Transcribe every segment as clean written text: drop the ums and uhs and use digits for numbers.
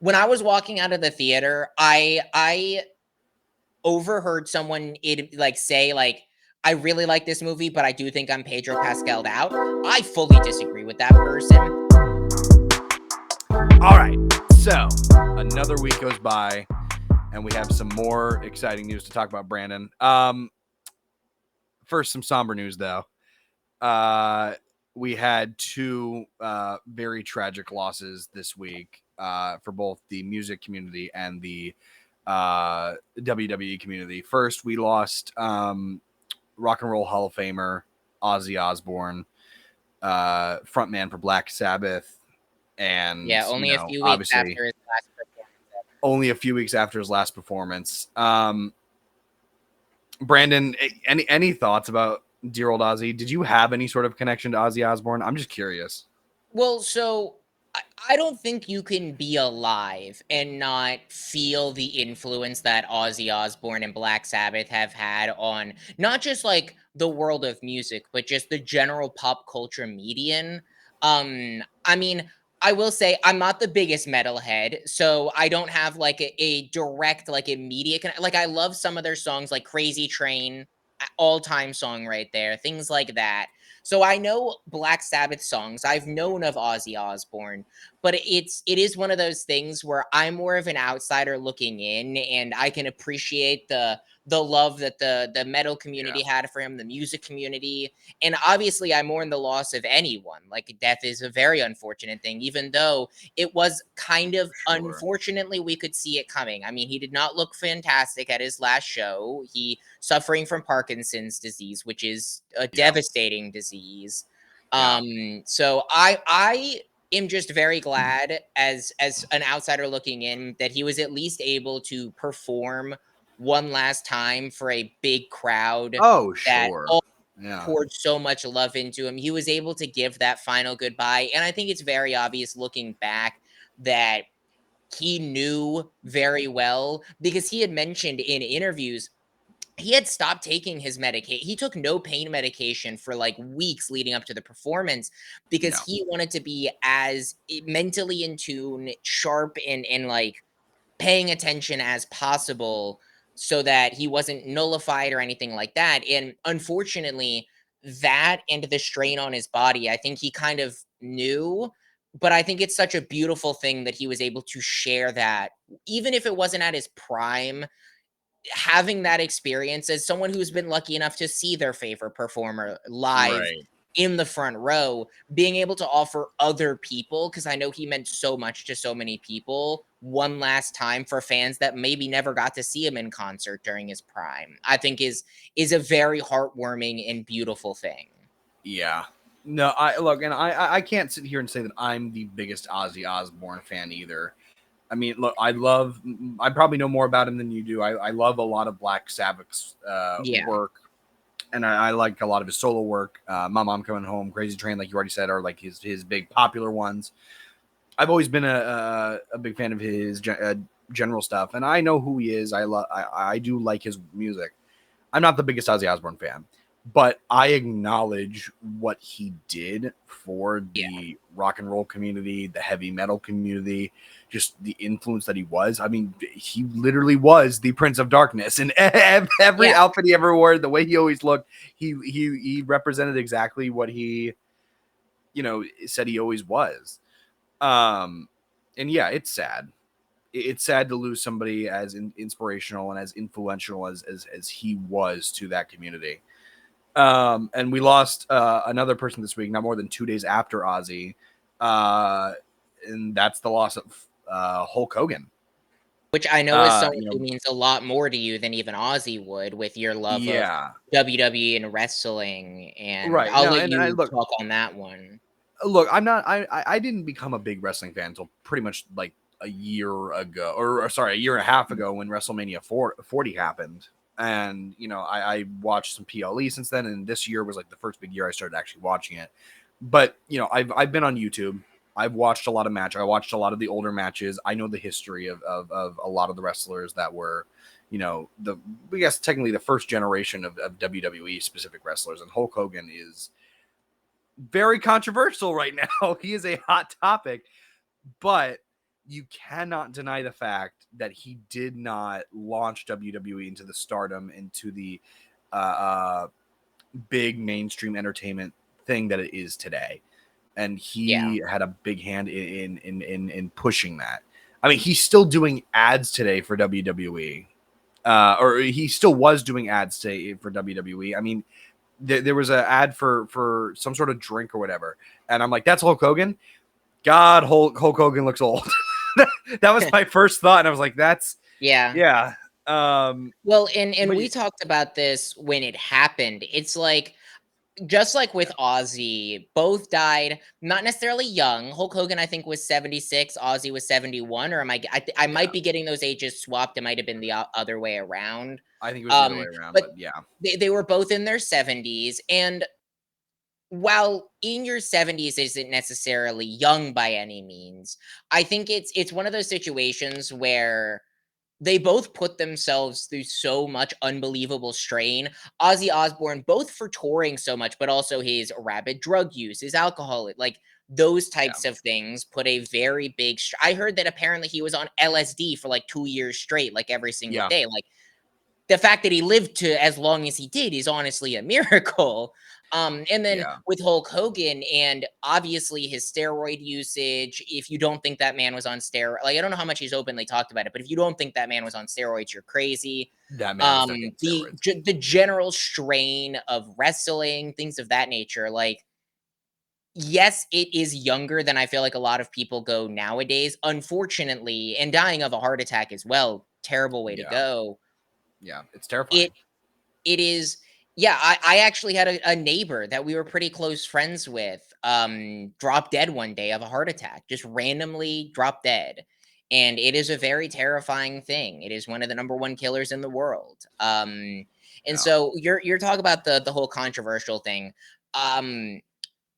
when I was walking out of the theater, I overheard someone say I really like this movie, but I do think I'm Pedro Pascal'd out. I fully disagree with that person. All right, so another week goes by, and we have some more exciting news to talk about, Brandon. First, some somber news, though. We had two very tragic losses this week for both the music community and the WWE community. First, we lost Rock and Roll Hall of Famer Ozzy Osbourne, frontman for Black Sabbath, and Yeah, only a few weeks obviously after his last performance ever. only a few weeks after his last performance. Brandon, any thoughts about dear old Ozzy? Did you have any sort of connection to Ozzy Osbourne? I'm just curious. Well, so I don't think you can be alive and not feel the influence that Ozzy Osbourne and Black Sabbath have had on not just like the world of music, but just the general pop culture median. I mean, I will say I'm not the biggest metalhead, so I don't have like a direct, like immediate like I love some of their songs like Crazy Train, all-time song right there, things like that. So I know Black Sabbath songs. I've known of Ozzy Osbourne, but it is one of those things where I'm more of an outsider looking in, and I can appreciate the love that the metal community Yeah, had for him, the music community, and obviously I mourn the loss of anyone. Like death is a very unfortunate thing, even though it was kind of sure. unfortunately we could see it coming. I mean, he did not look fantastic at his last show. He suffering from Parkinson's disease, which is a Yeah, devastating disease. yeah. So I am just very glad as an outsider looking in that he was at least able to perform one last time for a big crowd Oh, that sure. all Yeah, poured so much love into him. He was able to give that final goodbye, and I think it's very obvious looking back that he knew very well because he had mentioned in interviews he had stopped taking his medication. He took no pain medication for like weeks leading up to the performance because yeah, he wanted to be as mentally in tune, sharp, and like paying attention as possible so that he wasn't nullified or anything like that. And unfortunately, that and the strain on his body, I think he kind of knew. But I think it's such a beautiful thing that he was able to share that, even if it wasn't at his prime, having that experience as someone who's been lucky enough to see their favorite performer live right. in the front row, being able to offer other people, because I know he meant so much to so many people, one last time for fans that maybe never got to see him in concert during his prime, I think is a very heartwarming and beautiful thing. Yeah. No, I look, and I can't sit here and say that I'm the biggest Ozzy Osbourne fan either. I mean, look, I probably know more about him than you do. I love a lot of Black Sabbath's Yeah. work, and I like a lot of his solo work. My Mom Coming Home, Crazy Train, like you already said, are like his big popular ones. I've always been a big fan of his general stuff, and I know who he is. I do like his music. I'm not the biggest Ozzy Osbourne fan, but I acknowledge what he did for Yeah. the rock and roll community, the heavy metal community, just the influence that he was. I mean, he literally was the Prince of Darkness, and every Yeah. outfit he ever wore, the way he always looked, he represented exactly what he said he always was. Um, and yeah, it's sad. It's sad to lose somebody as inspirational and as influential as he was to that community. And we lost another person this week, not more than 2 days after Ozzy, uh, and that's the loss of Hulk Hogan. Which I know is someone You who know, means a lot more to you than even Ozzy would with your love of yeah, WWE and wrestling, and right. I'll No, let and I you look, talk on that one. I'm not. I didn't become a big wrestling fan until pretty much like a year ago, or sorry, a year and a half ago when WrestleMania 40 happened. And I watched some PLE since then, and this year was like the first big year I started actually watching it. But I've been on YouTube. I've watched a lot of matches. I watched a lot of the older matches. I know the history of a lot of the wrestlers that were, the I guess technically the first generation of WWE specific wrestlers. And Hulk Hogan is very controversial right now. He is a hot topic, but you cannot deny the fact that he did not launch WWE into the stardom, into the uh, uh, big mainstream entertainment thing that it is today. And Yeah. he had a big hand in pushing that. I mean, he's still doing ads today for WWE, or he still was doing ads today for WWE. I mean, there was an ad for some sort of drink or whatever, and I'm like, that's Hulk Hogan. God, Hulk Hogan looks old. That was my first thought, and I was like, that's Yeah. yeah. Well, and But we talked about this when it happened. It's like just like with Ozzy, both died not necessarily young. Hulk Hogan, I think, was 76. Ozzy was 71. Or am I might yeah, be getting those ages swapped. It might have been the other way around. I think it was the other way around, But but yeah, they were both in their 70s. And while in your 70s isn't necessarily young by any means, I think it's one of those situations where they both put themselves through so much unbelievable strain. Ozzy Osbourne, both for touring so much, but also his rabid drug use, his alcohol, like those yeah, types of things put a very big. I heard that apparently he was on LSD for like 2 years straight, like every single yeah, day. Like the fact that he lived to as long as he did is honestly a miracle. And then yeah, with Hulk Hogan and obviously his steroid usage, if you don't think that man was on steroid, like I don't know how much he's openly talked about it, but if you don't think that man was on steroids, you're crazy. that man was definitely on steroids. The general strain of wrestling, things of that nature, like yes, it is younger than I feel like a lot of people go nowadays, unfortunately, and dying of a heart attack as well. Terrible way to Yeah, go. yeah, it's It terrifying. It is yeah, I actually had a neighbor that we were pretty close friends with, drop dead one day of a heart attack, just randomly drop dead, and it is a very terrifying thing. It is one of the number 1 killers in the world, and Yeah, so you're talking about the whole controversial thing. um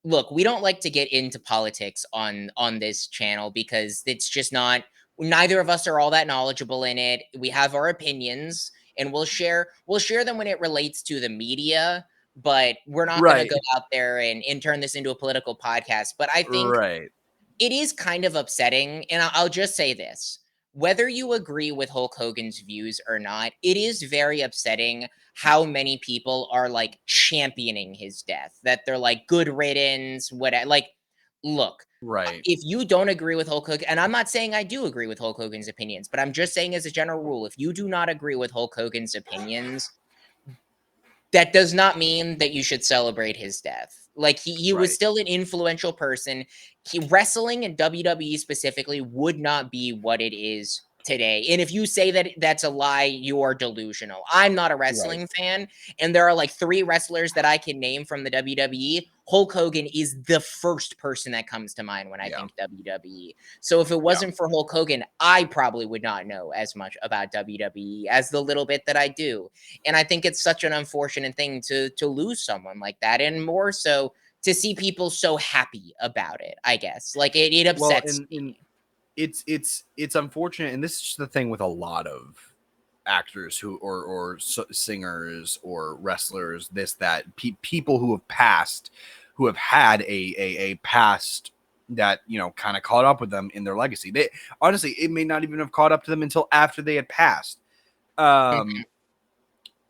Look, we don't like to get into politics on this channel because it's just not neither of us are all that knowledgeable in it. We have our opinions and we'll share them when it relates to the media, but we're not going to right, go out there and turn this into a political podcast. But I think right, it is kind of upsetting, and I'll just say this. Whether you agree with Hulk Hogan's views or not, it is very upsetting how many people are like championing his death. That they're like good riddance, what like look, right. if you don't agree with Hulk Hogan, and I'm not saying I do agree with Hulk Hogan's opinions, but I'm just saying as a general rule, if you do not agree with Hulk Hogan's opinions, that does not mean that you should celebrate his death. Like he was Right. still an influential person. He wrestling and WWE specifically would not be what it is today. And if you say that that's a lie, you are delusional. I'm not a Right. wrestling fan, and there are like 3 wrestlers that I can name from the WWE. Hulk Hogan is the first person that comes to mind when I Yeah. think WWE. So if it Yeah. wasn't for Hulk Hogan, I probably would not know as much about WWE as the little bit that I do. And I think it's such an unfortunate thing to lose someone like that, and more so to see people so happy about it, I guess. Like it Well, upsets and me. it's unfortunate, and this is just the thing with a lot of actors who singers or wrestlers, this that people who have passed, who have had a past that kind of caught up with them in their legacy. They honestly, it may not even have caught up to them until after they had passed. Mhm. Um,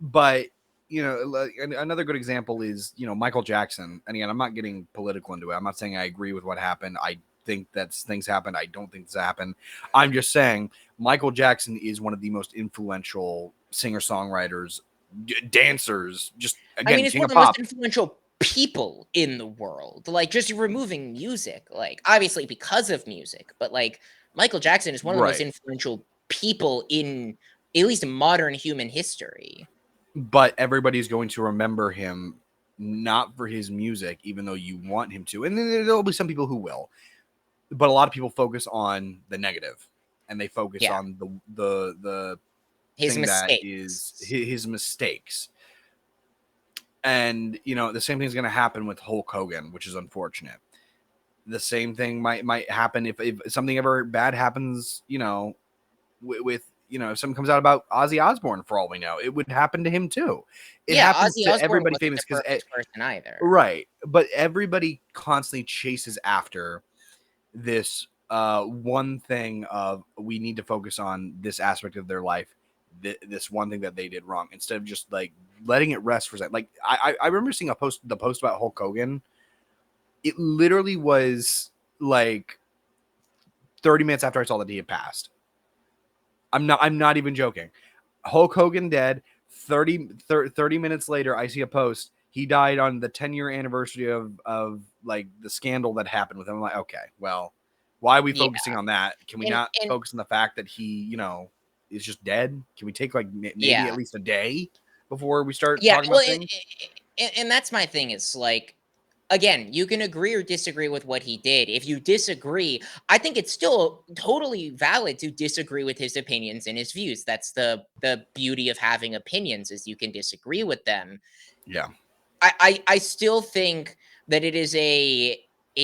but another good example is Michael Jackson. And again, I'm not getting political into it. I'm not saying I agree with what happened. I think that things happened. I don't think this happened. I'm just saying Michael Jackson is one of the most influential singer songwriters, dancers, just I mean, again, it's king one of of the most pop. influential people in the world. Like just removing music, like obviously because of music, but like Michael Jackson is one of the most Right. influential people in at least modern human history. But everybody's going to remember him not for his music, even though you want him to. And then there'll be some people who will, but a lot of people focus on the negative, and they focus Yeah. on the His thing that is mistakes. his mistakes. And the same thing's going to happen with Hulk Hogan, which is unfortunate. The same thing might happen if something ever bad happens, with if something comes out about Ozzy Osbourne. For all we know, it would happen to him too. It Yeah, happens Ozzy to Osbourne everybody wasn't the famous because perfect person either. right, but everybody constantly chases after this one thing of we need to focus on this aspect of their life, this one thing that they did wrong, instead of just like letting it rest for a second. Like I remember seeing the post about Hulk Hogan. It literally was like 30 minutes after I saw that he had passed. I'm not even joking. Hulk Hogan dead. 30 minutes later, I see a post. He died on the 10-year anniversary of like the scandal that happened with him. I'm like, okay, well, why are we Yeah, focusing on that? Can we and not and focus on the fact that he, is just dead? Can we take like maybe at yeah, least a day before we start yeah. talking Well, about things? and that's my thing. It's like, again, you can agree or disagree with what he did. If you disagree, I think it's still totally valid to disagree with his opinions and his views. That's the beauty of having opinions, is you can disagree with them. Yeah, I still think that it is a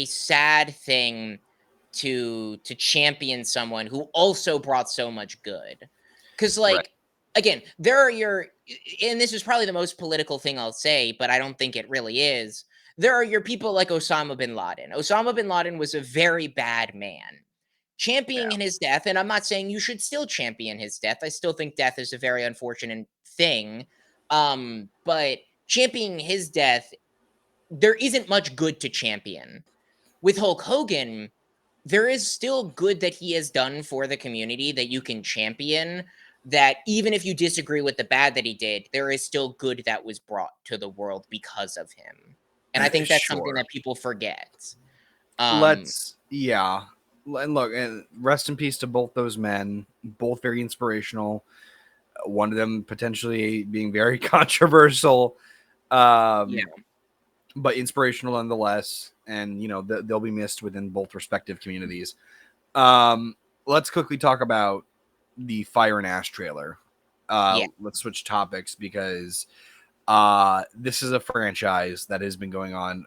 sad thing to champion someone who also brought so much good. Cuz right. like, again, there are your, and this is probably the most political thing I'll say, but I don't think it really is. There are your people like Osama bin Laden. Osama bin Laden was a very bad man. Yeah, Championing his death, and I'm not saying you should still champion his death. I still think death is a very unfortunate thing. But championing his death, there isn't much good to champion. With Hulk Hogan, there is still good that he has done for the community that you can champion. That even if you disagree with the bad that he did, there is still good that was brought to the world because of him. And I think that's something sure. that people forget. Um, Let's yeah. And look, and rest in peace to both those men. Both very inspirational. One of them potentially being very controversial, yeah. um, but inspirational nonetheless. And they'll be missed within both respective communities. Let's quickly talk about the Fire and Ash trailer. Yeah. Let's switch topics because this is a franchise that has been going on,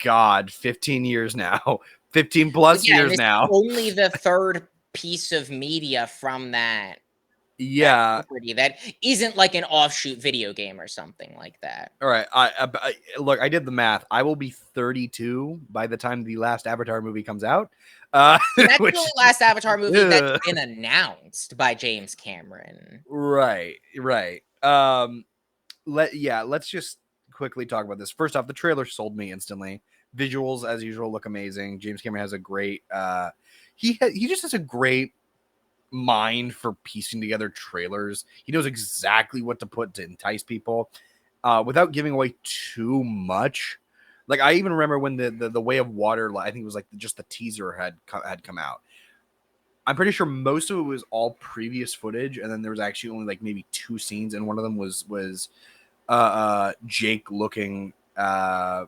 God, 15 years now, 15 Well, plus yeah, and years this is now. only the third piece of media from that Yeah. property that isn't like an offshoot video game or something like that. All right. Look, I did the math. I will be 32 by the time the last Avatar movie comes out. And that's the only Which, last Avatar movie that's ugh. been announced by James Cameron. Right, right. Let's just quickly talk about this. First off, the trailer sold me instantly. Visuals, as usual, look amazing. James Cameron has a great. He just has a great mind for piecing together trailers. He knows exactly what to put to entice people, without giving away too much. Like I even remember when the Way of Water, I think it was like just the teaser had come out. I'm pretty sure most of it was all previous footage, and then there was actually only like maybe two scenes, and one of them was Jake looking. I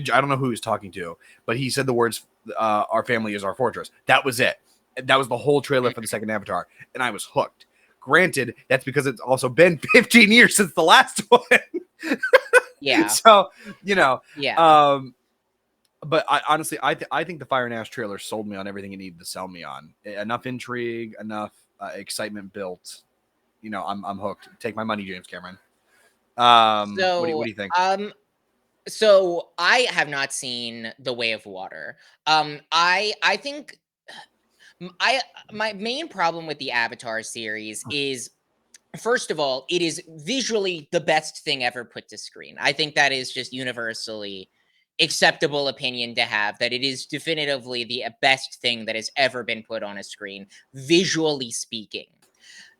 don't know who he was talking to, but he said the words, "Our family is our fortress." That was it. That was the whole trailer Mm, for the second Avatar, and I was hooked. Granted, that's because it's also been 15 years since the last one. yeah, So, you know, yeah. um, but honestly, I think the Fire and Ash trailer sold me on everything it needed to sell me on. Enough intrigue, enough excitement built. I'm hooked. Take my money, James Cameron. What So, do you think? um, so I have not seen The Way of Water. I think I my main problem with the Avatar series is, first of all, it is visually the best thing ever put to screen. I think that is just universally acceptable opinion to have, that it is definitively the best thing that has ever been put on a screen, visually speaking.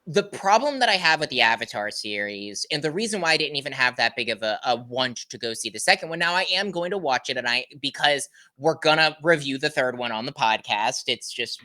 The problem that I have with the Avatar series, and the reason why I didn't even have that big of a want to go see the second one, now I am going to watch it, and because we're gonna review the third one on the podcast. It's just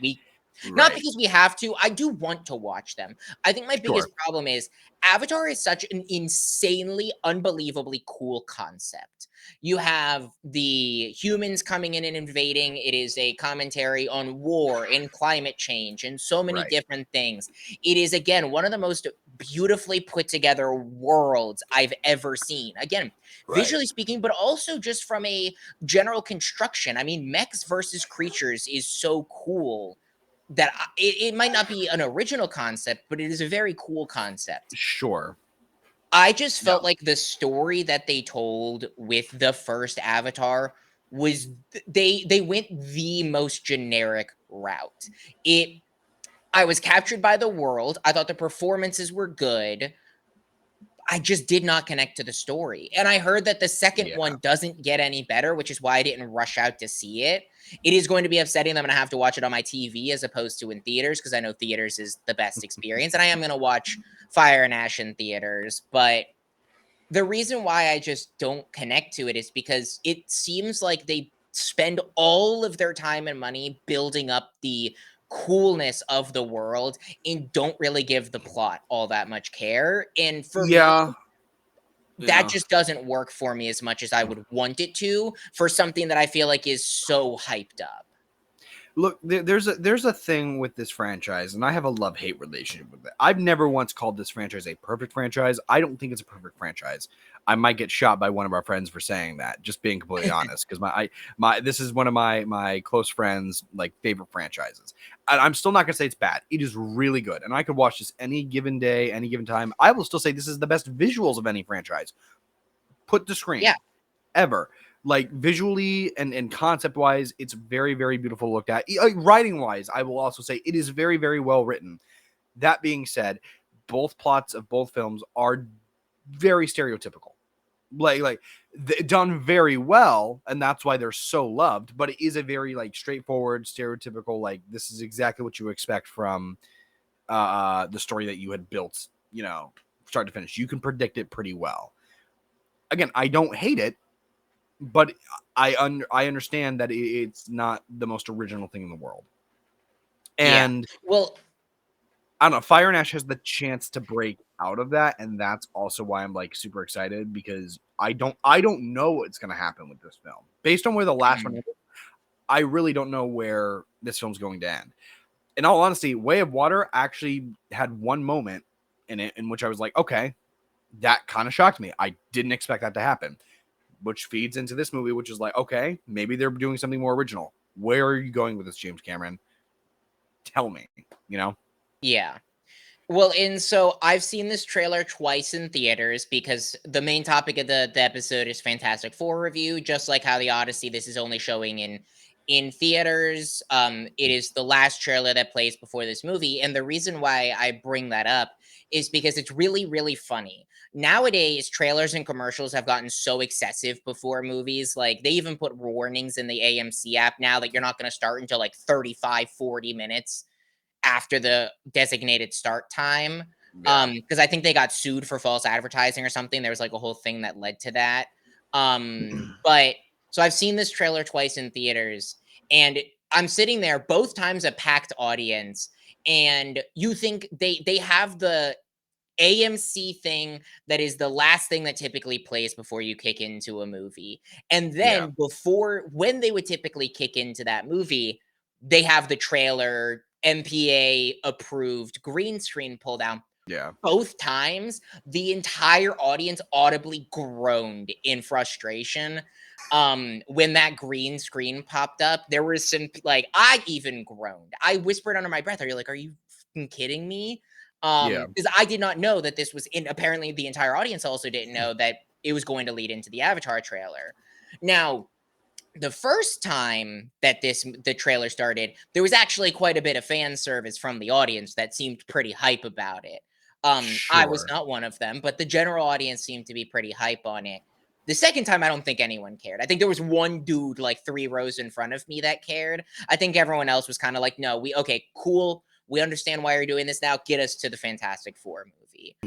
not Right. because we have to. I do want to watch them. I think my Sure. biggest problem is Avatar is such an insanely, unbelievably cool concept. You have the humans coming in and invading. It is a commentary on war and climate change and so many Right. different things. It is, again, one of the most beautifully put together worlds I've ever seen. Again, Right. visually speaking, but also just from a general construction. I mean, mechs versus creatures is so cool that it might not be an original concept, but it is a very cool concept. Sure. I just Yeah. felt like the story that they told with the first Avatar was they went the most generic route. It I was captured by the world. I thought the performances were good. I just did not connect to the story. And I heard that the second Yeah. one doesn't get any better, which is why I didn't rush out to see it. It is going to be upsetting that I'm going to have to watch it on my TV as opposed to in theaters because I know theaters is the best experience. And I am going to watch Fire and Ash in theaters. But the reason why I just don't connect to it is because it seems like they spend all of their time and money building up the coolness of the world and don't really give the plot all that much care. And for me, Yeah. that Yeah. just doesn't work for me as much as I would want it to for something that I feel like is so hyped up. Look, there's a thing with this franchise, and I have a love-hate relationship with it. I've never once called this franchise a perfect franchise. I don't think it's a perfect franchise. I might get shot by one of our friends for saying that, just being completely honest, because my this is one of my close friends' like favorite franchises. And I'm still not gonna say it's bad. It is really good, and I could watch this any given day, any given time. I will still say this is the best visuals of any franchise put to Yeah. screen ever. Like visually and concept wise, it's very, very beautiful to look at. Writing wise, I will also say it is very, very well written. That being said, both plots of both films are very stereotypical, done very well, and that's why they're so loved. But it is a very like straightforward, stereotypical, like this is exactly what you expect from the story that you had built, start to finish. You can predict it pretty well. Again, I don't hate it, but I understand that it's not the most original thing in the world. Yeah. And Well, I don't know, Fire and Ash has the chance to break out of that, and that's also why I'm like super excited, because I don't know what's gonna happen with this film. Based on where the last one mm, ended, I really don't know where this film's going to end. In all honesty, Way of Water actually had one moment in it in which I was like, okay, that kind of shocked me. I didn't expect that to happen, which feeds into this movie, which is like, okay, maybe they're doing something more original. Where are you going with this, James Cameron? Tell me, you know? yeah. Well, and so I've seen this trailer twice in theaters because the main topic of the episode is Fantastic Four review, just like how the Odyssey, this is only showing in theaters. It is the last trailer that plays before this movie, and the reason why I bring that up is because it's really, really funny. Nowadays, trailers and commercials have gotten so excessive before movies. Like they even put warnings in the AMC app now that you're not going to start until like 35, 40 minutes after the designated start time. Yeah. Because I think they got sued for false advertising or something. There was like a whole thing that led to that. But so I've seen this trailer twice in theaters, and I'm sitting there both times a packed audience, and you think they have the AMC thing that is the last thing that typically plays before you kick into a movie. And Yeah. then before when they would typically kick into that movie, they have the trailer MPA approved green screen pull down. Yeah. Both times, the entire audience audibly groaned in frustration. When that green screen popped up, there was some like I even groaned. I whispered under my breath, are you fucking kidding me? Yeah. Because I did not know that this was in apparently the entire audience also didn't know that it was going to lead into the Avatar trailer. Now, the first time that the trailer started, there was actually quite a bit of fan service from the audience that seemed pretty hype about it. I was Sure. not one of them, but the general audience seemed to be pretty hype on it. The second time, I don't think anyone cared. I think there was one dude like 3 rows in front of me that cared. I think everyone else was kind of like, no, we okay, cool. We understand why you're doing this now. Get us to the Fantastic Four movie.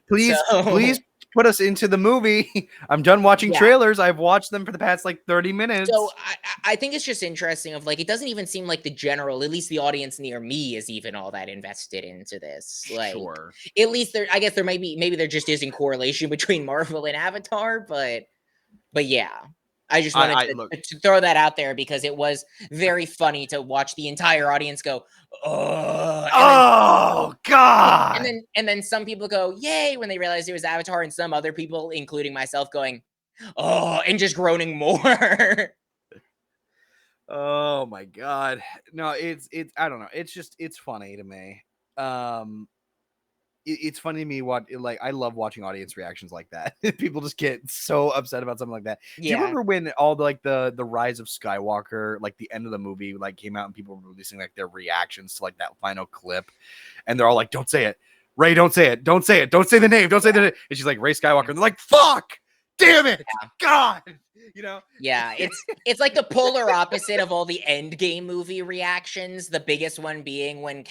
please, So please put us into the movie. I'm done watching yeah, trailers. I've watched them for the past like 30 so minutes. I think it's just interesting of like it doesn't even seem like the general, at least the audience near me, is even all that invested into this. Like Sure. at least there, I guess there might be maybe there just isn't correlation between Marvel and Avatar, but yeah, I just wanted I look. to throw that out there because it was very funny to watch the entire audience go, oh, Oh and God. then some people go, yay, when they realize it was Avatar, and some other people, including myself, going, oh, and just groaning more. Oh my God. No, it's I don't know. It's just it's funny to me. Um it's funny to me I love watching audience reactions like that. People just get so upset about something like that. Do you Yeah. remember when all the Rise of Skywalker, like the end of the movie, like came out and people were releasing like their reactions to like that final clip, and they're all like, "Don't say it, Ray, don't say it, don't say it, don't say the name, don't say the name." And she's like, "Ray Skywalker," and they're like, "Fuck, damn it, God," you know? Yeah, it's like the polar opposite of all the Endgame movie reactions, the biggest one being when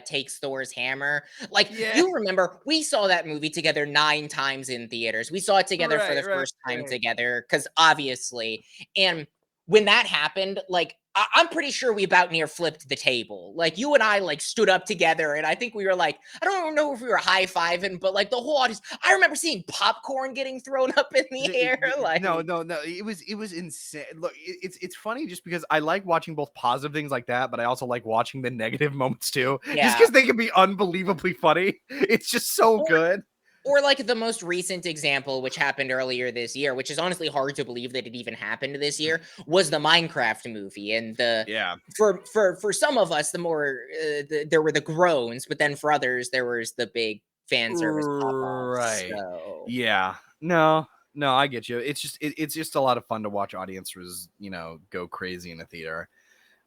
takes Thor's hammer. Like, Yeah, you remember, we saw that movie together 9 times in theaters. We saw it together for right, the right, first time right. together, because obviously, and when that happened, like, I'm pretty sure we about near flipped the table. Like, you and I, like, stood up together, and I think we were like, I don't know if we were high-fiving, but, like, the whole audience, I remember seeing popcorn getting thrown up in the air, No, like, no, no. It was insane. Look, it's funny just because I like watching both positive things like that, but I also like watching the negative moments too, just yeah. because they can be unbelievably funny. It's just so Or good. or like the most recent example, which happened earlier this year, which is honestly hard to believe that it even happened this year, was the Minecraft movie. And the Yeah. for some of us, the more there were the groans, but then for others, there was the big fan service pop offs. Right. So Yeah. No. No, I get you. It's just a lot of fun to watch audiences, go crazy in a theater.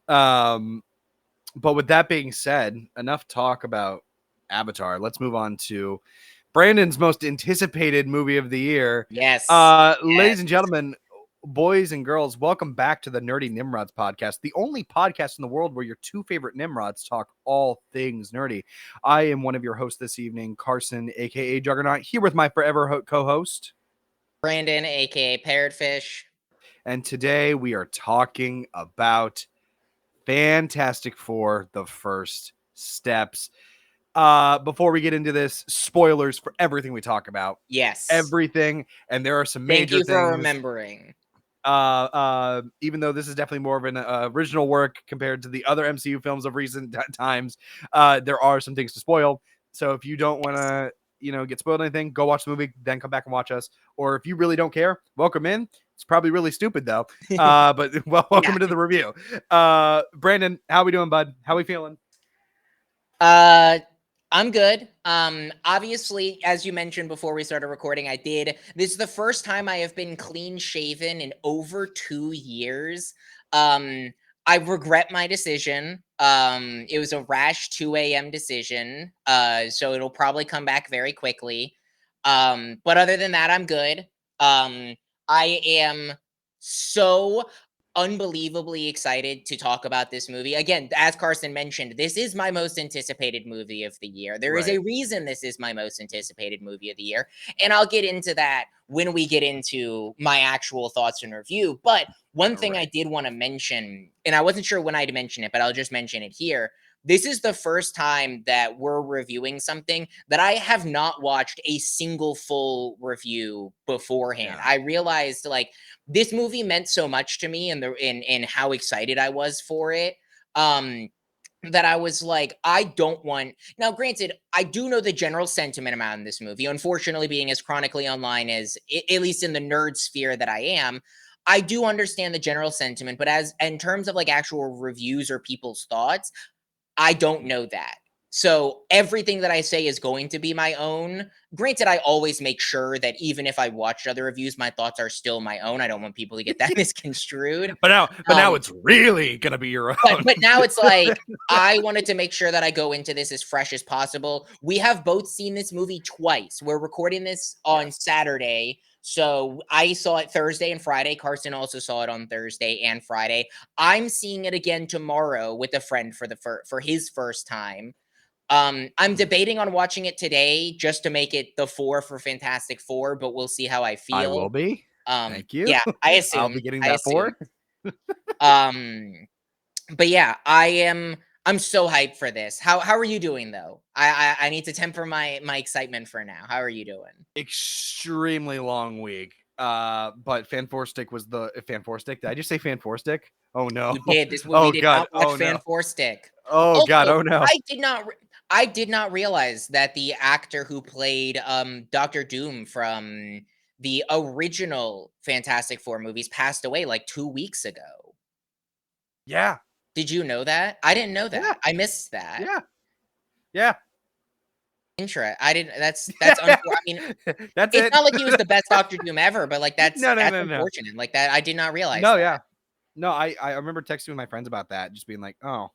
Um, but with that being said, enough talk about Avatar. Let's move on to Brandon's most anticipated movie of the year. yes, Ladies and yes. gentlemen, boys and girls, welcome back to the Nerdy Nimrods podcast, the only podcast in the world where your two favorite Nimrods talk all things nerdy. I am one of your hosts this evening, Carson, aka Juggernaut, here with my forever co-host. Brandon, aka Parrotfish. And today we are talking about Fantastic Four, the first steps. Before we get into this, spoilers for everything we talk about. Yes. Everything, and there are some Thank major you for things. remembering. Even though this is definitely more of an original work compared to the other MCU films of recent times, there are some things to spoil. So if you don't want Yes. to, get spoiled anything, go watch the movie, then come back and watch us. Or if you really don't care, welcome in. It's probably really stupid though. But welcome Yeah. into the review. Brandon, how we doing, bud? How we feeling? Uh, I'm good. Obviously, as you mentioned before we started recording, this is the first time I have been clean shaven in over 2 years. Um, I regret my decision. It was a rash 2 a.m. decision. So it'll probably come back very quickly. But other than that, I'm good. I am so unbelievably excited to talk about this movie. Again, as Carson mentioned, this is my most anticipated movie of the year. There is a Right. reason this is my most anticipated movie of the year, and I'll get into that when we get into my actual thoughts and review. But one All thing I right. did want to mention, and I wasn't sure when I'd mention it, but I'll just mention it here. This is the first time that we're reviewing something that I have not watched a single full review beforehand. Yeah. I realized like this movie meant so much to me and in how excited I was for it. Um that I was like, I don't want. Now, granted, I do know the general sentiment around this movie. Unfortunately, being as chronically online as, at least in the nerd sphere that I am, I do understand the general sentiment. But as in terms of like actual reviews or people's thoughts, I don't know that. So everything that I say is going to be my own. Granted, I always make sure that even if I watched other reviews, my thoughts are still my own. I don't want people to get that misconstrued. But now Um, it's really gonna be your but own. but now it's like I wanted to make sure that I go into this as fresh as possible. We have both seen this movie twice. We're recording this on Yes. Saturday. So I saw it Thursday and Friday. Carson also saw it on Thursday and Friday. I'm seeing it again tomorrow with a friend for his first time. I'm debating on watching it today just to make it the 4 for Fantastic Four, but we'll see how I I will feel. be. Thank you. Yeah, I I'll be assume. getting I that assume. for. Um, but yeah, I'm so hyped for this. How are you doing though? I need to temper my excitement for now. How are you doing? Extremely long week. But Fan Four Stick was the Fan Four Stick. Did I just say Fan Four Stick? Oh no. You did. This we Oh did god. not watch Oh Fan no. Four Stick. Oh god. Also, Oh no. I did not realize that the actor who played Doctor Doom from the original Fantastic Four movies passed away like 2 weeks ago. Yeah. Did you know that? I didn't know Yeah. that. I missed that. Yeah. Yeah. I didn't that's I mean, That's it's it. not like he was the best Doctor Doom ever, but, like, No, no, that's no, no. unfortunate, like, that I did not realize No, that. yeah. No, I remember texting with my friends about that, just being like, "Oh,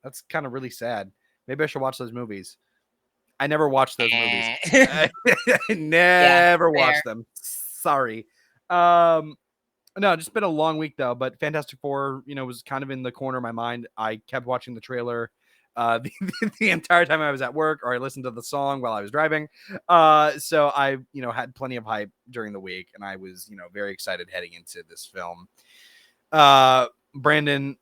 that's kind of really sad. Maybe I should watch those movies." I never watched those movies. Eh. I Yeah, never fair. watched them. Sorry. Um, no, just been a long week though. But Fantastic Four, was kind of in the corner of my mind. I kept watching the trailer the entire time I was at work, or I listened to the song while I was driving. So I, had plenty of hype during the week, and I was, very excited heading into this film. Brandon,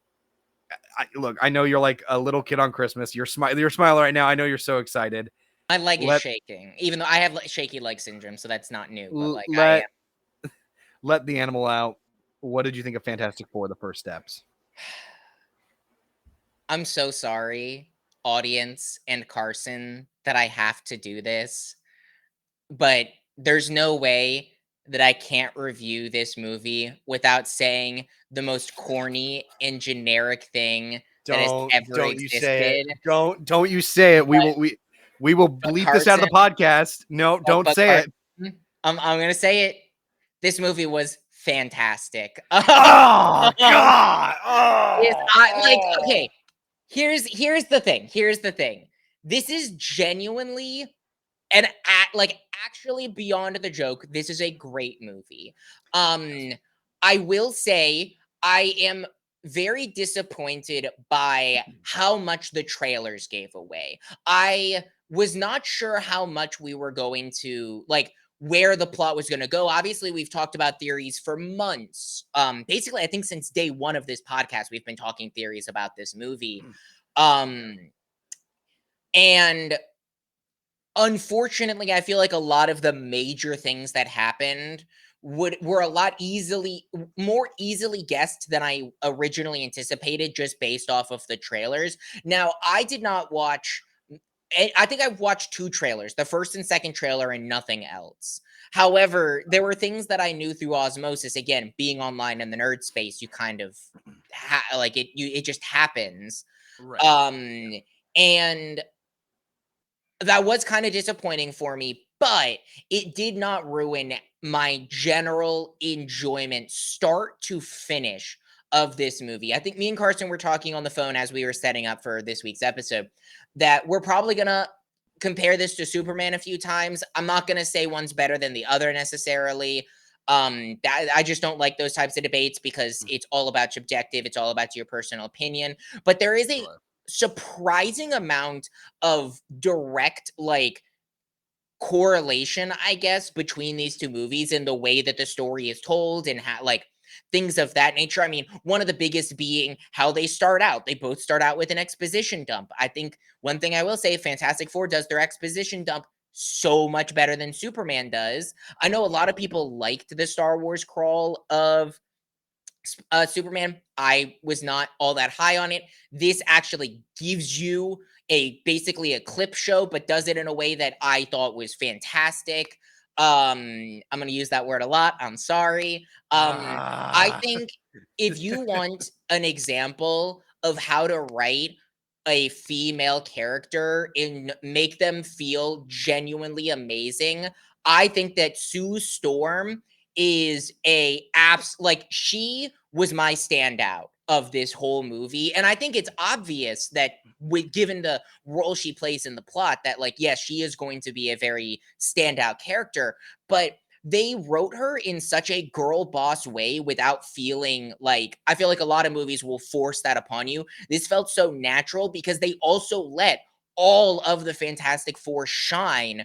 look, I know you're like a little kid on Christmas. You're smiling right now. I know you're so excited. My leg is Let shaking, even though I have, like, shaky leg syndrome, so that's not new, but, like, I let am. let the animal out. What did you think of Fantastic Four: The First Steps? I'm so sorry, audience and Carson, that I have to do this, but there's no way that I can't review this movie without saying the most corny and generic thing that has ever Don't you say it. existed. Don't you say it. We will But bleep this out of the Carson, podcast. No, don't but say it. Carson, I'm gonna say it. This movie was fantastic. Oh God. Is Oh, I like oh. okay. Here's the thing. Here's the thing. This is genuinely and like actually beyond the joke, this is a great movie. Um, I will say I am very disappointed by how much the trailers gave away. I was not sure how much we were going to like where the plot was going to go. Obviously, we've talked about theories for months. Basically, I think since day one of this podcast, we've been talking theories about this movie. Um, and unfortunately, I feel like a lot of the major things that happened were a lot more easily guessed than I originally anticipated just based off of the trailers. Now, I did not watch I think I've watched 2 trailers, the first and second trailer and nothing else. However, there were things that I knew through osmosis. Again, being online in the nerd space, you kind of like it just happens. Right. Um and that was kinda disappointing for me, but it did not ruin my general enjoyment start to finish of this movie. I think me and Carson were talking on the phone as we were setting up for this week's episode that we're probably gonna compare this to Superman a few times. I'm not gonna say one's better than the other necessarily. That I just don't like those types of debates because it's all about subjective, it's all about your personal opinion. But there is a Sure. surprising amount of direct like correlation, I guess, between these 2 movies and the way that the story is told and how like things of that nature. I mean, one of the biggest being how they start out. They both start out with an exposition dump. I think one thing I will say, Fantastic Four does their exposition dump so much better than Superman does. I know a lot of people liked the Star Wars crawl of Superman. I was not all that high on it. This actually gives you a basically a clip show, but does it in a way that I thought was fantastic. I'm gonna use that word a lot. I'm sorry. I Ah. think if you want an example of how to write a female character and make them feel genuinely amazing, I think that Sue Storm is a apps like she was my standout of this whole movie, and I think it's obvious that with given the role she plays in the plot that like yes she is going to be a very standout character, but they wrote her in such a girl boss way without feeling like I feel like a lot of movies will force that upon you. This felt so natural because they also let all of the Fantastic Four shine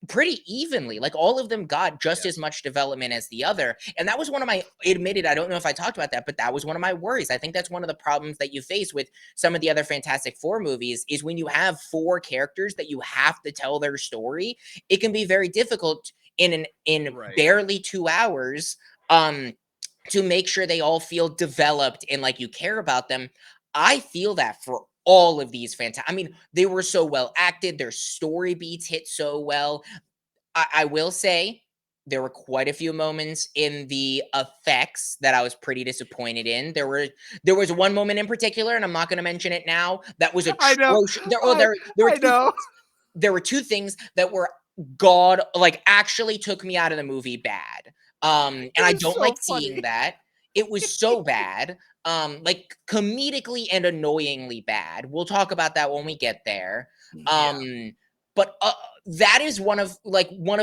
pretty evenly. Like all of them got just as Yes. much development as the other. And that was one of my admitted, I don't know if I talked about that, but that was one of my worries. I think that's one of the problems that you face with some of the other Fantastic Four movies is when you have 4 characters that you have to tell their story, it can be very difficult in Right. barely 2 hours to make sure they all feel developed and like you care about them. I feel that for all of these fantastic. I mean, they were so well acted. Their story beats hit so well. I will say there were quite a few moments in the effects that I was pretty disappointed in. There was one moment in particular, and I'm not going to mention it now. That was I know. atrocious. I There were I 2 know. things. there were two things that were actually took me out of the movie bad. And It I was don't so like funny. seeing that. It was so bad, like comedically and annoyingly bad. We'll talk about that when we get there. Yeah. But that is one of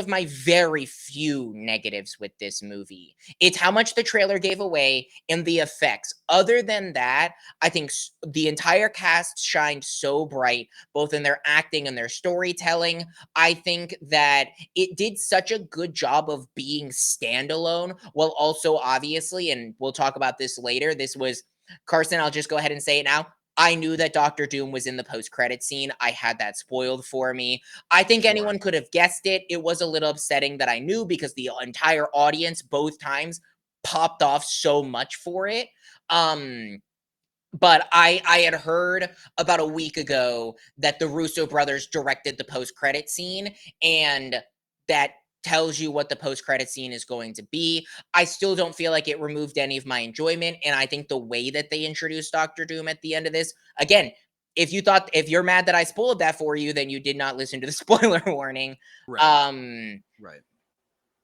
my very few negatives with this movie. It's how much the trailer gave away and the effects. Other than that, I think the entire cast shined so bright, both in their acting and their storytelling. I think that it did such a good job of being standalone, while also obviously, and we'll talk about this later, this was Carson, I'll just go ahead and say it now. I knew that Doctor Doom was in the post-credit scene. I had that spoiled for me. I think Sure. anyone could have guessed it. It was a little upsetting that I knew because the entire audience both times popped off so much for it. But I had heard about a week ago that the Russo brothers directed the post-credit scene, and that tells you what the post-credit scene is going to be. I still don't feel like it removed any of my enjoyment, and I think the way that they introduced Doctor Doom at the end of this, again, if you're mad that I spoiled that for you, then you did not listen to the spoiler warning. Right. Um Right.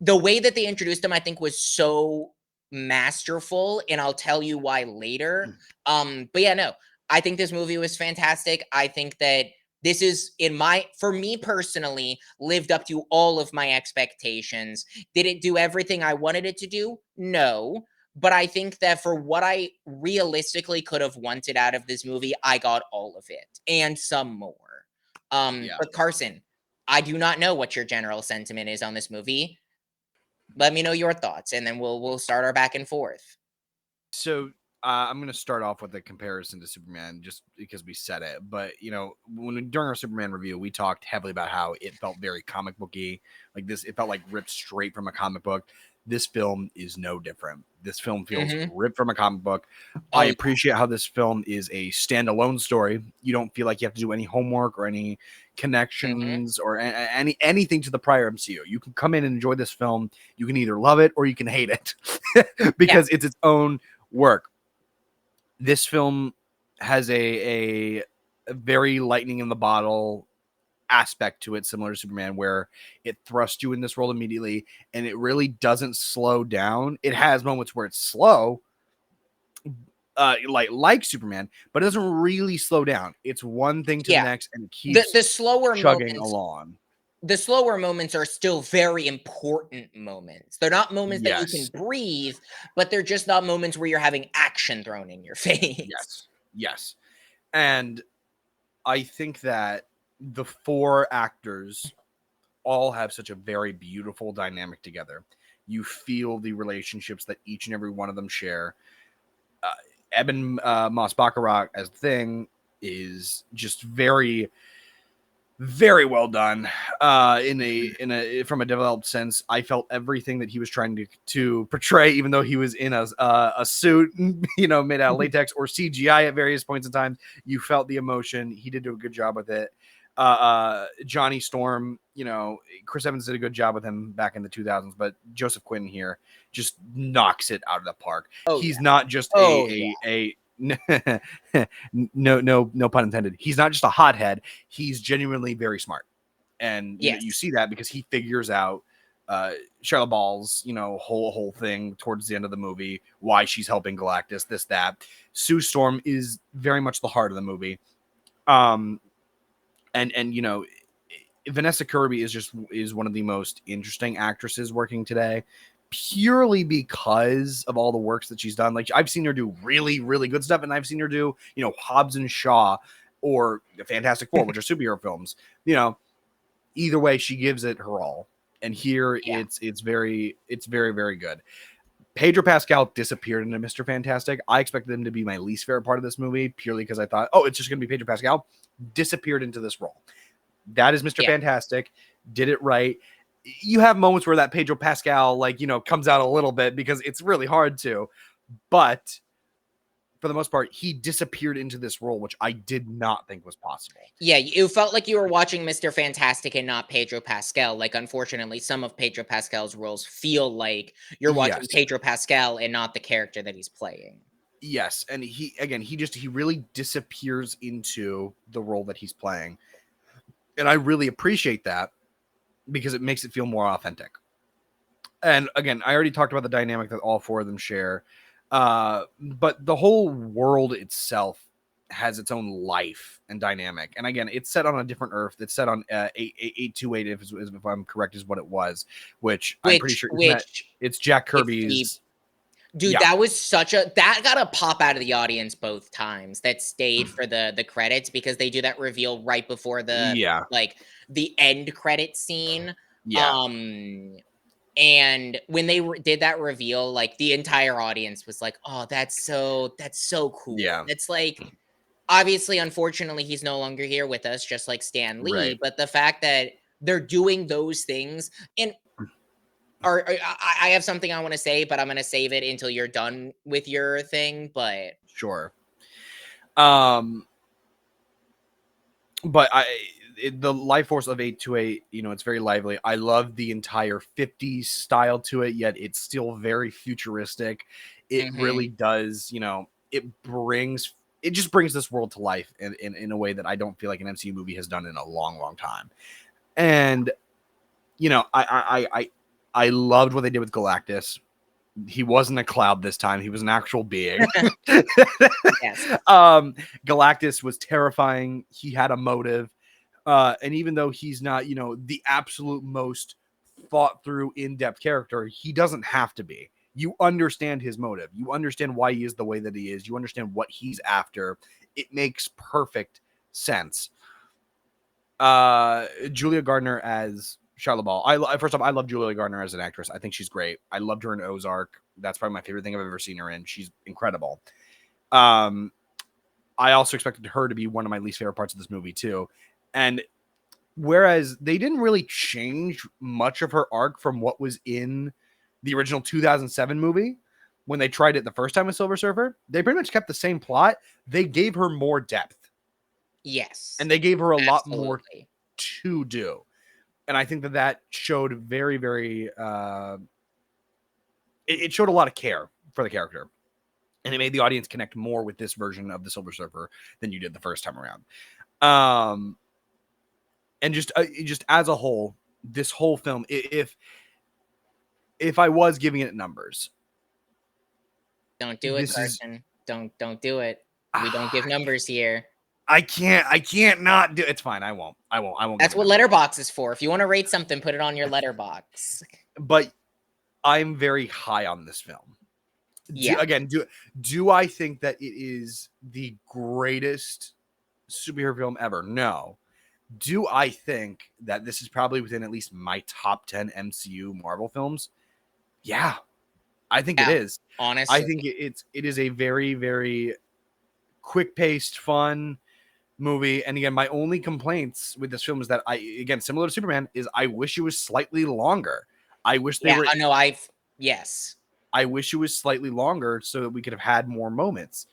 the way that they introduced him, I think, was so masterful, and I'll tell you why later. But yeah, no, I think this movie was fantastic. I think that this is for me personally, lived up to all of my expectations. Did it do everything I wanted it to do? No. But I think that for what I realistically could have wanted out of this movie, I got all of it and some more. Yeah. But Carson, I do not know what your general sentiment is on this movie. Let me know your thoughts, and then we'll start our back and forth. So I'm going to start off with a comparison to Superman, just because we said it. But during our Superman review, we talked heavily about how it felt very comic booky, like this. It felt like ripped straight from a comic book. This film is no different. This film feels Mhm. ripped from a comic book. I Oh, yeah. appreciate how this film is a standalone story. You don't feel like you have to do any homework or any Mhm. connections or anything to the prior MCU. You can come in and enjoy this film. You can either love it or you can hate it Yeah. because it's its own work. This film has a very lightning in the bottle aspect to it, similar to Superman, where it thrusts you in this role immediately and it really doesn't slow down. It has moments where it's slow, like Superman, but it doesn't really slow down. It's one thing to the Yeah. next and it The keeps the slower chugging moments along. the slower moments are still very important moments. They're not moments that you can Yes. breathe, but they're just not moments where you're having action thrown in your face. Yes. Yes. And I think that the four actors all have such a very beautiful dynamic together. You feel the relationships that each and every one of them share. Uh, Eben Moss Baccarat as Thing is just very, very well done. In a from a developed sense, I felt everything that he was trying to portray, even though he was in a suit, made out of latex or CGI at various points in time. You felt the emotion. He did do a good job with it. Johnny Storm, Chris Evans did a good job with him back in the 2000s, but Joseph Quinn here just knocks it out of the park. Oh, He's yeah. not just Oh, yeah. a no pun intended. He's not just a hothead. He's genuinely very smart, and you Yes. see that because he figures out Charlotte Ball's whole thing towards the end of the movie, why she's helping Galactus, this that. Sue Storm is very much the heart of the movie. um and Vanessa Kirby is one of the most interesting actresses working today, purely because of all the works that she's done. Like, I've seen her do really, really good stuff, and I've seen her do, Hobbs and Shaw or the Fantastic Four, which are superhero films. Either way, she gives it her all. And here Yeah. it's very, very good. Pedro Pascal disappeared into Mr. Fantastic. I expected him to be my least favorite part of this movie, purely because I thought, oh, it's just going to be Pedro Pascal. Disappeared into this role. That is Mr. Yeah. Fantastic. Did it right. You have moments where that Pedro Pascal, comes out a little bit because it's really hard to. But for the most part, he disappeared into this role, which I did not think was possible. Yeah, it felt like you were watching Mr. Fantastic and not Pedro Pascal. Like, unfortunately, some of Pedro Pascal's roles feel like you're watching Yes. Pedro Pascal and not the character that he's playing. Yes. And he really disappears into the role that he's playing. And I really appreciate that because it makes it feel more authentic. And again, I already talked about the dynamic that all four of them share. But the whole world itself has its own life and dynamic. And again, it's set on a different Earth. It's set on 828, if I'm correct, is what it was, which I'm pretty sure isn't that Which it's Jack if the Kirby's. dude, Yeah. that was such a that got a pop out of the audience both times. That stayed for the credits because they do that reveal right before the Yeah. like the end credit scene. Yeah. Um and when they did that reveal, like the entire audience was like, "Oh, that's so cool." Yeah. It's like obviously, unfortunately, he's no longer here with us, just like Stan Right. Lee. But the fact that they're doing those things, and I have something I want to say, but I'm gonna save it until you're done with your thing. But Sure. Um, but the life force of 828, it's very lively. I love the entire 50s style to it, yet it's still very futuristic. It really mhm. does, it just brings this world to life in a way that I don't feel like an MCU movie has done in a long, long time. And I loved what they did with Galactus. He wasn't a cloud this time. He was an actual being. Yes, Galactus was terrifying. He had a motive. And even though he's not, the absolute most thought through, in-depth character, he doesn't have to be. You understand his motive. You understand why he is the way that he is. You understand what he's after. It makes perfect sense. Julia Gardner as Shia LaBeouf. First off, I love Julia Gardner as an actress. I think she's great. I loved her in Ozark. That's probably my favorite thing I've ever seen her in. She's incredible. I also expected her to be one of my least favorite parts of this movie too. And whereas they didn't really change much of her arc from what was in the original 2007 movie when they tried it the first time with Silver Surfer, they pretty much kept the same plot. They gave her more depth yes, and they gave her a lot more absolutely. to do. And I think that showed very, very, it showed a lot of care for the character. And it made the audience connect more with this version of the Silver Surfer than you did the first time around. And just as a whole, this whole film, if I was giving it numbers, Don't do it, this is Carson. Don't do it. We don't give numbers here. I can't not do. It's fine. I won't give That's a what number. letterbox is for. If you want to rate something, put it on your letterbox. But I'm very high on this film. Yeah. Do I think that it is the greatest superhero film ever? No. Do I think that this is probably within at least my top 10 MCU Marvel films? Yeah, I think it Yeah. is. I Honestly. think it is a very, very quick paced, fun movie. And again, my only complaints with this film is that similar to Superman, is I wish it was slightly longer. I wish they Yeah. were I know. Yes. I wish it was slightly longer so that we could have had more moments.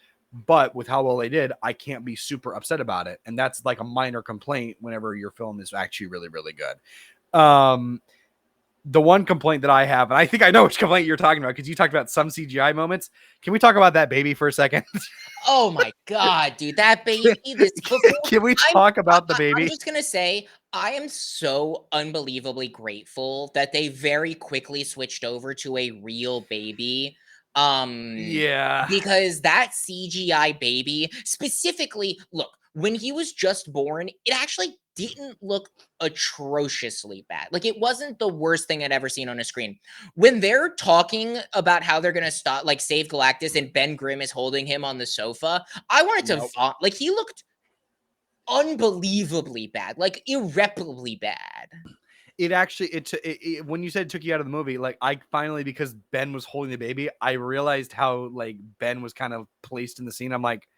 But with how well they did, I can't be super upset about it. And that's like a minor complaint whenever your film is actually really, really good. The one complaint that I have, and I think I know which complaint you're talking about because you talked about some CGI moments. Can we talk about that baby for a second? Oh my god, dude, that baby. This before Can we I'm talk about the I'm baby? just gonna say I am so unbelievably grateful that they very quickly switched over to a real baby. Um, Yeah. because that CGI baby, specifically, look, when he was just born, it actually didn't look atrociously bad. Like it wasn't the worst thing I'd ever seen on a screen. When they're talking about how they're gonna stop, like save Galactus, and Ben Grimm is holding him on the sofa, I wanted to Yep. vomit. Like he looked unbelievably bad, like irreparably bad. It actually when you said it took you out of the movie, like I finally, because Ben was holding the baby, I realized how like Ben was kind of placed in the scene. I'm like,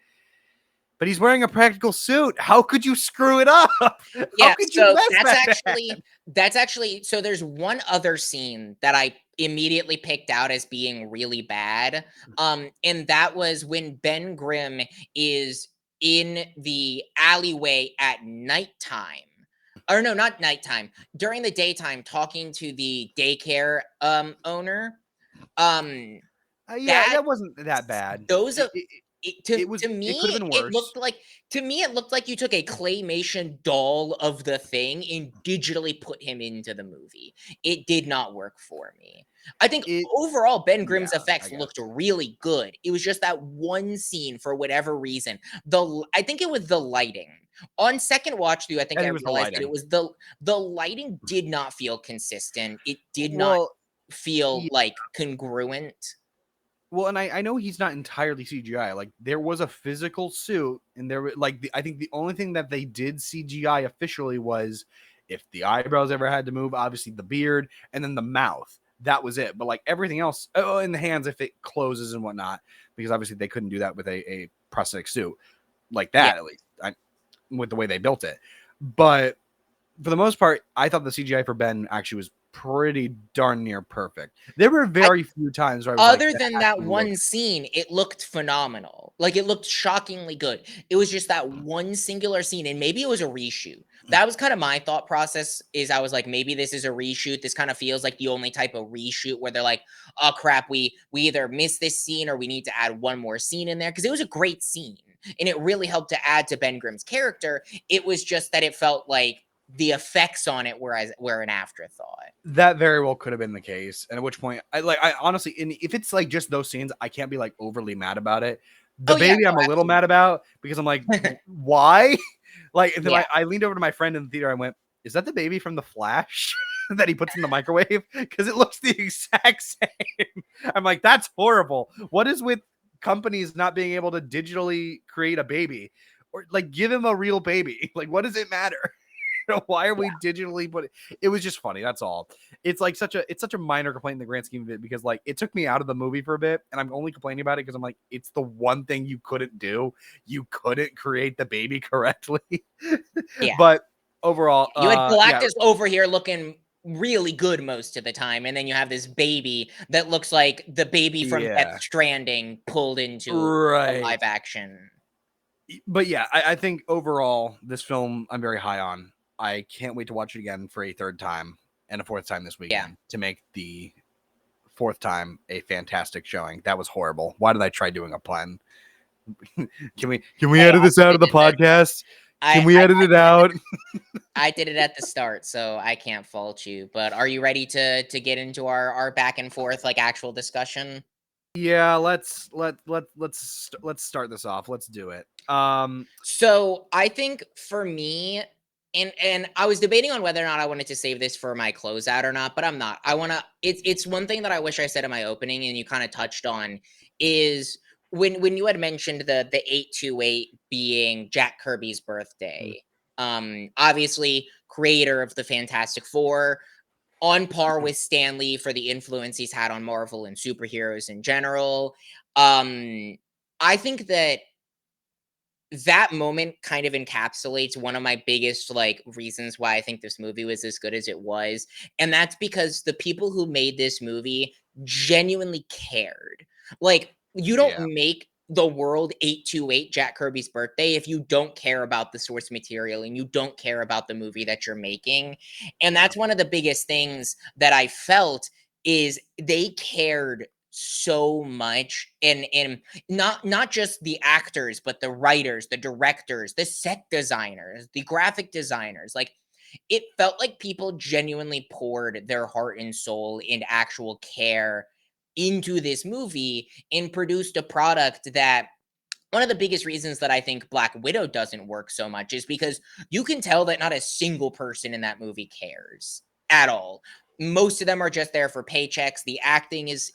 but he's wearing a practical suit. How could you screw it up? How Yeah, could you so mess that bad? that's actually so there's one other scene that I immediately picked out as being really bad. And that was when Ben Grimm is in the alleyway at nighttime. Or no, not nighttime. During the daytime talking to the daycare owner. Um Yeah, that that wasn't that bad. those are To It could have me, been it worse. looked like you took a claymation doll of the Thing and digitally put him into the movie. It did not work for me. I think It overall, Ben Grimm's Yeah, I effects guess. looked really good. It was just that one scene for whatever reason. I think it was the lighting. On second watch through, I I think think I it was the realized that it lighting. was the lighting did not feel consistent. It did not Well, feel yeah. like congruent. Well, and I know he's not entirely CGI. Like there was a physical suit, and I think the only thing that they did CGI officially was if the eyebrows ever had to move, obviously the beard, and then the mouth. That was it. But like everything else, oh, and the hands if it closes and whatnot, because obviously they couldn't do that with a prosthetic suit like Yeah. that. At least with the way they built it. But for the most part, I thought the CGI for Ben actually was pretty darn near perfect. There were very few times where I was like, Other that than that actually one looks scene, it looked phenomenal. Like, it looked shockingly good. It was just that one singular scene, and maybe it was a reshoot. That was kinda my thought process, is I was like, "Maybe this is a reshoot." This kinda feels like the only type of reshoot where they're like, "Oh, crap, we either missed this scene or we need to add one more scene in there because it was a great scene, and it really helped to add to Ben Grimm's character. It was just that it felt like the effects on it were an afterthought. that very well could have been the case. And at which point, I honestly, and if it's like just those scenes, I can't be like overly mad about it. The Oh, yeah, baby, no, I'm a little mad absolutely. about because I'm like, why? Like, and then Yeah. I leaned over to my friend in the theater. I went, "Is that the baby from the Flash that he puts in the microwave?" Because it looks the exact same. I'm like, that's horrible. What is with companies not being able to digitally create a baby or like give him a real baby? Like, what does it matter? Why are we digitally putting it? Was just funny, that's all. It's such a minor complaint in the grand scheme of it because like it took me out of the movie for a bit and I'm only complaining about it because I'm like, it's the one thing you couldn't do. You couldn't create the baby correctly. Yeah. But overall, You had yeah, Galactus over here looking really good most of the time, and then you have this baby that looks like the baby from Death yeah, Stranding pulled into a right. live action. But yeah, I think overall this film I'm very high on. I can't wait to watch it again for a third time and a fourth time this Yeah. weekend to make the fourth time a fantastic showing. That was horrible. Why did I try doing a pun? Can we Hey, edit I this put out of it the in the podcast? I Can we edit it out? I did it at the start, so I can't fault you. But are you ready to get into our back and forth, like, actual discussion? Yeah, let's start this off. Let's do it. So I think for me, and I was debating on whether or not I wanted to save this for my closeout or not, but I'm not. I want to. It's one thing that I wish I said in my opening, and you kind of touched on, is when you had mentioned the 828 being Jack Kirby's birthday. Obviously, creator of the Fantastic Four, on par with Stan Lee for the influence he's had on Marvel and superheroes in general. I think that moment kind of encapsulates one of my biggest like reasons why I think this movie was as good as it was. And that's because the people who made this movie genuinely cared. Like, you don't Yeah, make the world 828 Jack Kirby's birthday if you don't care about the source material and you don't care about the movie that you're making. And yeah, that's one of the biggest things that I felt, is they cared so much. And not just the actors, but the writers, the directors, the set designers, the graphic designers. Like, it felt like people genuinely poured their heart and soul and actual care into this movie and produced a product that, one of the biggest reasons that I think Black Widow doesn't work so much is because you can tell that not a single person in that movie cares at all. Most of them are just there for paychecks. The acting is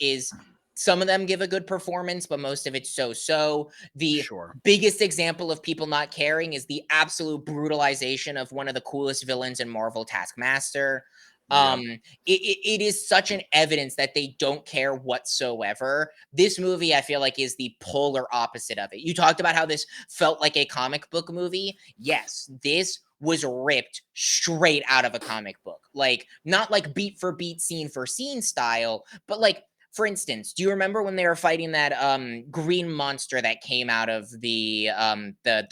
some of them give a good performance, but most of it's so. The sure. biggest example of people not caring is the absolute brutalization of one of the coolest villains in Marvel, Taskmaster. Yep. It is such an evidence that they don't care whatsoever. This movie, I feel like, is the polar opposite of it. You talked about how this felt like a comic book movie. Yes, this was ripped straight out of a comic book. Like, not like beat for beat, scene for scene style, but like, for instance, do you remember when they were fighting that green monster that came out of the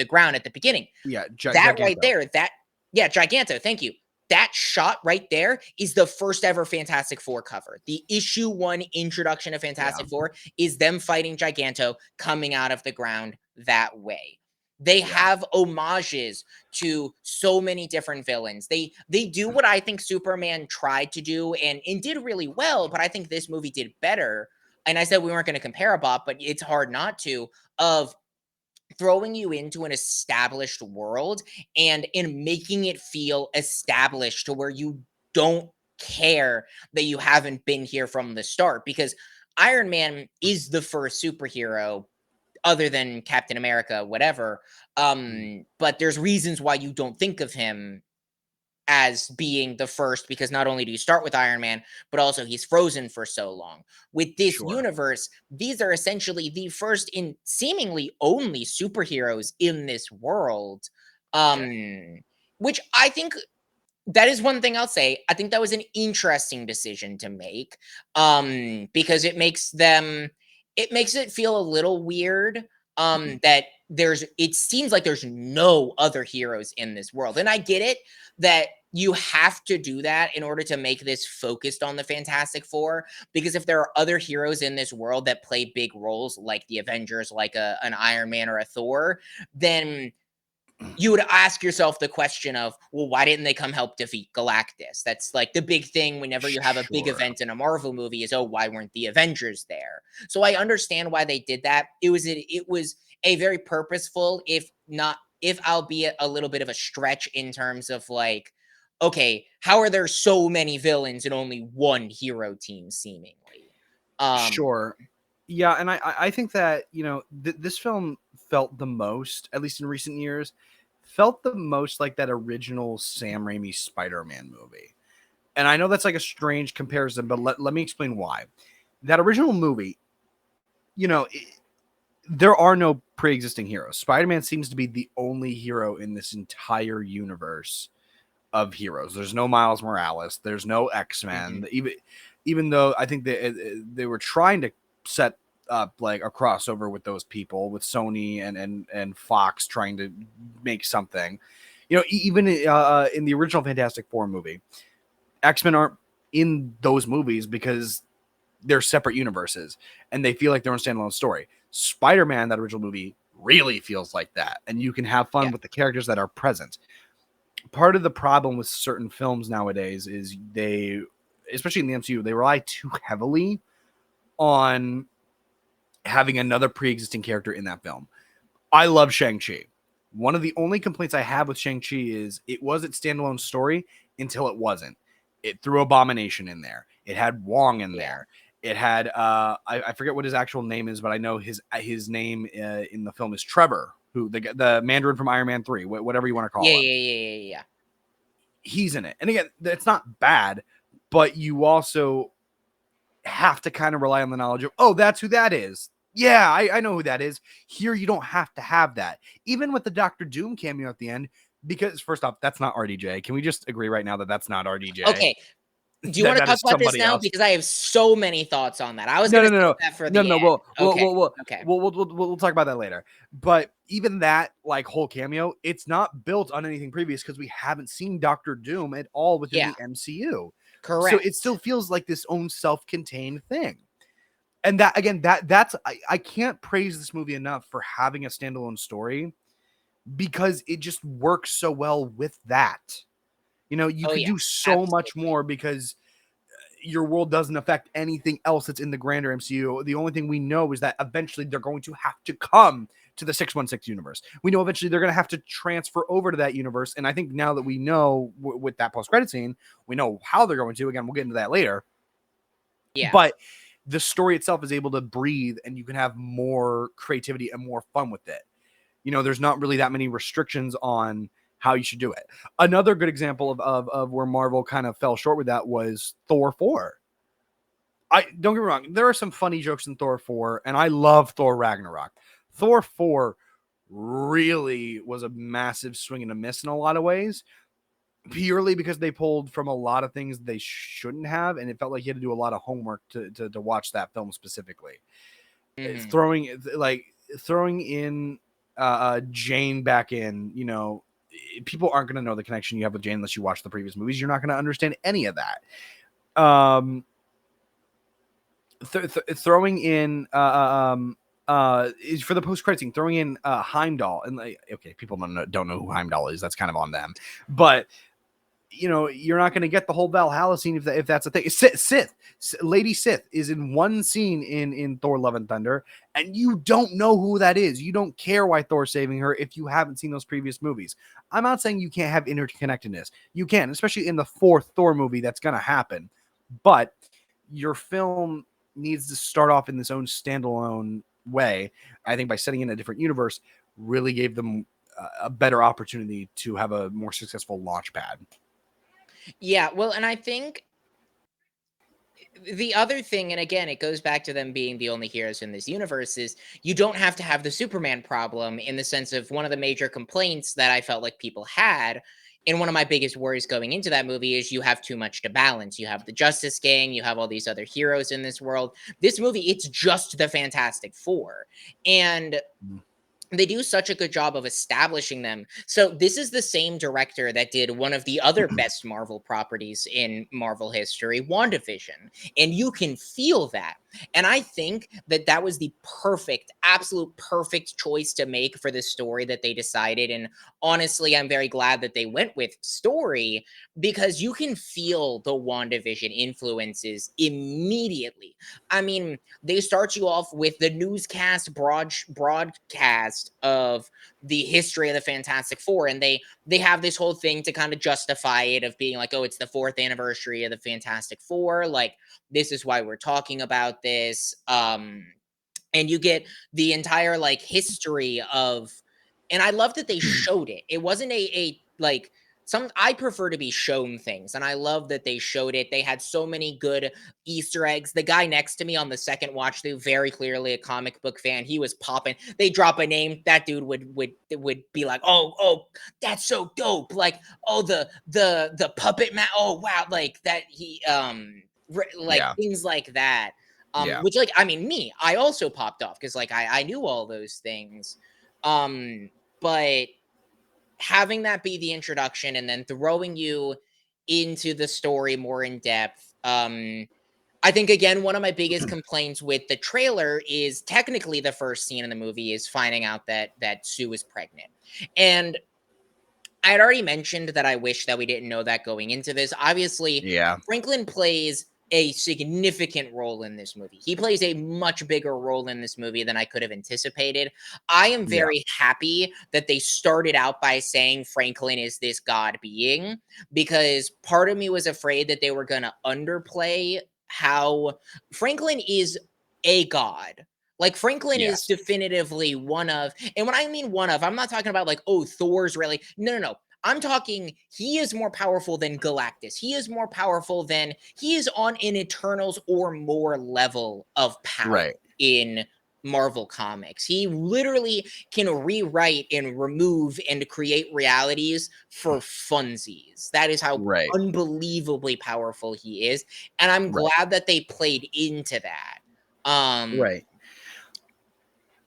ground at the beginning? Yeah, That right Giganto. there, that yeah, Giganto, thank you. that shot right there is the first ever Fantastic Four cover. The issue 1 introduction of Yeah. Fantastic Four is them fighting Giganto coming out of the ground that way. They Yeah. have homages to so many different villains. They do what I think Superman tried to do and did really well, but I think this movie did better. And I said we weren't going to compare a bot, but it's hard not to, of throwing you into an established world and in making it feel established to where you don't care that you haven't been here from the start, because Iron Man is the first superhero other than Captain America, whatever. But there's reasons why you don't think of him as being the first, because not only do you start with Iron Man, but also he's frozen for so long. With this Sure. universe, these are essentially the first and seemingly only superheroes in this world. Yeah. Which I think that is one thing I'll say. I think that was an interesting decision to make, because it makes it feel a little weird, that it seems like there's no other heroes in this world. And I get it that you have to do that in order to make this focused on the Fantastic Four, because if there are other heroes in this world that play big roles like the Avengers, like an Iron Man or a Thor, then you would ask yourself the question of, well, why didn't they come help defeat Galactus? That's like the big thing whenever you have a big Sure. event in a Marvel movie is, oh, why weren't the Avengers there? So I understand why they did that. It was a very purposeful, if albeit a little bit of a stretch in terms of like, okay, how are there so many villains and only one hero team seemingly? Sure. Yeah, and I think that, this film felt the most, at least in recent years, felt the most like that original Sam Raimi Spider-Man movie. And I know that's like a strange comparison, but let me explain why. That original movie, you know, there are no pre-existing heroes. Spider-Man seems to be the only hero in this entire universe of heroes. There's no Miles Morales. There's no X-Men. Mhm. Even though I think they were trying to set up like a crossover with those people, with Sony and Fox trying to make something. Even in the original Fantastic Four movie, X-Men aren't in those movies because they're separate universes and they feel like their own standalone story. Spider-Man, that original movie, really feels like that, and you can have fun Yeah. with the characters that are present. Part of the problem with certain films nowadays is especially in the MCU, they rely too heavily on having another pre-existing character in that film. I love Shang-Chi. One of the only complaints I have with Shang-Chi is it was its standalone story until it wasn't. It threw Abomination in there. It had Wong in Yeah. there. It had I forget what his actual name is, but I know his name in the film is Trevor, who the Mandarin from Iron Man 3, whatever you want to Yeah, call him. yeah, yeah, yeah, yeah. He's in it. And again, it's not bad, but you also have to kind of rely on the knowledge of, oh, that's who that is. Yeah, I know who that is. Here, you don't have to have that. Even with the Doctor Doom cameo at the end, because first off, that's not RDJ. Can we just agree right now that that's not RDJ? Okay. Do you that wanna that talk is about this somebody now? else. Because I have so many thoughts on that. I was No, gonna no, no, save no, that for no, the no. end. We'll we'll Okay. we'll we'll Okay. we'll talk about that later. But even that like whole cameo, it's not built on anything previous because we haven't seen Doctor Doom at all within Yeah. the MCU. So it Correct. still feels like this own self-contained thing. And that again, that's I can't praise this movie enough for having a standalone story because it just works so well with that. You Oh, could yeah. do so much Absolutely. more because your world doesn't affect anything else that's in the grander MCU. The only thing we know is that eventually they're going to have to come to the 616 universe. We know eventually they're going to have to transfer over to that universe. And I think now that we know with that post-credit scene, we know how they're going to. Again, we'll get into that later. Yeah. But the story itself is able to breathe and you can have more creativity and more fun with it. There's not really that many restrictions on how you should do it. Another good example of where Marvel kind of fell short with that was Thor 4. I don't get me wrong, there are some funny jokes in Thor 4, and I love Thor Ragnarok. Thor 4 really was a massive swing and a miss in a lot of ways, purely because they pulled from a lot of things they shouldn't have, and it felt like you had to do a lot of homework to watch that film specifically. Mhm. Throwing in Jane back in, people aren't going to know the connection you have with Jane unless you watch the previous movies. You're not going to understand any of that. Throwing in is for the post credit scene, throwing in Heimdall, and like, okay, people don't know who Heimdall is. That's kind of on them, but you're not going to get the whole Valhalla scene if that's a thing. Lady Sith is in one scene in Thor: Love and Thunder, and you don't know who that is. You don't care why Thor's saving her if you haven't seen those previous movies. I'm not saying you can't have interconnectedness. You can, especially in the fourth Thor movie. That's going to happen, but your film needs to start off in this own standalone way. I think by setting in a different universe really gave them a better opportunity to have a more successful launch pad. Yeah, well, and I think the other thing, and again, it goes back to them being the only heroes in this universe, is you don't have to have the Superman problem, in the sense of one of the major complaints that I felt like people had. And one of my biggest worries going into that movie is you have too much to balance. You have the Justice Gang, you have all these other heroes in this world. This movie, it's just the Fantastic Four. And they do such a good job of establishing them. So this is the same director that did one of the other best Marvel properties in Marvel history, WandaVision. And you can feel that. And I think that that was the perfect, absolute perfect choice to make for the story that they decided. And honestly, I'm very glad that they went with story, because you can feel the WandaVision influences immediately. I mean, they start you off with the newscast broadcast of the history of the Fantastic Four, and they have this whole thing to kind of justify it, of being like, oh, it's the 4th anniversary of the Fantastic Four, like this is why we're talking about this. And you get the entire like history of, and I love that they showed it. It wasn't a like, some, I prefer to be shown things, and I love that they showed it. They had so many good Easter eggs. The guy next to me on the second watch through, very clearly a comic book fan. He was popping. They drop a name, that dude would be like, oh, that's so dope. Like, oh, the puppet man. Oh wow, like that. He like Yeah. things like that. Yeah. Which, like, I mean, I also popped off, because like I knew all those things. But having that be the introduction, and then throwing you into the story more in depth. I think, again, one of my biggest complaints with the trailer is, technically the first scene in the movie is finding out that Sue is pregnant. And I had already mentioned that I wish that we didn't know that going into this. Obviously, Yeah. Franklin plays a significant role in this movie. He plays a much bigger role in this movie than I could have anticipated. I am Yeah. very happy that they started out by saying Franklin is this god being, because part of me was afraid that they were going to underplay how Franklin is a god. Like, Franklin is Yes. definitively one of, and when I mean one of, I'm not talking about like, oh, Thor's really, no. I'm talking, he is more powerful than Galactus. He is more powerful than, he is on an Eternals or more level of power Right. in Marvel Comics. He literally can rewrite and remove and create realities for funsies. That is how Right. unbelievably powerful he is. And I'm Right. glad that they played into that. Right.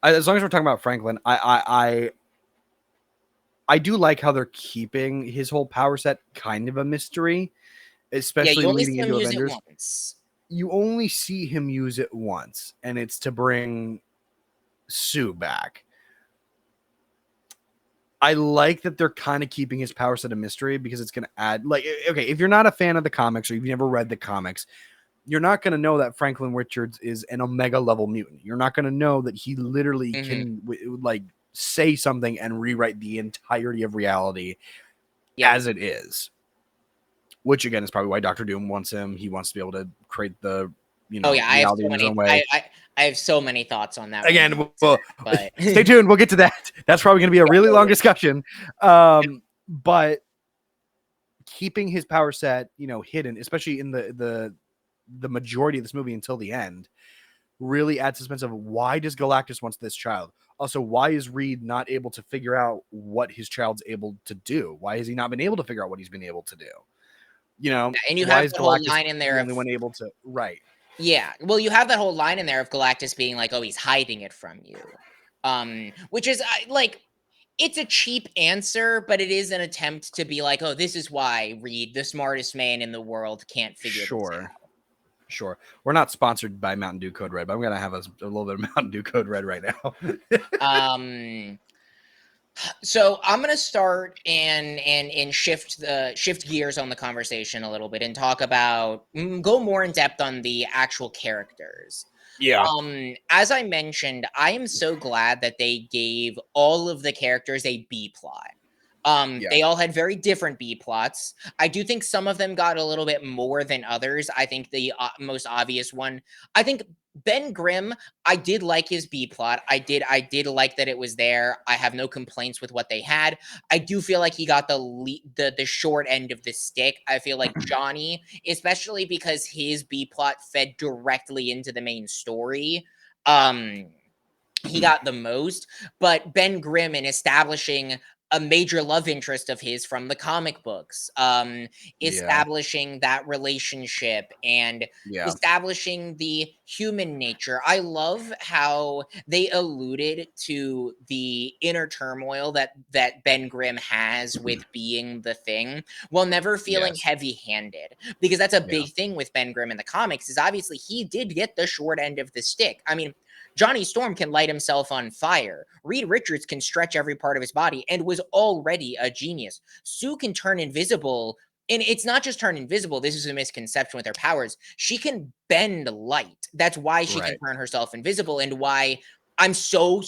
As long as we're talking about Franklin, I do like how they're keeping his whole power set kind of a mystery, Yeah, especially you only leading see him into use it Avengers. once. You only see him use it once, and it's to bring Sue back. I like that they're kind of keeping his power set a mystery, because it's going to add, like, okay, if you're not a fan of the comics or you've never read the comics, you're not going to know that Franklin Richards is an Omega level mutant. You're not going to know that he literally Mhm. can like say something and rewrite the entirety of reality Yep. as it is. Which again is probably why Doctor Doom wants him. He wants to be able to create the Oh yeah, I have reality so in his many. own way. I have so many thoughts on that when we Again, get to well, that, but stay tuned. We'll get to that. That's probably going to be a yeah, really long totally. discussion. But keeping his power set, hidden, especially in the majority of this movie until the end, really adds suspense of why does Galactus wants this child? Also, why is Reed not able to figure out what his child's able to do? Why has he not been able to figure out what he's been able to do? And you Why have is that whole Galactus line in there the of, only one able to? Right. yeah, well, you have that whole line in there of Galactus being like, "Oh, he's hiding it from you," which is like, It's a cheap answer, but it is an attempt to be like, "Oh, this is why Reed, the smartest man in the world, can't figure this Sure. out." Sure. We're not sponsored by Mountain Dew Code Red, but I'm going to have a little bit of Mountain Dew Code Red right now. Um, so I'm gonna start and shift gears on the conversation a little bit and talk about go more in depth on the actual characters. Yeah. As I mentioned, I am so glad that they gave all of the characters a B plot. Yeah. They all had very different B plots. I do think some of them got a little bit more than others. I think the most obvious one, I think Ben Grimm, I did like his B plot. I did like that it was there. I have no complaints with what they had. I do feel like he got the short end of the stick. I feel like Johnny, especially because his B plot fed directly into the main story. Um he got the most, but Ben Grimm in establishing a major love interest of his from the comic books, Yeah. establishing that relationship and Yeah. establishing the human nature. I love how they alluded to the inner turmoil that Ben Grimm has with being the Thing, while never feeling Yes. heavy-handed. Because that's a Yeah. big thing with Ben Grimm in the comics, is obviously he did get the short end of the stick. I mean, Johnny Storm can light himself on fire. Reed Richards can stretch every part of his body and was already a genius. Sue can turn invisible. And it's not just turn invisible. This is a misconception with her powers. She can bend light. That's why she can Right. turn herself invisible, and why I'm so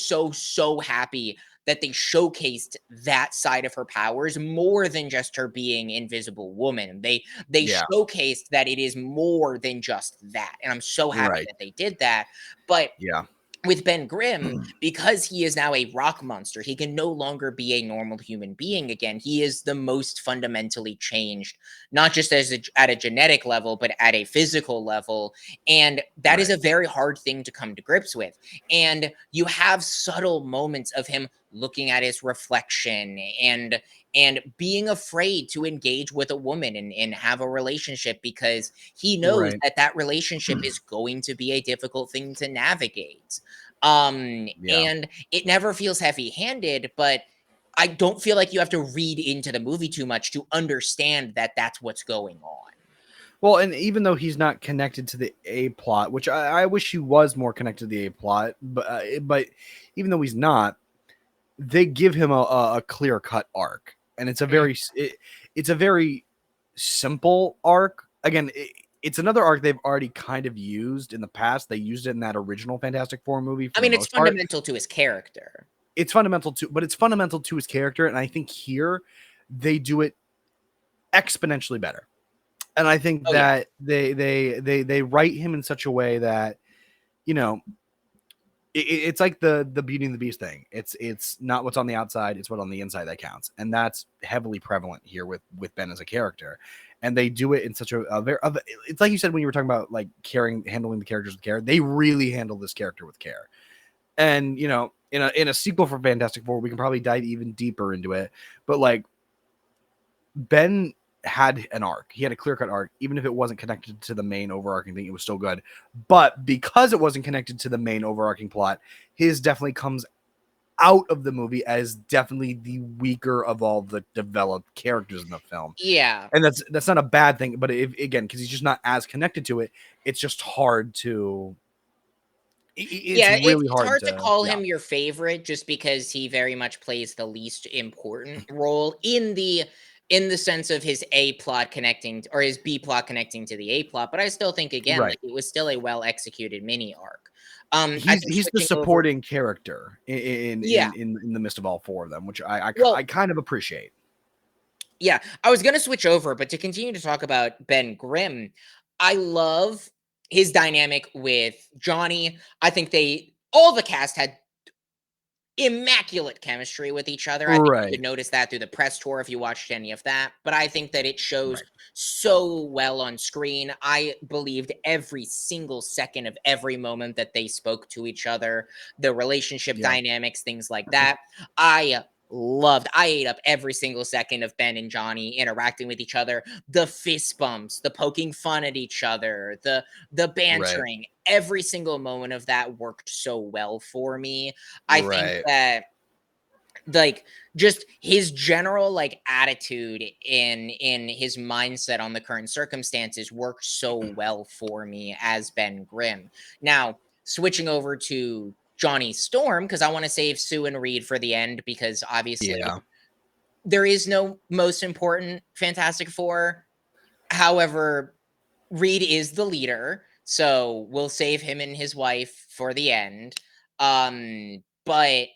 happy that they showcased that side of her powers more than just her being Invisible Woman. They Yeah. showcased that it is more than just that. And I'm so happy Right. that they did that. But Yeah. with Ben Grimm, because he is now a rock monster, he can no longer be a normal human being again. He is the most fundamentally changed, not just at a genetic level, but at a physical level. And that is Right. a very hard thing to come to grips with. And you have subtle moments of him looking at his reflection and being afraid to engage with a woman and have a relationship, because he knows Right. that that relationship is going to be a difficult thing to navigate. Yeah. And it never feels heavy-handed, but I don't feel like you have to read into the movie too much to understand that that's what's going on. Well, and even though he's not connected to the A plot, which I wish he was more connected to the A plot, but even though he's not, they give him a clear cut arc, and Mm. it's a very simple arc. Again, it's another arc they've already kind of used in the past. They used it in that original Fantastic Four movie I for the mean, it's most part. fundamental to his character. It's fundamental to his character, and I think here they do it exponentially better. And I think Oh, yeah. that they write him in such a way that, you know, it's like the Beauty and the Beast thing. It's not what's on the outside, it's what on the inside that counts, and that's heavily prevalent here with Ben as a character. And they do it in such a very. It's like you said when you were talking about like handling the characters with care. They really handle this character with care. And you know, in a sequel for Fantastic Four, we can probably dive even deeper into it. But like Ben had an arc. He had a clear cut arc, even if it wasn't connected to the main overarching thing. It was still good. But because it wasn't connected to the main overarching plot, his definitely comes out of the movie as definitely the weaker of all the developed characters in the film. Yeah. And that's not a bad thing. But again, because he's just not as connected to it, it's just hard to. It's Yeah, really it's hard hard to to. call Yeah. him your favorite just because he very much plays the least important role in the sense of his A plot connecting or his B plot connecting to the A plot, but I still think again Right. like it was still a well executed mini arc. I think He's the switching over. supporting character Yeah. in the midst of all four of them, which I Well, kind of appreciate. yeah, I was going to switch over, but to continue to talk about Ben Grimm, I love his dynamic with Johnny. I think all the cast had immaculate chemistry with each other. I think you Right. could notice that through the press tour if you watched any of that. But I think that it shows Right. so well on screen. I believed every single second of every moment that they spoke to each other, the relationship Yeah. dynamics, things like that. I ate up every single second of Ben and Johnny interacting with each other, the fist bumps, the poking fun at each other, the Right. bantering. Every single moment of that worked so well for me. I think Right. that like just his general like attitude in his mindset on the current circumstances works so well for me as Ben Grimm. Now, switching over to Johnny Storm, because I want to save Sue and Reed for the end, because obviously Yeah. there is no most important Fantastic Four. However, Reed is the leader, so we'll save him and his wife for the end. But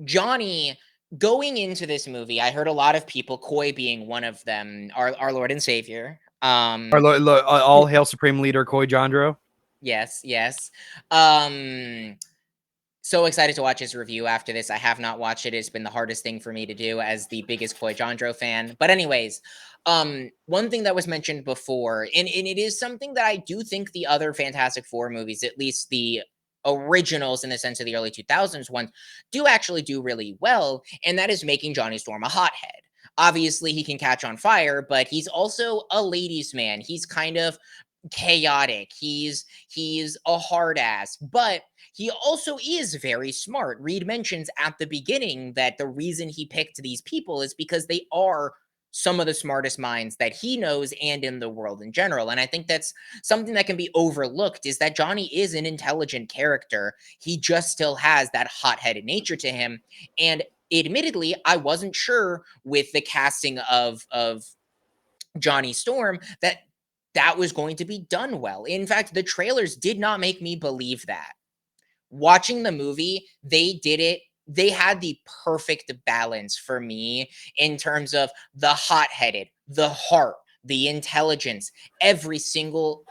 Johnny, going into this movie, I heard a lot of people, Coy being one of them, our Lord and Savior. All hail Supreme Leader Koi Jandro. Yes, yes. Um, so excited to watch his review after this. I have not watched it. It's been the hardest thing for me to do as the biggest Koi Jandro fan. But anyways, one thing that was mentioned before, and it is something that I do think the other Fantastic Four movies, at least the originals in the sense of the early 2000s ones, do actually do really well, and that is making Johnny Storm a hothead. Obviously, he can catch on fire, but he's also a ladies' man. He's kind of chaotic. He's a hard ass, but he also is very smart. Reed mentions at the beginning that the reason he picked these people is because they are some of the smartest minds that he knows and in the world in general. And I think that's something that can be overlooked, is that Johnny is an intelligent character. He just still has that hot-headed nature to him. And admittedly, I wasn't sure with the casting of Johnny Storm that was going to be done well. In fact, the trailers did not make me believe that. Watching the movie, they did it. They had the perfect balance for me in terms of the hot-headed, the heart, the intelligence, every single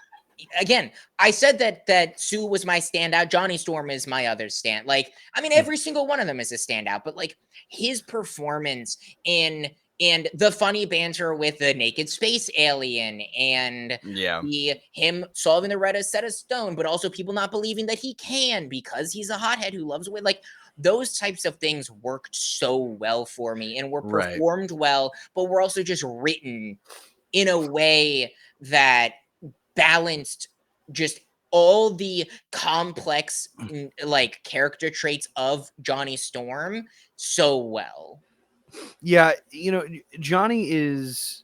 again, I said that Sue was my standout. Johnny Storm is my other stand. Like, I mean, every single one of them is a standout, but like his performance in and the funny banter with the naked space alien and Yeah. the him solving the Rosetta Stone, but also people not believing that he can because he's a hothead who loves away. Like those types of things worked so well for me and were Right. performed well, but were also just written in a way that balanced just all the complex like character traits of Johnny Storm so well. Yeah, Johnny is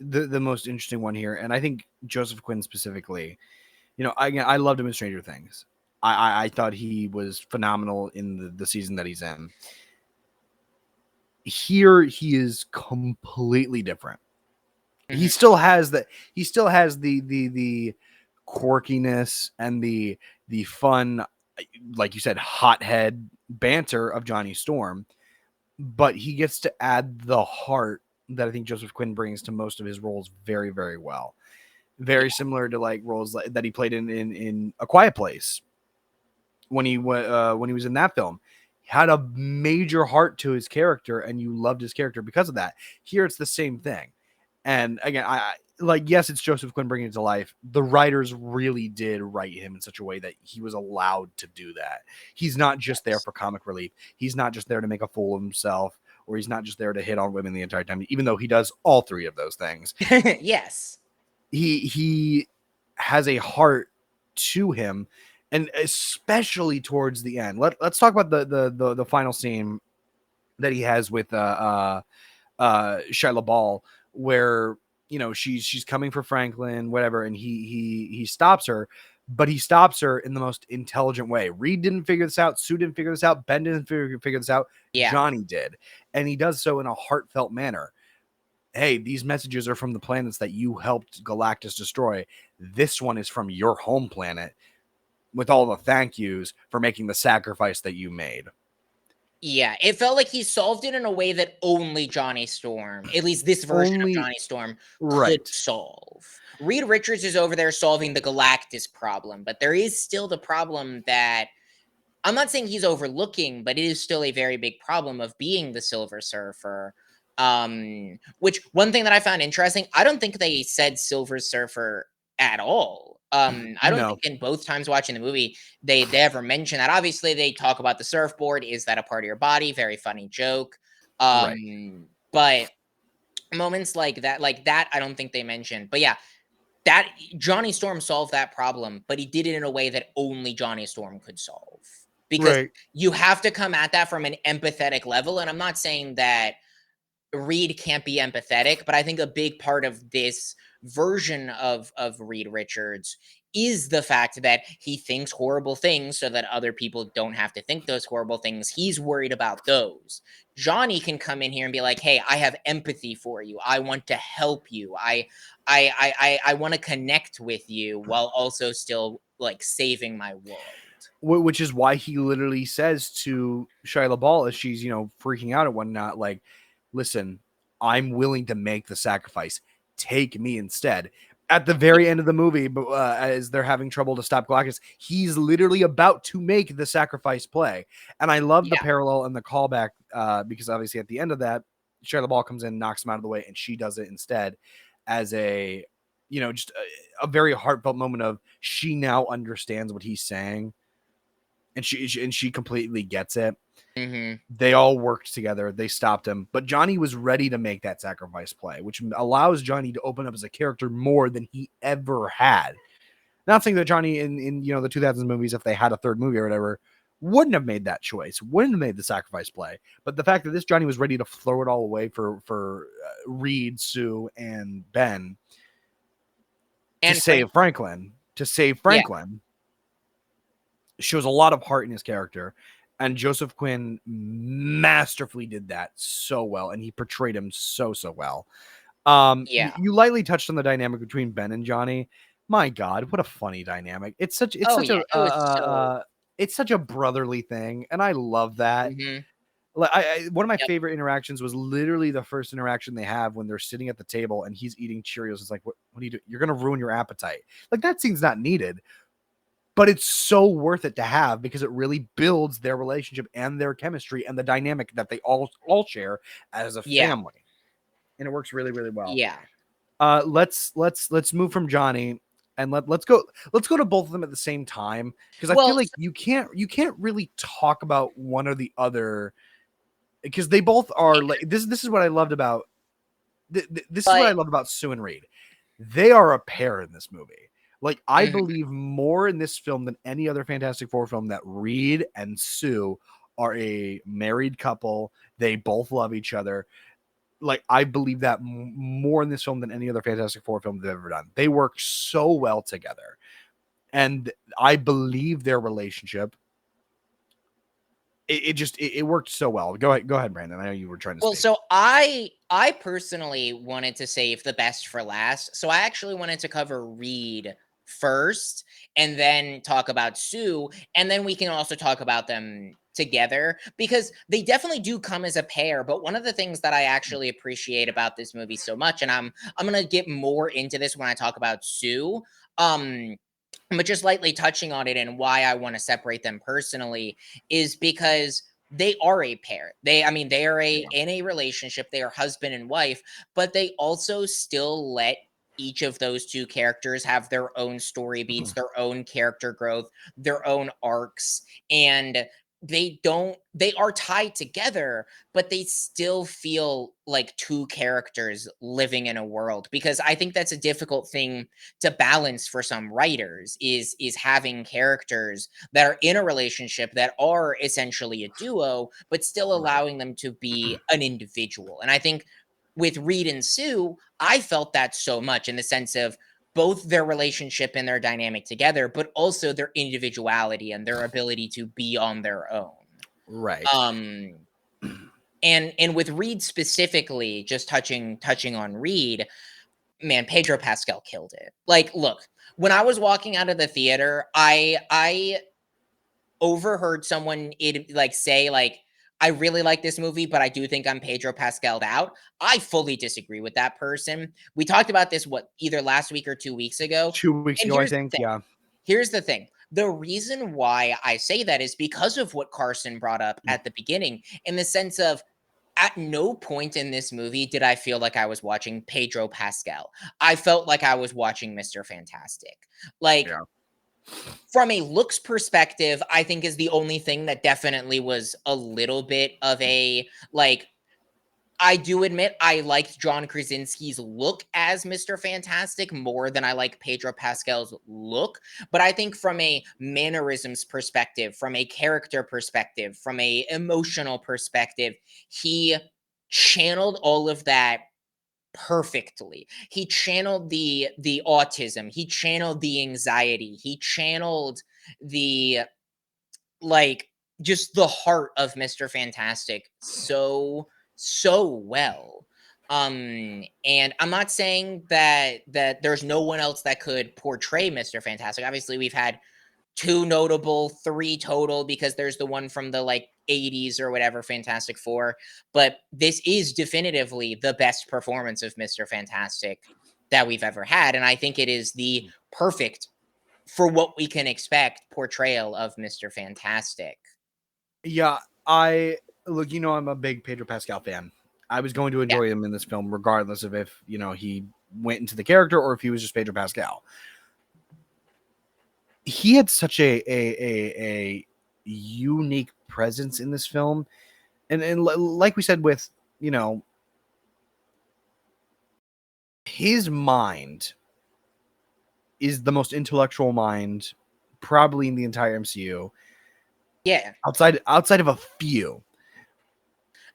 the most interesting one here, and I think Joseph Quinn specifically. I loved him in Stranger Things. I thought he was phenomenal in the season that he's in. Here, he is completely different. He Mhm. still has the the quirkiness and the fun, like you said, hothead banter of Johnny Storm, but he gets to add the heart that I think Joseph Quinn brings to most of his roles very, very well. Very similar to like roles that he played in A Quiet Place when he was in that film. He had a major heart to his character, and you loved his character because of that. Here, it's the same thing. And again, I like, yes, it's Joseph Quinn bringing it to life. The writers really did write him in such a way that he was allowed to do that. He's not just there Yes. for comic relief. He's not just there to make a fool of himself, or he's not just there to hit on women the entire time. Even though he does all three of those things, Yes. he has a heart to him, and especially towards the end. Let's talk about the final scene that he has with Shia LaBeouf, where she's coming for Franklin, whatever, and he stops her, but he stops her in the most intelligent way. Reed didn't figure this out. Sue didn't figure this out. Ben didn't figure this out. Yeah. Johnny did, and he does so in a heartfelt manner. Hey, these messages are from the planets that you helped Galactus destroy. This one is from your home planet, with all the thank yous for making the sacrifice that you made. Yeah, it felt like he solved it in a way that only Johnny Storm, at least this version of Only Johnny Storm, could right. solve. Reed Richards is over there solving the Galactus problem, but there is still the problem that I'm not saying he's overlooking, but it is still a very big problem of being the Silver Surfer. Which one thing that I found interesting, I don't think they said Silver Surfer at all. I don't No, think in both times watching the movie they ever mention that. Obviously, they talk about the surfboard. Is that a part of your body? Very funny joke. right. But moments like that, I don't think they mentioned. But yeah, that Johnny Storm solved that problem, but he did it in a way that only Johnny Storm could solve. because Right. you have to come at that from an empathetic level. And I'm not saying that Reed can't be empathetic, but I think a big part of this version of Reed Richards is the fact that he thinks horrible things so that other people don't have to think those horrible things. He's worried about those. Johnny can come in here and be like, "Hey, I have empathy for you. I want to help you. I want to connect with you while also still like saving my world." Which is why he literally says to Shia LaBeouf as she's, freaking out at whatnot, like, listen, I'm willing to make the sacrifice. Take me instead. At the Yeah, very end of the movie, as they're having trouble to stop Galactus, he's literally about to make the sacrifice play. And I love the yeah, parallel and the callback because obviously at the end of that, Shia LaBeouf comes in, knocks him out of the way, and she does it instead as just a very heartfelt moment of she now understands what he's saying and she completely gets it. hmm, They all worked together. They stopped him, but Johnny was ready to make that sacrifice play, which allows Johnny to open up as a character more than he ever had. Not saying that Johnny in the 2000s movies, if they had a third movie or whatever, wouldn't have made that choice, wouldn't have made the sacrifice play. But the fact that this Johnny was ready to throw it all away for Reed, Sue, and Ben to and save frankly, Franklin, to save yeah, Franklin, shows a lot of heart in his character. And Joseph Quinn masterfully did that so well, and he portrayed him so well. yeah. You lightly touched on the dynamic between Ben and Johnny. My God, what a funny dynamic! It's Oh such yeah, it was so. it's such a brotherly thing, and I love that. Hmm. Like, one of my Yep. favorite interactions was literally the first interaction they have when they're sitting at the table and he's eating Cheerios. It's like, what do you do? You're gonna ruin your appetite. Like that scene's not needed, but it's so worth it to have because it really builds their relationship and their chemistry and the dynamic that they all share as a Yeah. family, and it works really well. Yeah. Let's move from Johnny and let's go to both of them at the same time because I feel Well, like you can't really talk about one or the other because they both are like this is what I loved about this is what but I love about Sue and Reed. They are a pair in this movie. Like I mhm, believe more in this film than any other Fantastic Four film that Reed and Sue are a married couple. They both love each other. Like I believe that more in this film than any other Fantastic Four film they've ever done. They work so well together, and I believe their relationship. It worked so well. Go ahead, Brandon. I know you were trying to well, speak. so I personally wanted to save the best for last. So I actually wanted to cover Reed first and then talk about Sue, and then we can also talk about them together because they definitely do come as a pair. But one of the things that I actually appreciate about this movie so much, and I'm gonna get more into this when I talk about Sue. Um, but just lightly touching on it and why I want to separate them personally is because they are a pair. I mean, they are Yeah. in a relationship. They are husband and wife, but they also still let each of those two characters have their own story beats, their own character growth, their own arcs, and they are tied together, but they still feel like two characters living in a world because I think that's a difficult thing to balance for some writers is having characters that are in a relationship that are essentially a duo but still Right. allowing them to be an individual. And I think with Reed and Sue, I felt that so much in the sense of both their relationship and their dynamic together, but also their individuality and their ability to be on their own. Right. um and with Reed specifically, just touching on Reed, man, Pedro Pascal killed it. Like, look, when I was walking out of the theater, I overheard someone like say like, I really like this movie, but I do think I'm Pedro Pascal'd out. I fully disagree with that person. We talked about this either last week or 2 weeks ago. 2 weeks And ago, I think. Yeah. here's the thing. The reason why I say that is because of what Carson brought up at the beginning, in the sense of at no point in this movie did I feel like I was watching Pedro Pascal. I felt like I was watching Mr. Fantastic. Like, Yeah. from a looks perspective, I think is the only thing that definitely was a little bit of a like I do admit I liked John Krasinski's look as Mr. Fantastic more than I like Pedro Pascal's look, but I think from a mannerisms perspective, from a character perspective, from a emotional perspective, he channeled all of that perfectly. He channeled the autism, he channeled the anxiety, he channeled the like just the heart of Mr. Fantastic so well. And I'm not saying that there's no one else that could portray Mr. Fantastic. Obviously, we've had two notable, three total, because there's the one from the like 80s or whatever, Fantastic Four. But this is definitively the best performance of Mr. Fantastic that we've ever had. And I think it is the perfect, for what we can expect, portrayal of Mr. Fantastic. Yeah, I look. I'm a big Pedro Pascal fan. I was going to Yeah. enjoy him in this film, regardless of if he went into the character or if he was just Pedro Pascal. He had such a unique presence in this film, and like we said with his mind is the most intellectual mind probably in the entire MCU, Yeah. outside of a few.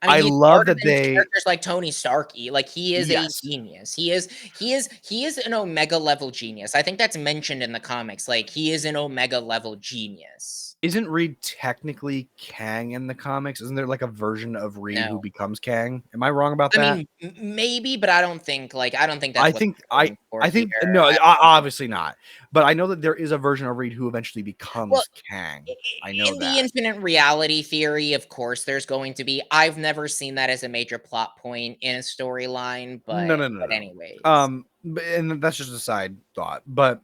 I mean, I he's love smarter that than they characters like Tony Stark. Like, he is a yes. genius. He is an Omega level genius. I think that's mentioned in the comics. Like, he is an Omega level genius. Isn't Reed technically Kang in the comics? Isn't there like a version of Reed who No. becomes Kang? Am I wrong about I that? mean, maybe, but I don't think that's what they're going for I here. think no, obviously not. But I know that there is a version of Reed who eventually Well, becomes Kang. I know in the that. infinite reality theory, of course, there's going to be. I've never seen that as a major plot point in a storyline, but No, no, no, no. anyways. And that's just a side thought. But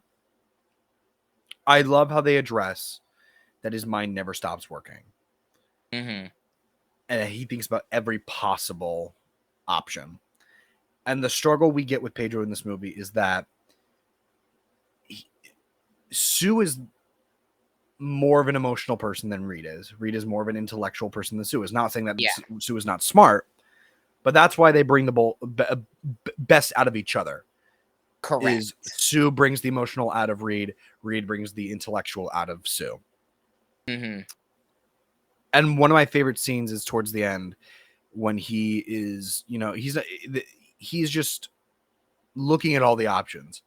I love how they address that his mind never stops working, Hmm. and he thinks about every possible option. And the struggle we get with Pedro in this movie is that Sue is more of an emotional person than Reed is. Reed is more of an intellectual person than Sue is. Not saying that Yeah, Sue is not smart, but that's why they bring the best out of each other. Is correct. Sue brings the emotional out of Reed, Reed brings the intellectual out of Sue. Hmm. And one of my favorite scenes is towards the end when he is, he's just looking at all the options.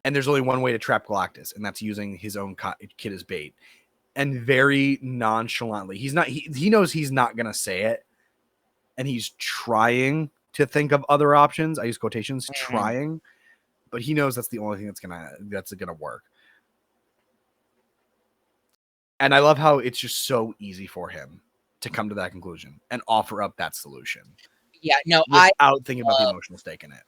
And there's only one way to trap Galactus, and that's using his own kid as bait. And very nonchalantly, he knows he's not gonna say it, and he's trying to think of other options. I use quotations, Hmm. trying, but he knows that's the only thing that's gonna work. And I love how it's just so easy for him to come to that conclusion and offer up that solution Yeah, no, without thinking about the emotional stake in it.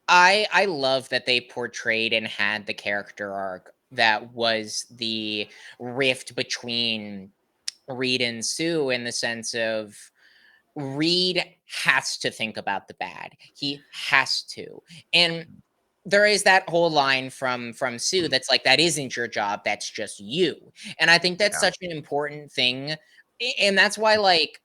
I love that they portrayed and had the character arc that was the rift between Reed and Sue, in the sense of Reed has to think about the bad. He has to. And there is that whole line from Sue that's like, that isn't your job, that's just you. And I think that's Yeah. such an important thing. And that's why, like,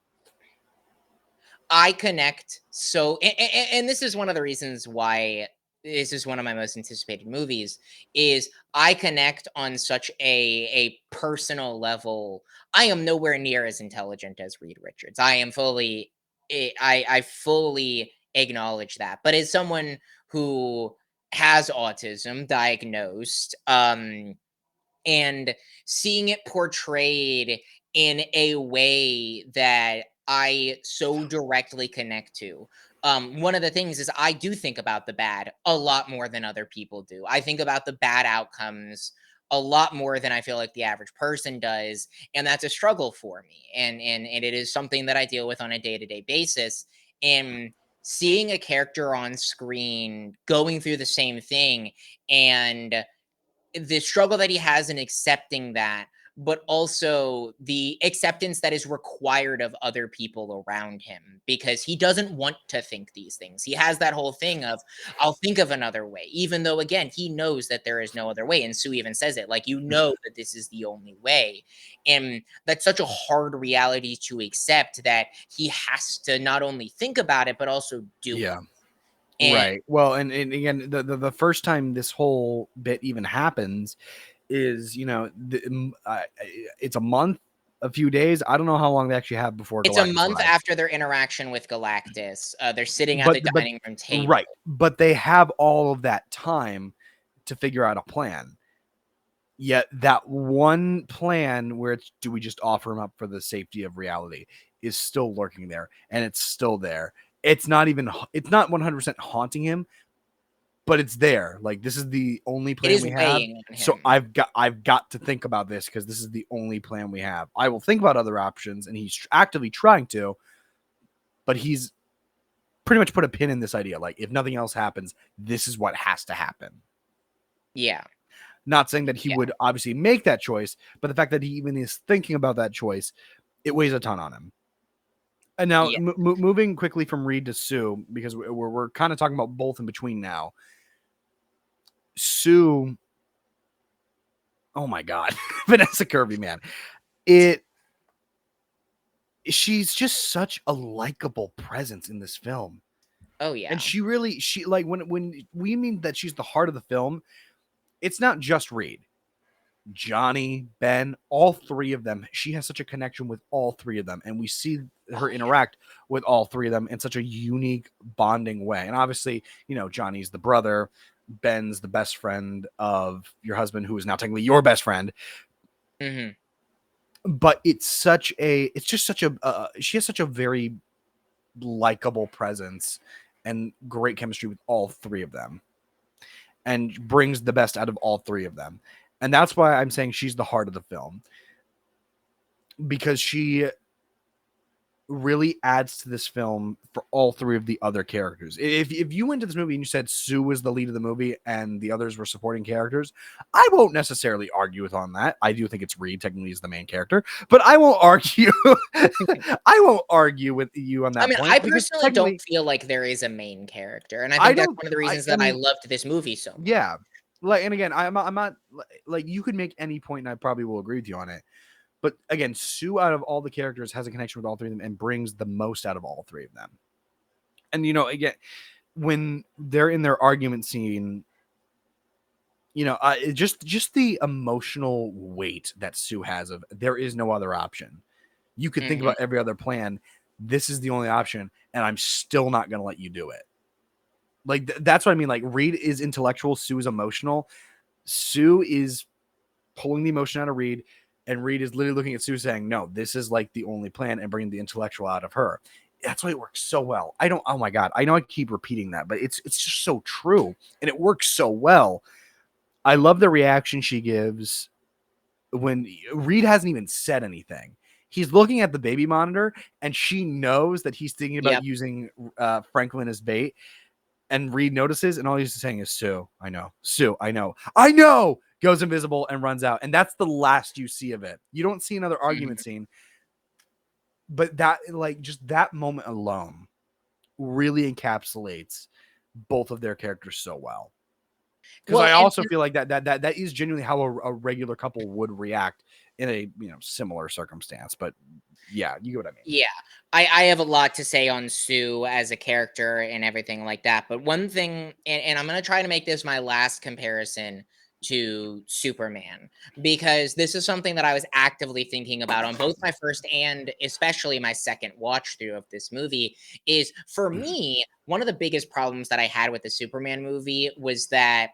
I connect so, and this is one of the reasons why this is one of my most anticipated movies, is I connect on such a personal level. I am nowhere near as intelligent as Reed Richards. I am fully I fully acknowledge that. But as someone who has autism diagnosed, and seeing it portrayed in a way that I so directly connect to. One of the things is I do think about the bad a lot more than other people do. I think about the bad outcomes a lot more than I feel like the average person does, and that's a struggle for me. And it is something that I deal with on a day-to-day basis. And seeing a character on screen going through the same thing, and the struggle that he has in accepting that, but also the acceptance that is required of other people around him because he doesn't want to think these things. He has that whole thing of, I'll think of another way, even though, again, he knows that there is no other way. And Sue even says it like, you know, that this is the only way. And that's such a hard reality to accept that he has to not only think about it, but also do it. Yeah. And Right. Well, and again, the first time this whole bit even happens is, it's a month, a few days. I don't know how long they actually have before it's a Galactus month arrives. after their interaction with Galactus. They're sitting at the But dining room table. right, but they have all of that time to figure out a plan. Yet that one plan where it's, do we just offer him up for the safety of reality, is still lurking there, and it's still there. It's not 100% haunting him, but it's there. Like, this is the only It plan is we have. weighing on So him. I've got to think about this because this is the only plan we have. I will think about other options, and he's actively trying to, but he's pretty much put a pin in this idea. Like, if nothing else happens, this is what has to happen. Yeah. Not saying that he Yeah. would obviously make that choice, but the fact that he even is thinking about that choice, it weighs a ton on him. And now, Yeah. moving quickly from Reed to Sue, because we're kind of talking about both in between now. Sue, oh my God, Vanessa Kirby, man, she's just such a likable presence in this film. Oh, And yeah. she like, when we mean that she's the heart of the film, it's not just Reed. Johnny, Ben, all three of them. She has such a connection with all three of them, and we see Oh, her interact with all three of them in such a unique bonding way. And obviously, Johnny's the brother, Ben's the best friend of your husband, who is now technically your best friend. yeah. But it's just such a she has such a very likable presence and great chemistry with all three of them, and brings the best out of all three of them. And that's why I'm saying she's the heart of the film, because she really adds to this film for all three of the other characters. If you went to this movie and you said Sue was the lead of the movie and the others were supporting characters, I won't necessarily argue with on that. I do think it's Reed technically is the main character, but I won't argue. I won't argue with you on I that mean, I point, because personally don't technically feel like there is a main character, and I I think that's don't. one of the I, reasons I that I mean, loved this movie so much. yeah. Like, and again, I'm not like, you could make any point, and I probably will agree with you on it. But again, Sue, out of all the characters, has a connection with all three of them and brings the most out of all three of them. And again, when they're in their argument scene, just the emotional weight that Sue has of, there is no other option. You could think Mhm. about every other plan. This is the only option, and I'm still not going to let you do it. Like, that's what I mean. Like, Reed is intellectual, Sue is emotional. Sue is pulling the emotion out of Reed, and Reed is literally looking at Sue saying, no, this is like the only plan, and bringing the intellectual out of her. That's why it works so well. Oh my God, I know I keep repeating that, but it's just so true, and it works so well. I love the reaction she gives when Reed hasn't even said anything. He's looking at the baby monitor, and she knows that he's thinking about Yep. using Franklin as bait. And Reed notices, and all he's saying is, Sue, I know. Sue, I know. I know! Goes invisible and runs out. And that's the last you see of it. You don't see another argument Mhm. scene. But that, like, just that moment alone really encapsulates both of their characters so well. Because Well, I and also feel like that is genuinely how a regular couple would react in a similar circumstance. But yeah, you get what I mean. yeah, I have a lot to say on Sue as a character and everything like that, but one thing, and I'm gonna try to make this my last comparison to Superman, because this is something that I was actively thinking about on both my first and especially my second watch through of this movie, is for me, one of the biggest problems that I had with the Superman movie was that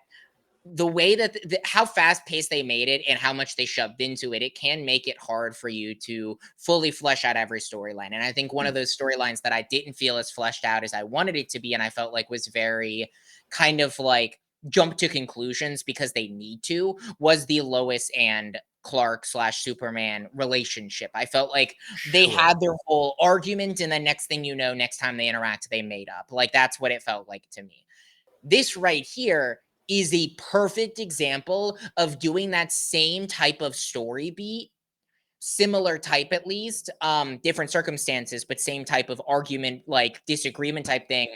the way that how fast paced they made it and how much they shoved into it, it can make it hard for you to fully flesh out every storyline. And I think one of those storylines that I didn't feel as fleshed out as I wanted it to be, and I felt like was very kind of like jump to conclusions because they need to, was the Lois and Clark slash Superman relationship. I felt like they Sure. had their whole argument, and then next thing you know, next time they interact, they made up. Like that's what it felt like to me. This right here is a perfect example of doing that same type of story beat similar type at least, different circumstances, but same type of argument, like disagreement type thing,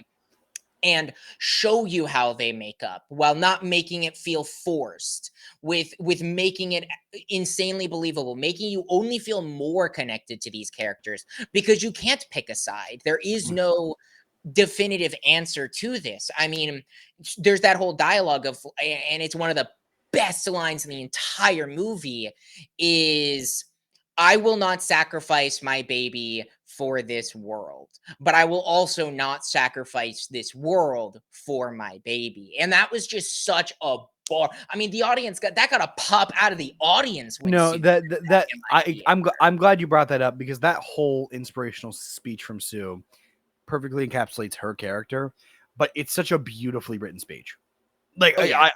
and show you how they make up while not making it feel forced, with making it insanely believable, making you only feel more connected to these characters because you can't pick a side. There is no definitive answer to this. I mean, there's that whole dialogue of, and it's one of the best lines in the entire movie is, I will not sacrifice my baby for this world, but I will also not sacrifice this world for my baby. And that was just such a bar. I mean, the audience got a pop out of the audience when No, Sue said that, in my opinion. I'm glad you brought that up, because that whole inspirational speech from Sue perfectly encapsulates her character, but it's such a beautifully written speech. Like Oh yeah.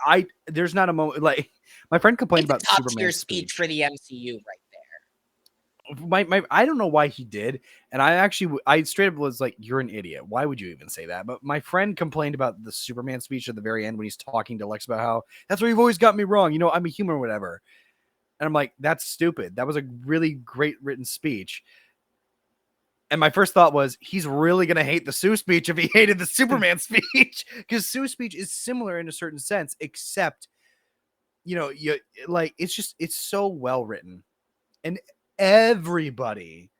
there's not a moment, like, my friend complained It's about a top tier Superman's speech speech. for the MCU right there. My I don't know why he did, and I straight up was like, "You're an idiot. Why would you even say that?" But my friend complained about the Superman speech at the very end when he's talking to Lex about how that's where you've always got me wrong. I'm a human or whatever. And I'm like, that's stupid. That was a really great written speech. And my first thought was, he's really going to hate the Sue speech if he hated the Superman speech, because Sue's speech is similar in a certain sense, except, you like, it's so well written. And everybody,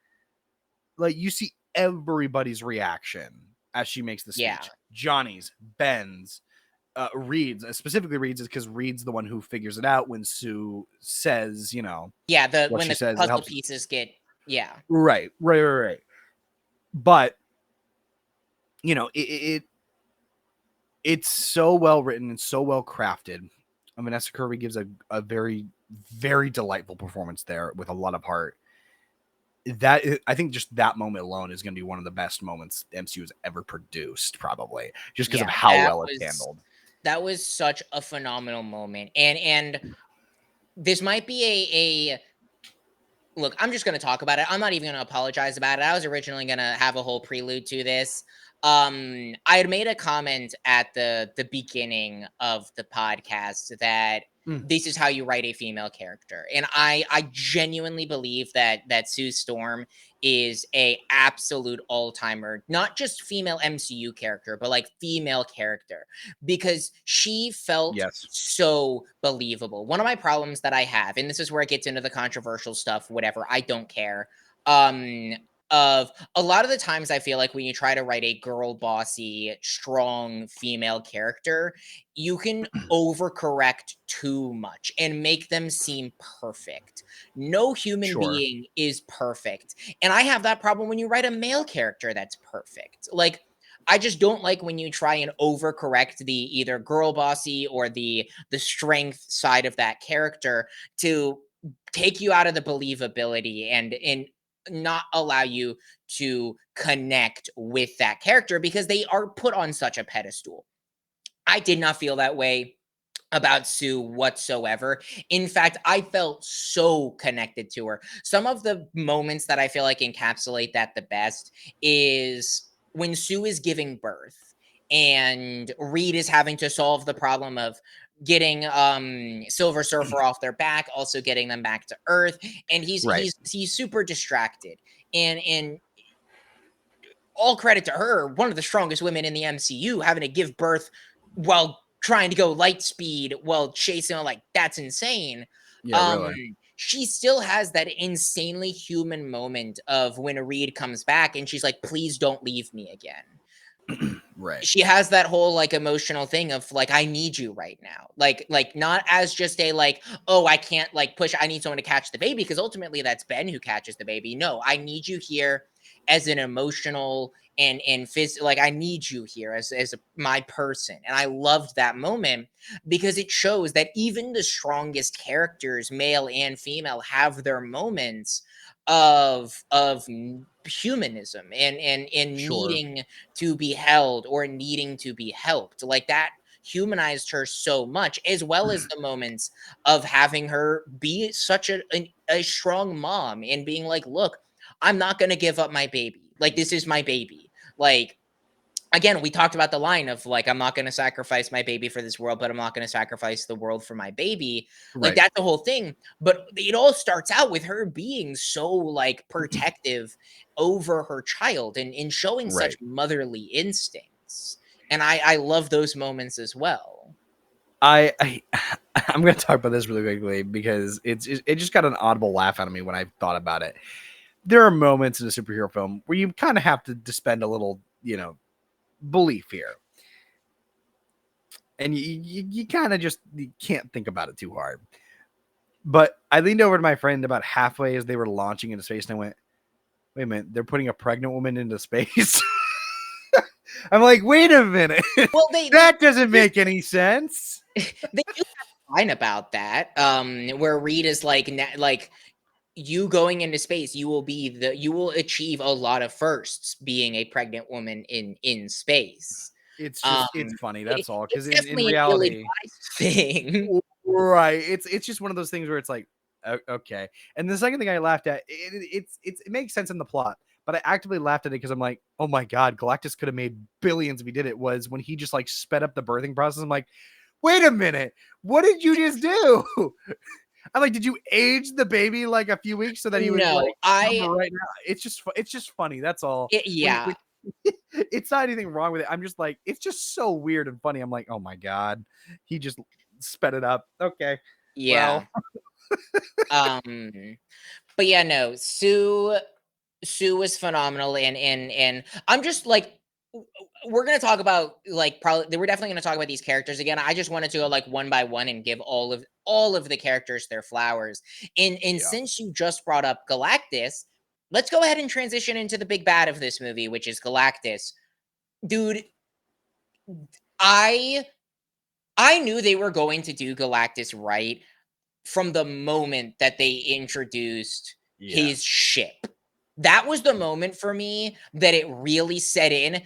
like, you see everybody's reaction as she makes the Yeah. speech. Johnny's, Ben's, Reed's, specifically Reed's, is because Reed's the one who figures it out when Sue says, Yeah, what when she the says. It puzzle helps. pieces get, yeah. Right. But it's so well written and so well crafted. Vanessa Kirby gives a very, very delightful performance there with a lot of heart. I think just that moment alone is going to be one of the best moments the MCU has ever produced, probably, just because Yeah, of how well it's handled. that was such a phenomenal moment. And this might be a look, I'm just going to talk about it. I'm not even going to apologize about it. I was originally going to have a whole prelude to this. I had made a comment at the beginning of the podcast that Mm. this is how you write a female character, and I genuinely believe that Sue Storm is a absolute all timer, not just female MCU character, but like female character, because she felt Yes. so believable. One of my problems that I have, and this is where it gets into the controversial stuff, whatever, I don't care. Of a lot of the times I feel like when you try to write a girl bossy, strong female character, you can overcorrect too much and make them seem perfect. No human Sure. being is perfect. And I have that problem when you write a male character that's perfect. Like, I just don't like when you try and overcorrect the either girl bossy or the strength side of that character to take you out of the believability and not allow you to connect with that character because they are put on such a pedestal. I did not feel that way about Sue whatsoever. In fact, I felt so connected to her. Some of the moments that I feel like encapsulate that the best is when Sue is giving birth and Reed is having to solve the problem of getting Silver Surfer off their back, also getting them back to Earth, and Right. he's super distracted. And all credit to her, one of the strongest women in the MCU, having to give birth while trying to go light speed while chasing, like, that's insane. Yeah, Um, really. she still has that insanely human moment of when Reed comes back and she's like, please don't leave me again. Right. She has that whole like emotional thing of like, I need you right now, like not as just a like, oh, I can't like push, I need someone to catch the baby, because ultimately that's Ben who catches the baby. No, I need you here as an emotional and like, I need you here my person. And I loved that moment because it shows that even the strongest characters, male and female, have their moments of humanism and Sure. needing to be held or needing to be helped. Like, that humanized her so much, as well as the moments of having her be such a strong mom and being like, look, I'm not going to give up my baby. Like, this is my baby. Like, again, we talked about the line of like, I'm not going to sacrifice my baby for this world, but I'm not going to sacrifice the world for my baby. Like, Right. that's the whole thing. But it all starts out with her being so like protective over her child and showing such Right. motherly instincts. And I love those moments as well. I I'm gonna talk about this really quickly because it just got an audible laugh out of me when I thought about it. There are moments in a superhero film where you kind of have to spend a little, belief here, and you kind of just you can't think about it too hard. But I leaned over to my friend about halfway as they were launching into space, and I went, "Wait a minute, they're putting a pregnant woman into space." I'm like, "Wait a minute, Well, they that doesn't make any sense." they do have a line about that, where Reed is like, like you going into space, you will achieve a lot of firsts being a pregnant woman in space. Um, It's funny. That's all. Because it's in definitely an reality, ill-advised thing. right? It's just one of those things where it's like, okay. And the second thing I laughed at, it makes sense in the plot, but I actively laughed at it because I'm like, oh my god, Galactus could have made billions if he did it. Was when he just like sped up the birthing process. I'm like, wait a minute, what did you just do? I'm like, did you age the baby like a few weeks so that he would No, like come right now? It's just funny. That's all. yeah, When it's not anything wrong with it. I'm just like, it's just so weird and funny. I'm like, oh my god, he just sped it up. Okay, well, yeah. Um, but yeah, no, Sue was phenomenal, and I'm just like, we're gonna talk about like probably we're definitely gonna talk about these characters again. I just wanted to go like one by one and give all of the characters their flowers. And yeah, since you just brought up Galactus, let's go ahead and transition into the big bad of this movie, which is Galactus. Dude, I I knew they were going to do Galactus right from the moment that they introduced yeah, his ship. That was the moment for me that it really set in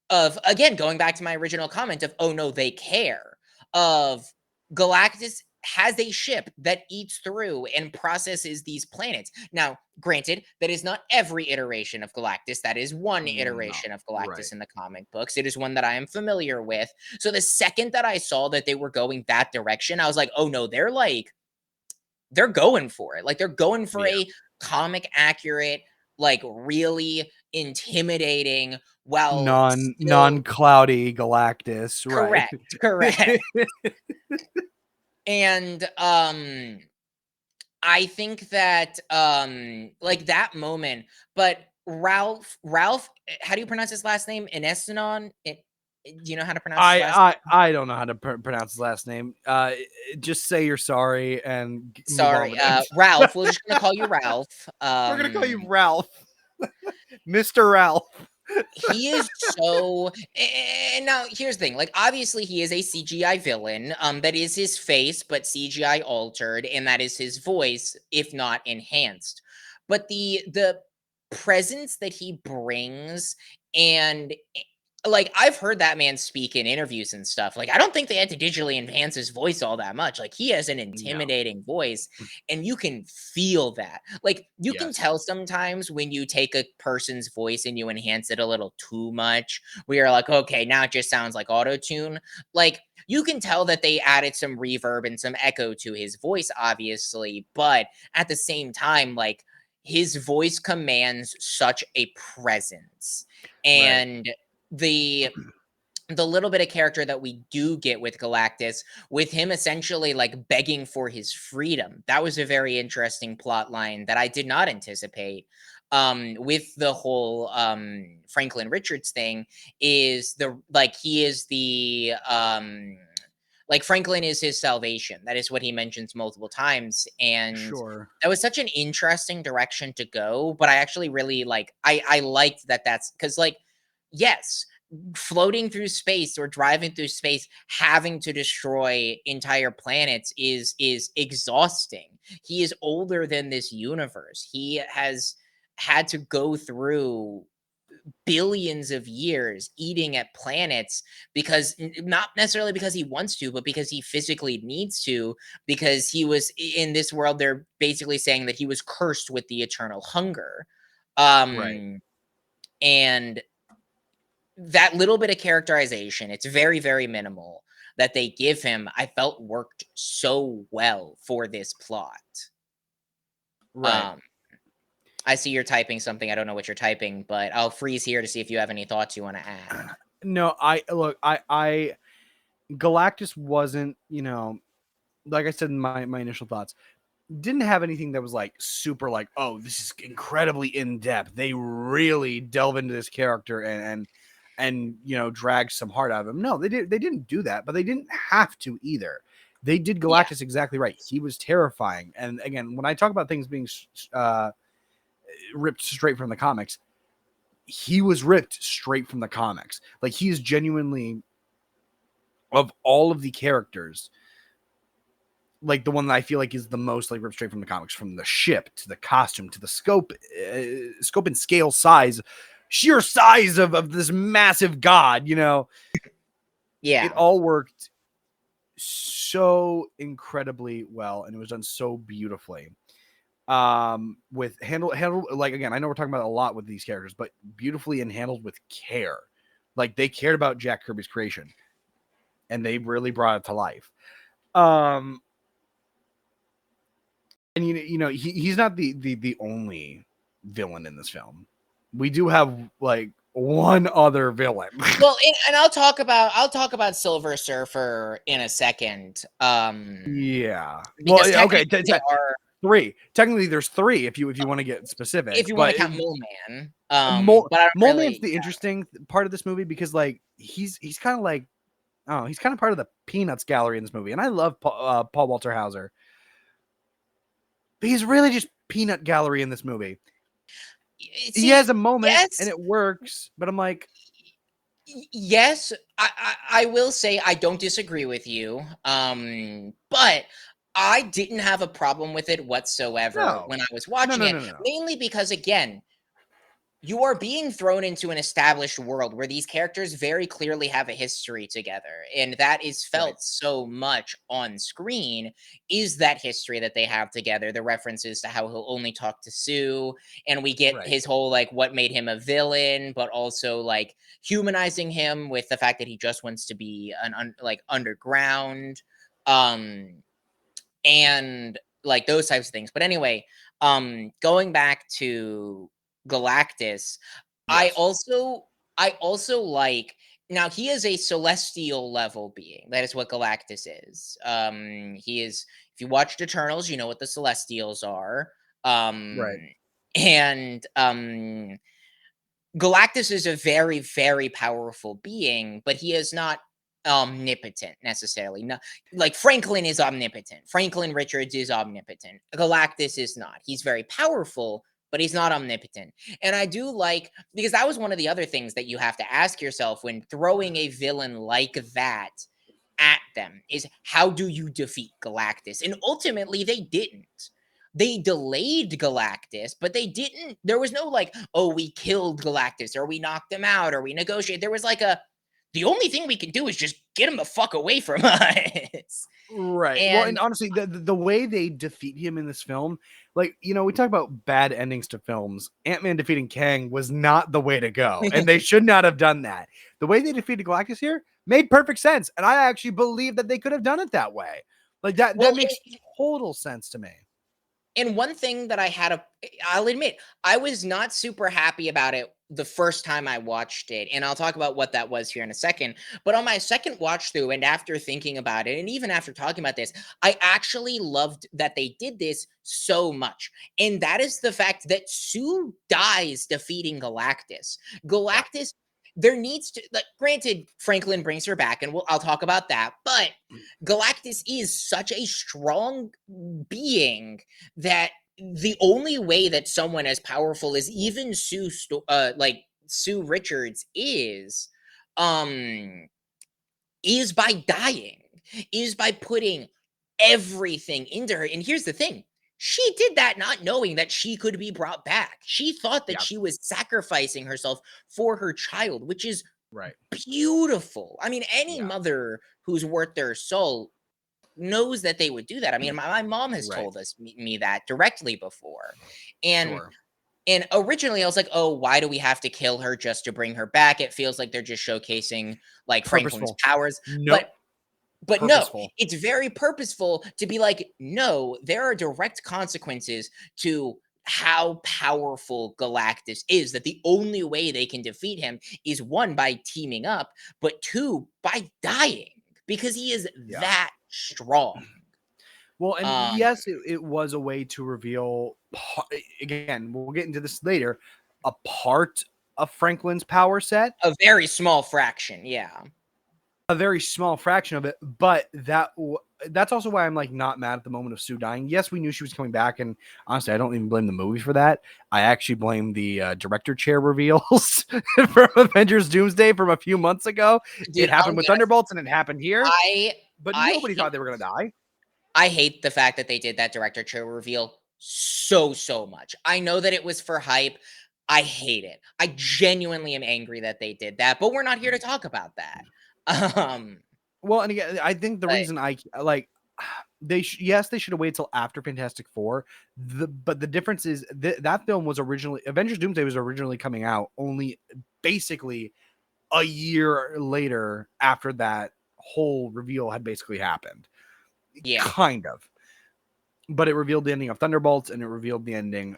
of, again, going back to my original comment of, oh no, they care. Of Galactus has a ship that eats through and processes these planets. Now, granted, that is not every iteration of Galactus. That is one no, iteration of right, Galactus in the comic books. It is one that I am familiar with. So the second that I saw that they were going that direction, I was like, oh no, they're going for it. Like they're going for yeah, a comic accurate, like really intimidating while non still cloudy Galactus, right? correct, correct. And I think that like that moment, but Ralph, how do you pronounce his last name? Inesanon? Do you know how to pronounce his last I don't know how to pronounce his last name. Just say you're sorry and move on Sorry, with it. Ralph. We're just gonna call you Ralph. We're gonna call you Ralph, Mister Ralph. He is so and now here's the thing, like, obviously, he is a CGI villain, that is his face, but CGI altered, and that is his voice, if not enhanced. But the presence that he brings and like, I've heard that man speak in interviews and stuff, like, I don't think they had to digitally enhance his voice all that much, like, he has an No. intimidating voice, and you can feel that. Like, you can Yes. tell sometimes when you take a person's voice and you enhance it a little too much, where you're like, "Okay, now it just sounds like auto-tune." Like, you can tell that they added some reverb and some echo to his voice, obviously, but at the same time, like, his voice commands such a presence, Right. and the the little bit of character that we do get with Galactus, with him essentially like begging for his freedom. That was a very interesting plot line that I did not anticipate. With the whole Franklin Richards thing, is the like he is the like Franklin is his salvation. That is what he mentions multiple times. And Sure. that was such an interesting direction to go. But I actually really like I liked that that's because like yes, floating through space or driving through space having to destroy entire planets is exhausting. He is older than this universe. He has had to go through billions of years eating at planets because not necessarily because he wants to, but because he physically needs to, because he was in this world. They're basically saying that he was cursed with the eternal hunger. Right. um and that little bit of characterization, it's very, very minimal, that they give him, I felt worked so well for this plot. Right. Um, I see you're typing something. I don't know what you're typing, but I'll freeze here to see if you have any thoughts you want to add. No, I look, I Galactus wasn't, like I said in my initial thoughts, didn't have anything that was like super like, oh, this is incredibly in depth. They really delve into this character and drag some heart out of him. No, they didn't do that, but they didn't have to either. They did Yeah. Galactus exactly right. He was terrifying. And again, when I talk about things being ripped straight from the comics, he was ripped straight from the comics. Like, he is genuinely, of all of the characters, like the one that I feel like is the most like ripped straight from the comics, from the ship to the costume to the scope and scale size, sheer size of this massive god. It Yeah. all worked so incredibly well, and it was done so beautifully. With handled like, again, I know we're talking about a lot with these characters, but beautifully and handled with care. Like, they cared about Jack Kirby's creation, and they really brought it to life. Um, and he's not the only villain in this film. We do have like one other villain. Well, and I'll talk about Silver Surfer in a second. Yeah. Well, Because okay. technically they are, Three. Technically, there's three if you want to get specific. if you want to But count Mole Man. But I don't Mole Man's really. the interesting part of this movie, because like he's kind of like, oh, he's kind of part of the Peanuts gallery in this movie, and I love Paul Walter Hauser, but he's really just peanut gallery in this movie. He See, has a moment and yes, it works, but I'm like, yes, I will say I don't disagree with you. But I didn't have a problem with it whatsoever no, when I was no, watching no, it, no, no. mainly because, again, you are being thrown into an established world where these characters very clearly have a history together, and that is Right, felt so much on screen, is that history that they have together, the references to how he'll only talk to Sue, and we get right, his whole like what made him a villain, but also like humanizing him with the fact that he just wants to be like underground. um and like those types of things. But anyway, going back to Galactus, I yes, also I also like, now he is a celestial level being. That is what Galactus is. He is, if you watched Eternals, you know what the Celestials are. right, Um and Galactus is a very, very powerful being, but he is not omnipotent necessarily. No, like Franklin is omnipotent. Franklin Richards is omnipotent. Galactus is not. He's very powerful, but he's not omnipotent. And I do like, because that was one of the other things that you have to ask yourself when throwing a villain like that at them, is how do you defeat Galactus? And ultimately they didn't. They delayed Galactus, but they didn't. There was no like, oh, we killed Galactus or we knocked him out or we negotiated. There was like a, the only thing we can do is just get him the fuck away from us. right. Well, and And honestly, the way they defeat him in this film, like, we talk about bad endings to films. Ant-Man defeating Kang was not the way to go, and they should not have done that. The way they defeated Galactus here made perfect sense, and I actually believe that they could have done it that way. Like, that well, makes total sense to me. and one thing that I had a, I'll admit, I was not super happy about it the first time I watched it, and I'll talk about what that was here in a second. But on my second watch through, and after thinking about it, and even after talking about this, I actually loved that they did this so much. And that is the fact that Sue dies defeating Galactus. Yeah, Galactus, there needs to, like, granted, Franklin brings her back, and I'll talk about that. But Galactus is such a strong being that the only way that someone as powerful as even like Sue Richards um is by dying, is by putting everything into her. And here's the thing, she did that not knowing that she could be brought back. She thought that yeah, she was sacrificing herself for her child, which is right, beautiful. I mean, any yeah, mother who's worth their soul knows that they would do that. I mean, my mom has right, told me that directly before. And sure, And originally I was like, "Oh, why do we have to kill her just to bring her back? It feels like they're just showcasing, like, Franklin's Purposeful. powers." Nope. But no, Purposeful. it's very purposeful to be like, "No, there are direct consequences to how powerful Galactus is, that the only way they can defeat him is, 1, by teaming up, but 2, by dying, because he is Yeah. that strong." Well, and Um, yes, it was a way to reveal, again, we'll get into this later, a part of Franklin's power set, a very small fraction, yeah. a very small fraction of it, but that's also why I'm like not mad at the moment of Sue dying. Yes, we knew she was coming back, and honestly, I don't even blame the movie for that. I actually blame the director chair reveals from Avengers Doomsday from a few months ago. It Dude, happened with Thunderbolts, and it happened here, I but I nobody thought hate they were gonna die. I hate the fact that they did that director trailer reveal so much. I know that it was for hype. I hate it. I genuinely am angry that they did that, but we're not here to talk about that. Um, Well, and again, I think the but reason I like yes, they should have waited till after Fantastic Four. But the difference is that film was originally Avengers Doomsday was originally coming out only basically a year later after that whole reveal had basically happened. yeah. Kind of. But it revealed the ending of Thunderbolts and it revealed the ending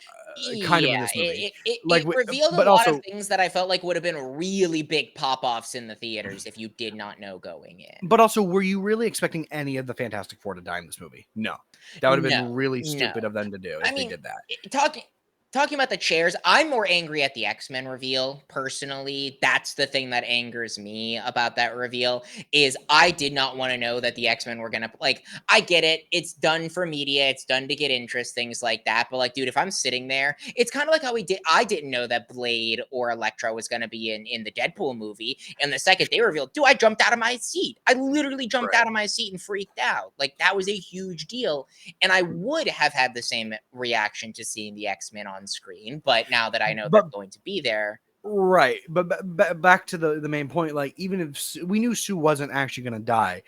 kind of of Yeah, this movie. it revealed a But lot of also things that I felt like would have been really big pop-offs in the theaters if you did not know going in. were you really expecting any of the Fantastic Four to die in this movie? No. That would have No, been really no. stupid of them to do I if they mean, did that. talking about the chairs, I'm more angry at the X-Men reveal, personally. That's the thing that angers me about that reveal, is I did not wanna know that the X-Men were gonna like, I get it, it's done for media, it's done to get interest, things like that, but, like, dude, if I'm sitting there it's kinda like how I didn't know that Blade or Elektra was gonna be in the Deadpool movie, and the second they revealed, dude, I jumped out of my seat. I literally jumped Right. out of my seat and freaked out. Like, that was a huge deal, and I would have had the same reaction to seeing the X-Men on screen, but now that I know they're But going to be there. right, but back to the main point. Like, even if we knew Sue wasn't actually going to die,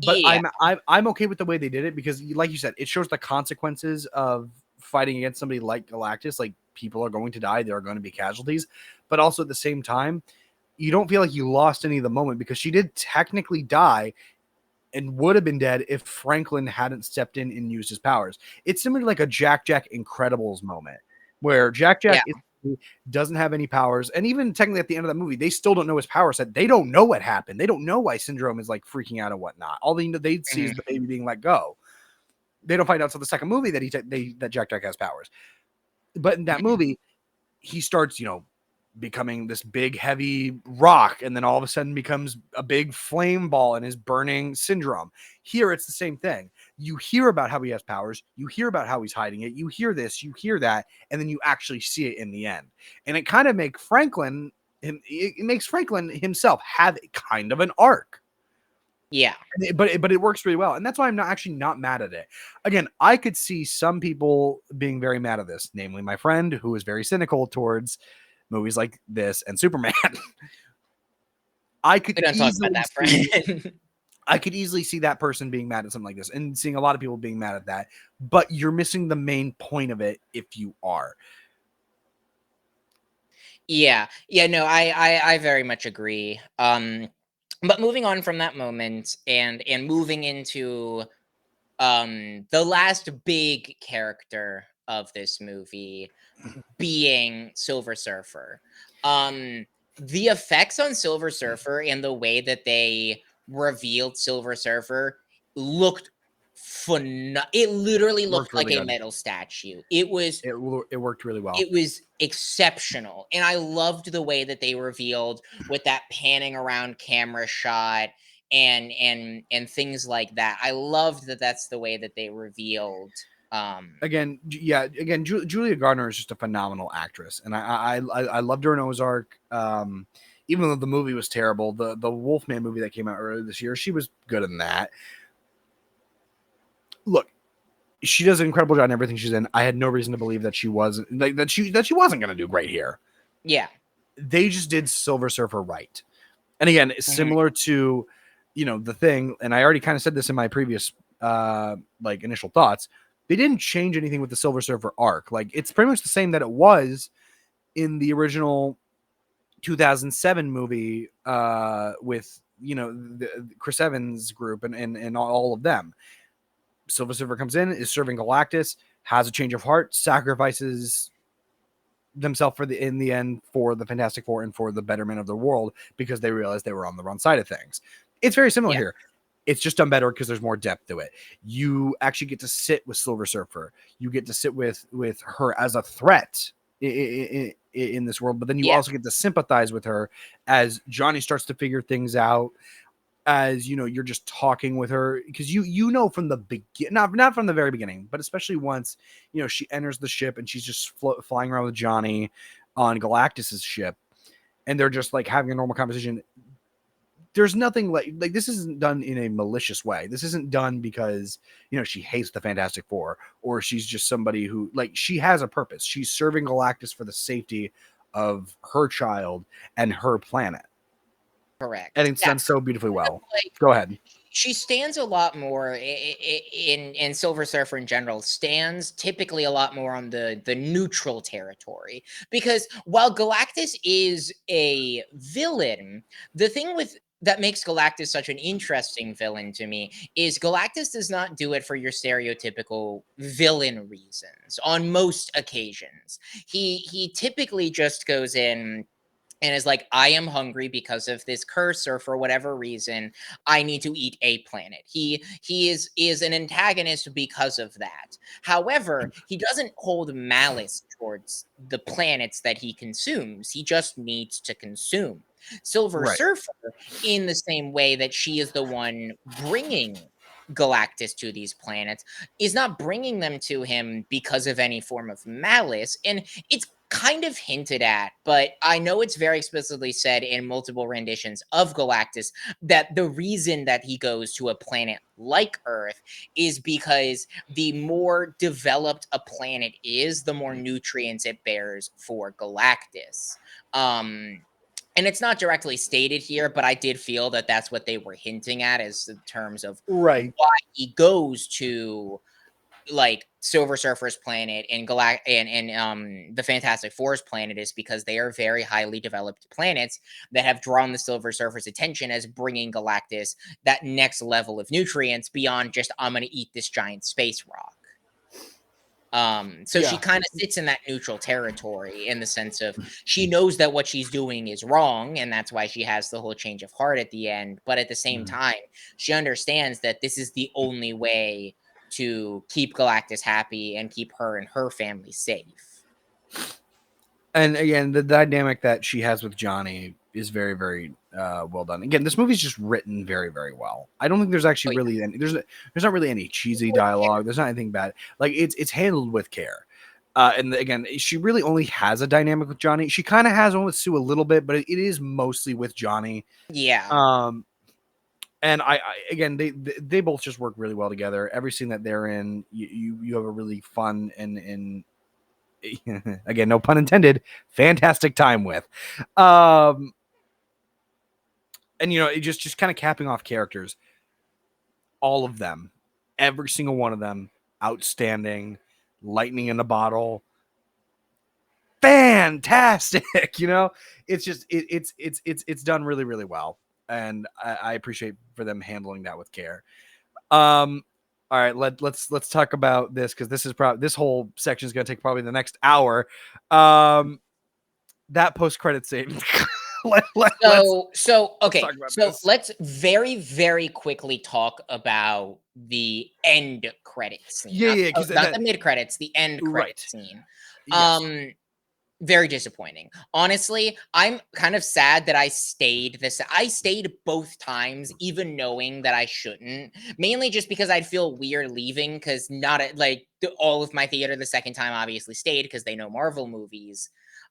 but Yeah, I'm okay with the way they did it because, like you said, it shows the consequences of fighting against somebody like Galactus. Like, people are going to die; there are going to be casualties, but also at the same time, you don't feel like you lost any of the moment because she did technically die and would have been dead if Franklin hadn't stepped in and used his powers. It's similar to like a Jack Incredibles moment where yeah, doesn't have any powers. And even technically at the end of that movie, they still don't know his power set. They don't know what happened. They don't know why Syndrome is like freaking out and whatnot. All they see is mhm, the baby being let go. They don't find out until the second movie that that Jack has powers. But in that mhm. movie, he starts, becoming this big heavy rock and then all of a sudden becomes a big flame ball and is burning Syndrome. Here it's the same thing. You hear about how he has powers, you hear about how he's hiding it, you hear this, you hear that, and then you actually see it in the end. And it kind of makes Franklin himself have kind of an arc. Yeah, But it works really well, and that's why I'm not mad at it. Again, I could see some people being very mad at this, namely my friend who is very cynical towards movies like this and Superman. I could we don't talk about easily that, see friend. I could easily see that person being mad at something like this and seeing a lot of people being mad at that. But you're missing the main point of it if you are. Yeah, yeah, no, I very much agree. But moving on from that moment and moving into the last big character of this movie being Silver Surfer. Um, the effects on Silver Surfer and the way that they revealed Silver Surfer looked it literally It worked looked like really a good. metal statue. It Worked really well. was exceptional, and I loved the way that they revealed with that panning around camera shot and things like that. I loved that that's the way that they revealed, Julia Gardner is just a phenomenal actress, and I loved her in Ozark. Even though the movie was terrible, the Wolfman movie that came out earlier this year, she was good in that. Look, she does an incredible job in everything she's in. I had no reason to believe that she wasn't that she wasn't going to do great here. yeah. They just did Silver Surfer right, and again, Mhm. similar to the thing. And I already kind of said this in my previous initial thoughts. They didn't change anything with the Silver Surfer arc. Like, it's pretty much the same that it was in the original 2007 movie with Chris Evans group and all of them. Silver Surfer comes in, is serving Galactus, has a change of heart, sacrifices themselves in the end for the Fantastic Four and for the betterment of the world because they realized they were on the wrong side of things. It's very similar here. It's just done better because there's more depth to it. You actually get to sit with Silver Surfer. You get to sit with her as a threat in this world, but then you also get to sympathize with her as Johnny starts to figure things out. As you're just talking with her because from the beginning, not from the very beginning, but especially once she enters the ship and she's just flying around with Johnny on Galactus's ship, and they're just like having a normal conversation. There's nothing like this isn't done in a malicious way. This isn't done because she hates the Fantastic Four or she's just somebody who she has a purpose. She's serving Galactus for the safety of her child and her planet. Correct. And it's done so beautifully well. Like, go ahead. She stands a lot more in Silver Surfer in general, stands typically a lot more on the neutral territory, because while Galactus is a villain, the thing with that makes Galactus such an interesting villain to me is Galactus does not do it for your stereotypical villain reasons on most occasions. He typically just goes in and is like, I am hungry because of this curse or for whatever reason, I need to eat a planet. He is an antagonist because of that. However, he doesn't hold malice towards the planets that he consumes. He just needs to consume. Silver Right. Surfer, in the same way that she is the one bringing Galactus to these planets, is not bringing them to him because of any form of malice. And it's kind of hinted at, but I know it's very explicitly said in multiple renditions of Galactus that the reason that he goes to a planet like Earth is because the more developed a planet is, the more nutrients it bears for Galactus. And it's not directly stated here, but I did feel that that's what they were hinting at as in terms of Right. why he goes to like Silver Surfer's planet and the Fantastic Four's planet is because they are very highly developed planets that have drawn the Silver Surfer's attention as bringing Galactus that next level of nutrients beyond just I'm going to eat this giant space rock. So she kind of sits in that neutral territory in the sense of she knows that what she's doing is wrong, and that's why she has the whole change of heart at the end. But at the same time, she understands that this is the only way to keep Galactus happy and keep her and her family safe. And again, the dynamic that she has with Johnny is very, very well done. Again, this movie's just written very, very well. I don't think there's actually really any. There's not really any cheesy dialogue. There's not anything bad. Like it's handled with care. And again, she really only has a dynamic with Johnny. She kind of has one with Sue a little bit, but it is mostly with Johnny. Yeah. And I again, they both just work really well together. Every scene that they're in, you have a really fun and again, no pun intended, fantastic time with. And it just kind of capping off characters, all of them, every single one of them, outstanding, lightning in a bottle, fantastic. It's just it's done really, really well, and I appreciate for them handling that with care. All right, let's talk about this because this whole section is going to take probably the next hour. That post credit scene. Okay. So let's very, very quickly talk about the end credit scene. Yeah, Not the mid credits, the end credit scene. Yes. Very disappointing. Honestly, I'm kind of sad that I stayed both times, even knowing that I shouldn't. Mainly just because I'd feel weird leaving, because all of my theater the second time obviously stayed because they know Marvel movies.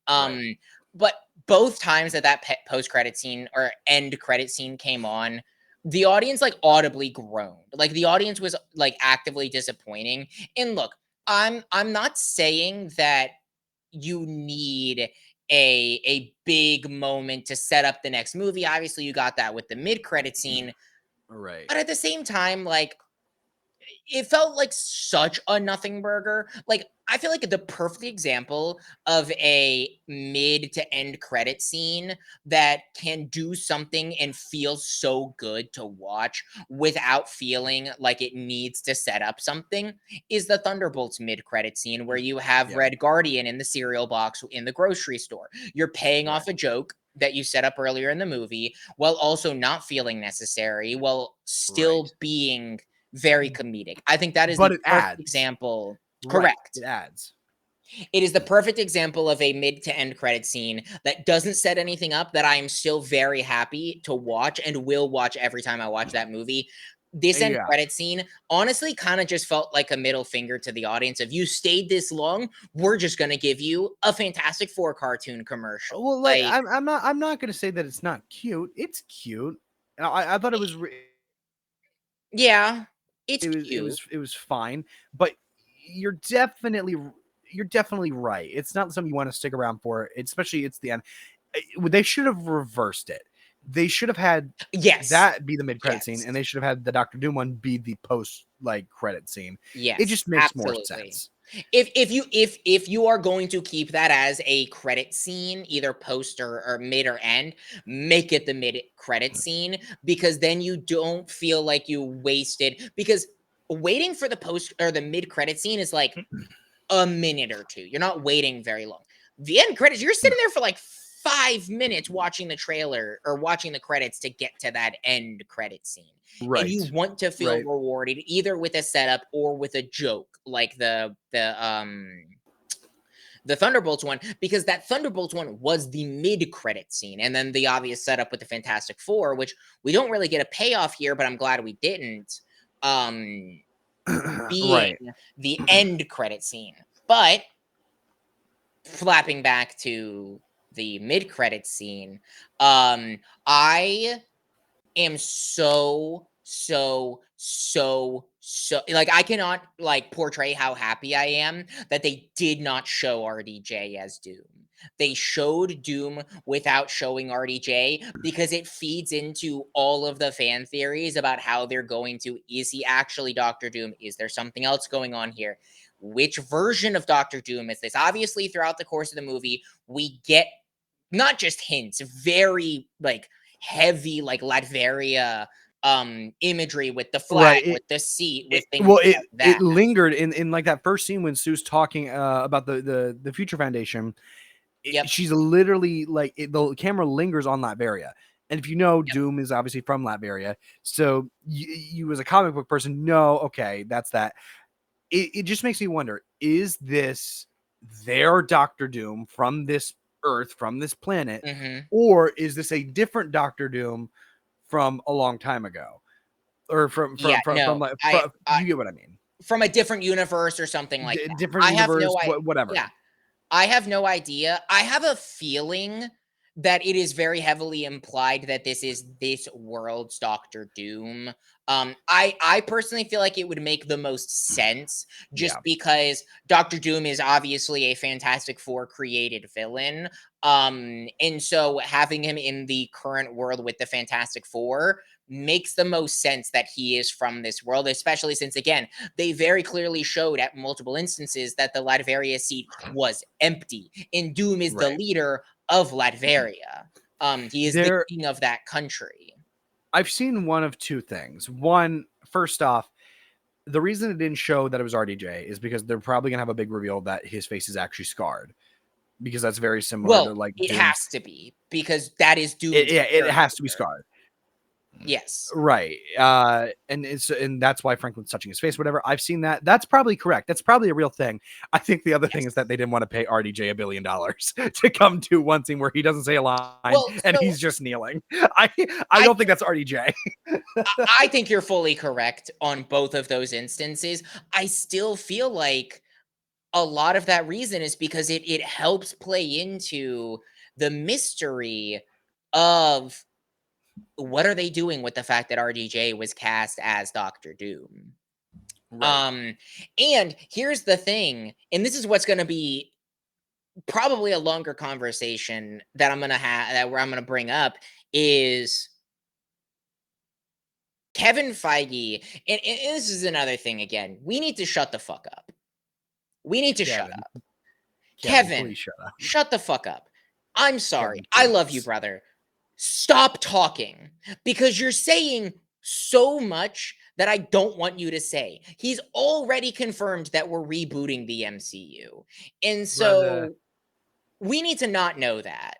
Right. But both times that post credit scene or end credit scene came on, the audience audibly groaned. Like the audience was actively disappointing. And look, I'm not saying that you need a big moment to set up the next movie. Obviously, you got that with the mid credit scene. Right. But at the same time, it felt like such a nothing burger. Like, I feel like the perfect example of a mid to end credit scene that can do something and feel so good to watch without feeling like it needs to set up something is the Thunderbolts mid credit scene where you have Yeah. Red Guardian in the cereal box in the grocery store. You're paying Right. off a joke that you set up earlier in the movie while also not feeling necessary, while Right. still being very comedic. I think that is But the it perfect adds. example. Right. Correct. It adds. It is the perfect example of a mid to end credit scene that doesn't set anything up that I am still very happy to watch and will watch every time I watch that movie. This end Yeah. credit scene honestly kind of just felt like a middle finger to the audience. If you stayed this long, we're just going to give you a Fantastic Four cartoon commercial. Well, like Like, I'm not gonna say that it's not cute. It's cute. I thought yeah, it's cute. it was fine, but you're definitely you're definitely right. It's not something you want to stick around for, especially it's the end. They should have reversed it. They should have had Yes. that be the mid credit scene, Yes. and they should have had the Doctor Doom one be the post like credit scene. It Yes, just makes more absolutely. sense. If you are going to keep that as a credit scene, either post or mid or end, make it the mid credit scene because then you don't feel like you wasted because waiting for the post or the mid credit scene is like a minute or two. You're not waiting very long. The end credits, you're sitting there for like 5 minutes watching the trailer or watching the credits to get to that end credit scene. And you Right. want to feel Right. rewarded either with a setup or with a joke, like the Thunderbolts one, because that Thunderbolts one was the mid credit scene. And then the obvious setup with the Fantastic Four, which we don't really get a payoff here, but I'm glad we didn't. Um being Right. the end credit scene. But flapping back to the mid credit scene, I am so like I cannot like portray how happy I am that they did not show RDJ as Doom. They showed Doom without showing RDJ because it feeds into all of the fan theories about how they're going to, is he actually Doctor Doom? Is there something else going on here? Which version of Doctor Doom is this? Obviously, throughout the course of the movie, we get not just hints, very like heavy like Latveria imagery with the flag, Right. with the seat, with things Well, like that. it lingered in like that first scene when Sue's talking about the Future Foundation. Yep. She's literally like the camera lingers on Latveria, and if you know, Yep. Doom is obviously from Latveria, so you as a comic book person know, okay, that's that. It just makes me wonder: is this their Doctor Doom from this Earth, from this planet, Mhm. or is this a different Doctor Doom from a long time ago, or Yeah, from no. like I you get what I mean? from a different universe or something like that. Different I have universe, no I whatever. yeah. I have no idea. I have a feeling that it is very heavily implied that this is this world's Doctor Doom. I personally feel like it would make the most sense just Yeah, because Doctor Doom is obviously a Fantastic Four created villain. And so having him in the current world with the Fantastic Four makes the most sense that he is from this world, especially since again, they very clearly showed at multiple instances that the Latveria seat was empty, and Doom is the right. leader of Latveria. He is the There, king of that country. I've seen one of two things. One, first off, the reason it didn't show that it was RDJ is because they're probably gonna have a big reveal that his face is actually scarred, because that's very similar to Well, like it has Doom's. to be because that is Doom's It has to be character. scarred. Yes. Right. And that's why Franklin's touching his face, whatever. I've seen that. That's probably correct. That's probably a real thing. I think the other thing is Yes. that they didn't want to pay RDJ $1 billion to come to one scene where he doesn't say a line Well, and so he's just kneeling. I I I don't think that's RDJ. I think you're fully correct on both of those instances. I still feel like a lot of that reason is because it helps play into the mystery of what are they doing with the fact that RDJ was cast as Doctor Doom? Right. Um, and here's the thing, and this is what's going to be probably a longer conversation that I'm going to have that where I'm going to bring up is Kevin Feige, and this is another thing again. We need to shut the fuck up. We need to shut Kevin, up. Kevin, Kevin, please shut up. shut the fuck up. I'm sorry. Kevin, I love you, please. brother. Stop talking because you're saying so much that I don't want you to say. He's already confirmed that we're rebooting the MCU. And Brother. so we need to not know that.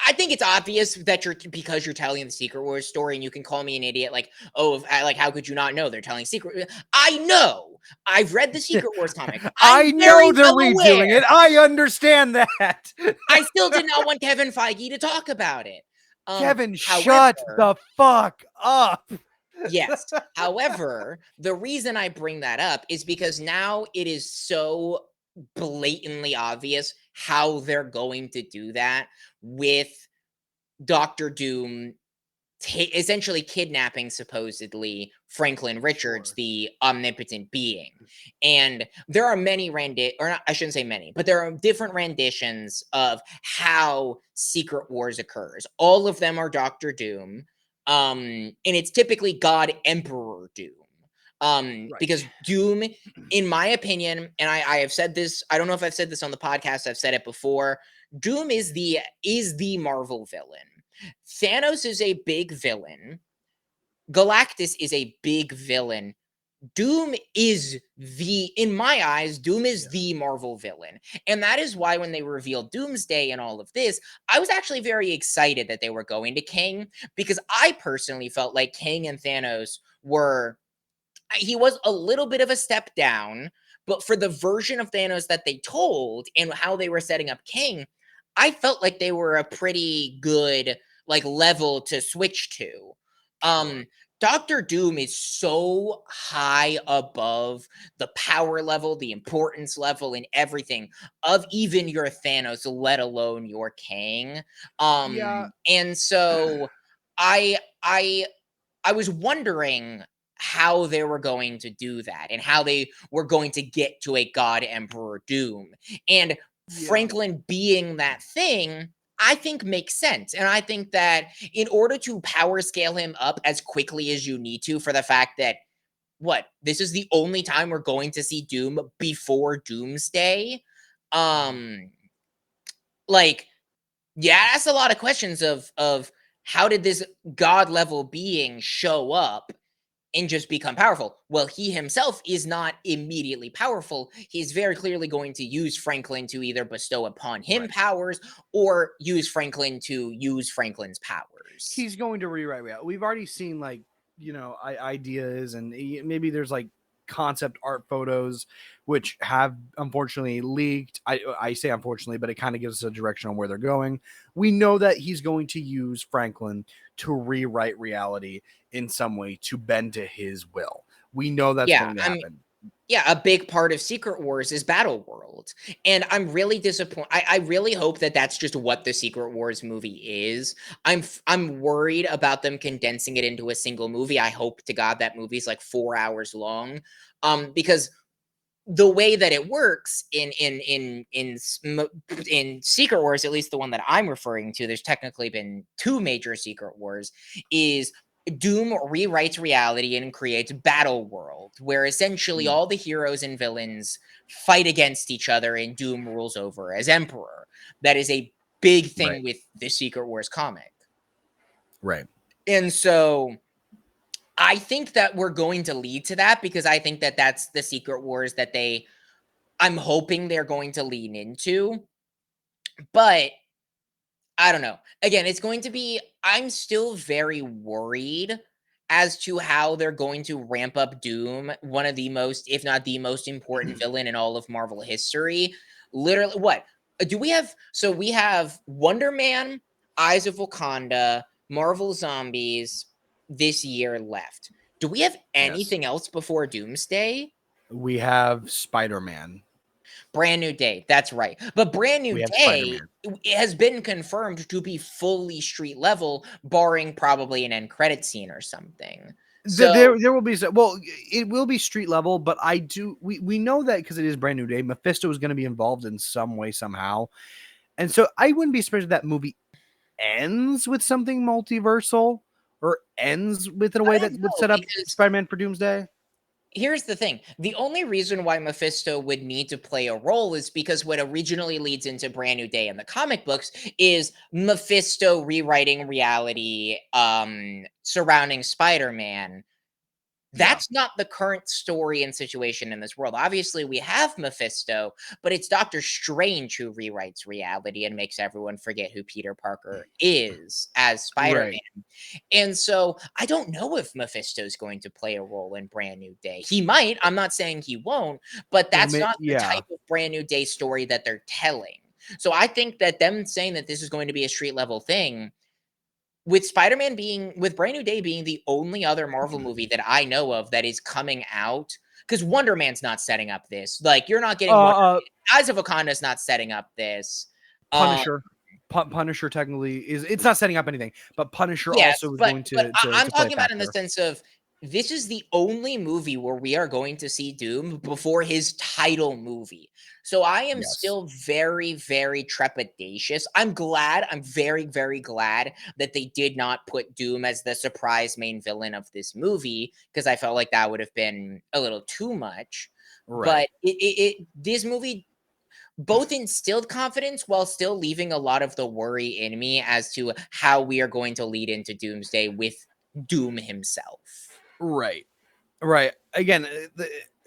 I think it's obvious that because you're telling the Secret Wars story, and you can call me an idiot, like, oh, like, how could you not know they're telling Secret? I know. I've read the Secret Wars comics. I'm I very know they're well redoing aware. it. I understand that. I still did not want Kevin Feige to talk about it. Kevin, shut However, the fuck up. yes. However, the reason I bring that up is because now it is so blatantly obvious how they're going to do that with Doctor Doom essentially kidnapping supposedly Franklin Richards, Sure. the omnipotent being. And there are many or not, I shouldn't say many, but there are different renditions of how Secret Wars occurs. All of them are Doctor Doom. And it's typically God Emperor Doom. Right. Because Doom, in my opinion, and I have said this, I don't know if I've said this on the podcast, I've said it before. Doom is the Marvel villain. Thanos is a big villain. Galactus is a big villain. Doom is in my eyes, Doom is Yeah. the Marvel villain. And that is why when they revealed Doomsday and all of this, I was actually very excited that they were going to King, because I personally felt like King and Thanos he was a little bit of a step down, but for the version of Thanos that they told and how they were setting up King, I felt like they were a pretty good like level to switch to. Sure. Doctor Doom is so high above the power level, the importance level, and everything of even your Thanos, let alone your King. Yeah. And so I I I was wondering how they were going to do that and how they were going to get to a God Emperor Doom. And Yeah. Franklin being that thing, I think makes sense. And I think that in order to power scale him up as quickly as you need to, for the fact that this is the only time we're going to see Doom before Doomsday. Mhm. Um like yeah, that's a lot of questions of how did this god level being show up and just become powerful? Well, he himself is not immediately powerful. He's very clearly going to use Franklin to either bestow upon him Right. powers or use Franklin to use Franklin's powers. He's going to rewrite reality. We've already seen ideas, and maybe there's like concept art photos which have unfortunately leaked. I say unfortunately, but it kind of gives us a direction on where they're going. We know that he's going to use Franklin to rewrite reality in some way to bend to his will. We know that's Yeah, going to I mean, happen. yeah, a big part of Secret Wars is Battle World, and I'm really disappointed. I really hope that that's just what the Secret Wars movie is. I'm worried about them condensing it into a single movie. I hope to God that movie's like 4 hours long, because the way that it works in Secret Wars, at least the one that I'm referring to, there's technically been two major Secret Wars, is Doom rewrites reality and creates Battle World, where essentially Mm, all the heroes and villains fight against each other and Doom rules over as Emperor. That is a big right, thing with the Secret Wars comic. right. And so I think that we're going to lead to that, because I think that that's the Secret Wars that I'm hoping they're going to lean into, but I don't know. Again, it's going to be I'm still very worried as to how they're going to ramp up Doom, one of the most, if not the most important villain in all of Marvel history. Literally, what? Do we have? So we have Wonder Man, Eyes of Wakanda, Marvel Zombies this year left. Do we have Yes, anything else before Doomsday? we have Spider-Man. Brand New Day, that's right. But Brand New We have Day Spider-Man. it has been confirmed to be fully street level, barring probably an end credit scene or something. So, There will be it will be street level, but we know that because it is Brand New Day. Mephisto is going to be involved in some way somehow, and so I wouldn't be surprised if that movie ends with something multiversal or ends with in a way I that don't would know set up because Spider-Man for Doomsday? here's the thing. The only reason why Mephisto would need to play a role is because what originally leads into Brand New Day in the comic books is Mephisto rewriting reality surrounding Spider-Man. Yeah. That's not the current story and situation in this world. Obviously, we have Mephisto, but it's Doctor Strange who rewrites reality and makes everyone forget who Peter Parker is as Right. Spider-Man. And so I don't know if Mephisto's going to play a role in Brand New Day. He might. I'm not saying he won't, but Well, that's not the yeah. type of Brand New Day story that they're telling. So I think that them saying that this is going to be a street level thing with Brand New Day being the only other Marvel movie that I know of that is coming out, because Wonder Man's not setting up this. Like, you're not getting Wonder Uh, Man. Eyes of Wakanda's not setting up this. Um, Punisher. Punisher technically is it's not setting up anything, but Punisher yes, also is but going but I'm to play a talking about in the factor. sense of this is the only movie where we are going to see Doom before his title movie. So I am Yes. still very, very trepidatious. I'm glad. I'm very, very glad that they did not put Doom as the surprise main villain of this movie because I felt like that would have been a little too much. Right. But this movie both instilled confidence while still leaving a lot of the worry in me as to how we are going to lead into Doomsday with Doom himself. Right. Right. Again,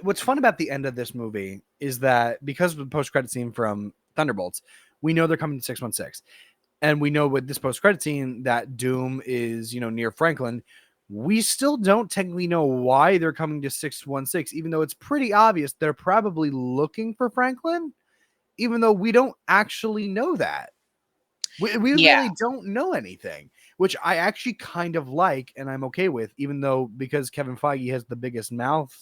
what's fun about the end of this movie is that because of the post-credit scene from Thunderbolts, we know they're coming to 616. And we know with this post-credit scene that Doom is, near Franklin. We still don't technically know why they're coming to 616, even though it's pretty obvious they're probably looking for Franklin, even though we don't actually know that. We Yeah, really don't know anything, which I actually kind of like and I'm okay with, even though because Kevin Feige has the biggest mouth,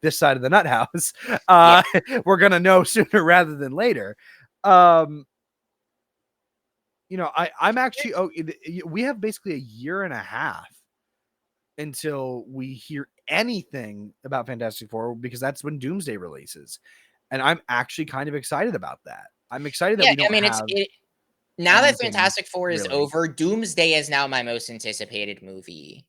this side of the nut house, yeah, we're going to know sooner rather than later. Um, I'm actually, we have basically a year and a half until we hear anything about Fantastic Four because that's when Doomsday releases. And I'm actually kind of excited about that. I'm excited that yeah. we I don't mean, have now that anything Fantastic Four is really. over, Doomsday is now my most anticipated movie.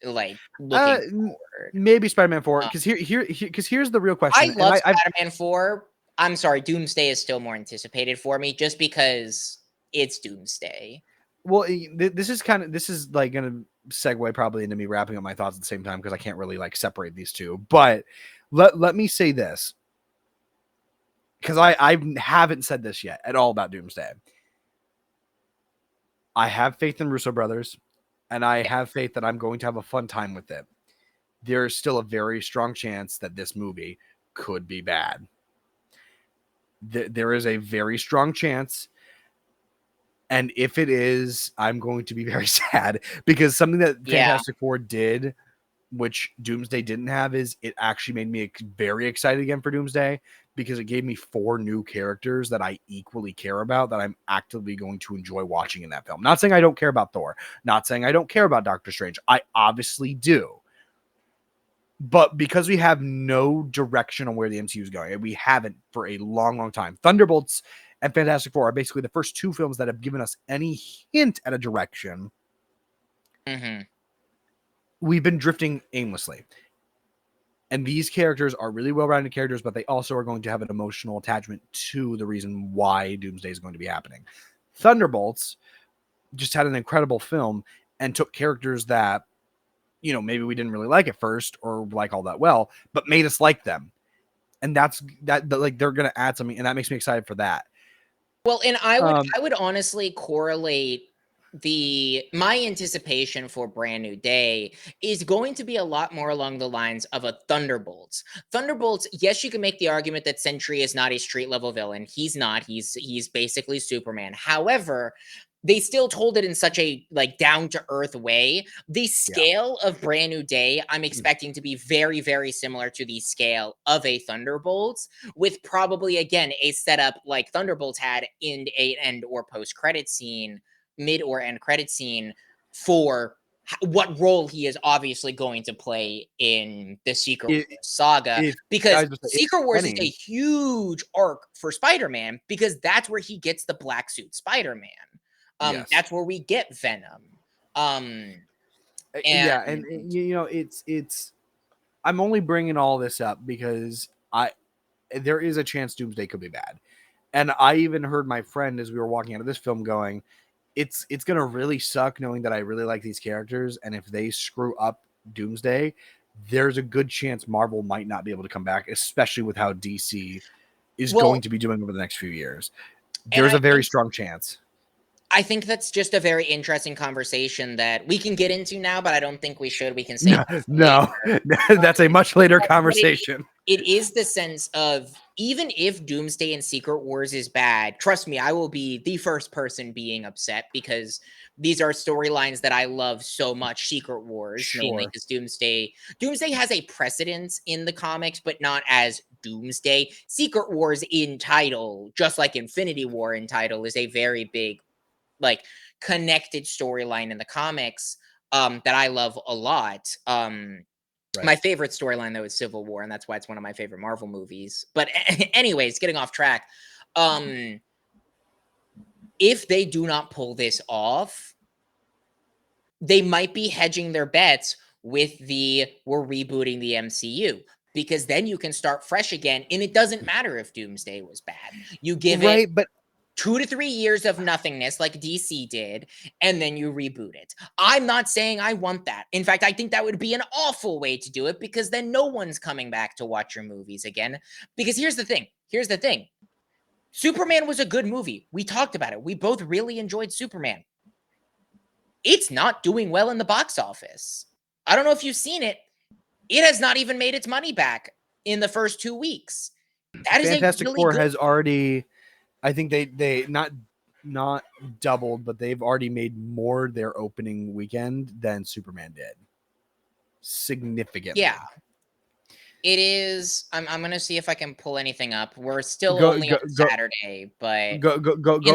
Like looking forward. Maybe Spider-Man 4 Uh, because because here's the real I question, and love I've Spider-Man 4. I'm sorry, Doomsday is still more anticipated for me just because it's Doomsday. well, this is like gonna segue probably into me wrapping up my thoughts at the same time because I can't really like separate these two. But let me say this because I haven't said this yet at all about Doomsday. I have faith in Russo brothers, and I Yeah. have faith that I'm going to have a fun time with it. There's still a very strong chance that this movie could be bad. There is a very strong chance. And if it is, I'm going to be very sad because something that Yeah. Fantastic Four did, which Doomsday didn't have, is it actually made me very excited again for Doomsday because it gave me 4 new characters that I equally care about that I'm actively going to enjoy watching in that film. Not saying I don't care about Thor, not saying I don't care about Doctor Strange. I obviously do. But because we have no direction on where the MCU is going, and we haven't for a long, long time, Thunderbolts and Fantastic Four are basically the first 2 films that have given us any hint at a direction. Mhm. We've been drifting aimlessly. And these characters are really well-rounded characters, but they also are going to have an emotional attachment to the reason why Doomsday is going to be happening. Thunderbolts just had an incredible film and took characters that, maybe we didn't really like at first or like all that well, but made us like them. And that's like they're gonna add something, and that makes me excited for that. Well, and I would Um, I would honestly correlate my anticipation for Brand New Day is going to be a lot more along the lines of a Thunderbolts. Thunderbolts, yes, you can make the argument that Sentry is not a street level villain. He's not. He's basically Superman. However, they still told it in such a like down to earth way. The yeah, scale of Brand New Day, I'm expecting to be very, very similar to the scale of a Thunderbolts with probably again a setup like Thunderbolts had in a end or post credit scene, mid or end credit scene for what role he is obviously going to play in the Secret if, Wars saga if I because was just if Secret Wars is a any, huge arc for Spider-Man because that's where he gets the black suit Spider-Man. yes, That's where we get Venom. Um, Yeah, and and it's I'm only bringing all this up because I there is a chance Doomsday could be bad. And I even heard my friend as we were walking out of this film going, it's gonna really suck knowing that I really like these characters, and if they screw up Doomsday, there's a good chance Marvel might not be able to come back, especially with how DC is going well, to be doing over the next few years. and There's a very strong chance. I think that's just a very interesting conversation that we can get into now, but I don't think we should. We can save No, that for no, later. that's a much later But conversation. it is the sense of even if Doomsday and Secret Wars is bad, trust me, I will be the first person being upset because these are storylines that I love so much. Secret Wars, mainly Sure. because Doomsday has a precedence in the comics, but not as Doomsday. Secret Wars in title, just like Infinity War in title, is a very big, like, connected storyline in the comics that I love a lot. Right. My favorite storyline though is Civil War, and that's why it's one of my favorite Marvel movies. But anyways, getting off track. Um, if they do not pull this off, they might be hedging their bets with the we're rebooting the MCU because then you can start fresh again, and it doesn't matter if Doomsday was bad. You give it Right, but 2 to 3 years of nothingness like DC did, and then you reboot it. I'm not saying I want that. In fact, I think that would be an awful way to do it because then no one's coming back to watch your movies again. Because here's the thing. Superman was a good movie. We talked about it. We both really enjoyed Superman. It's not doing well in the box office. I don't know if you've seen it. It has not even made its money back in the first 2 weeks. That is a Fantastic really Four good. has already, I think they not doubled, but they've already made more their opening weekend than Superman did. Yeah, Significantly. it is. I'm gonna see if I can pull anything up. We're still Go only on go go Saturday, but go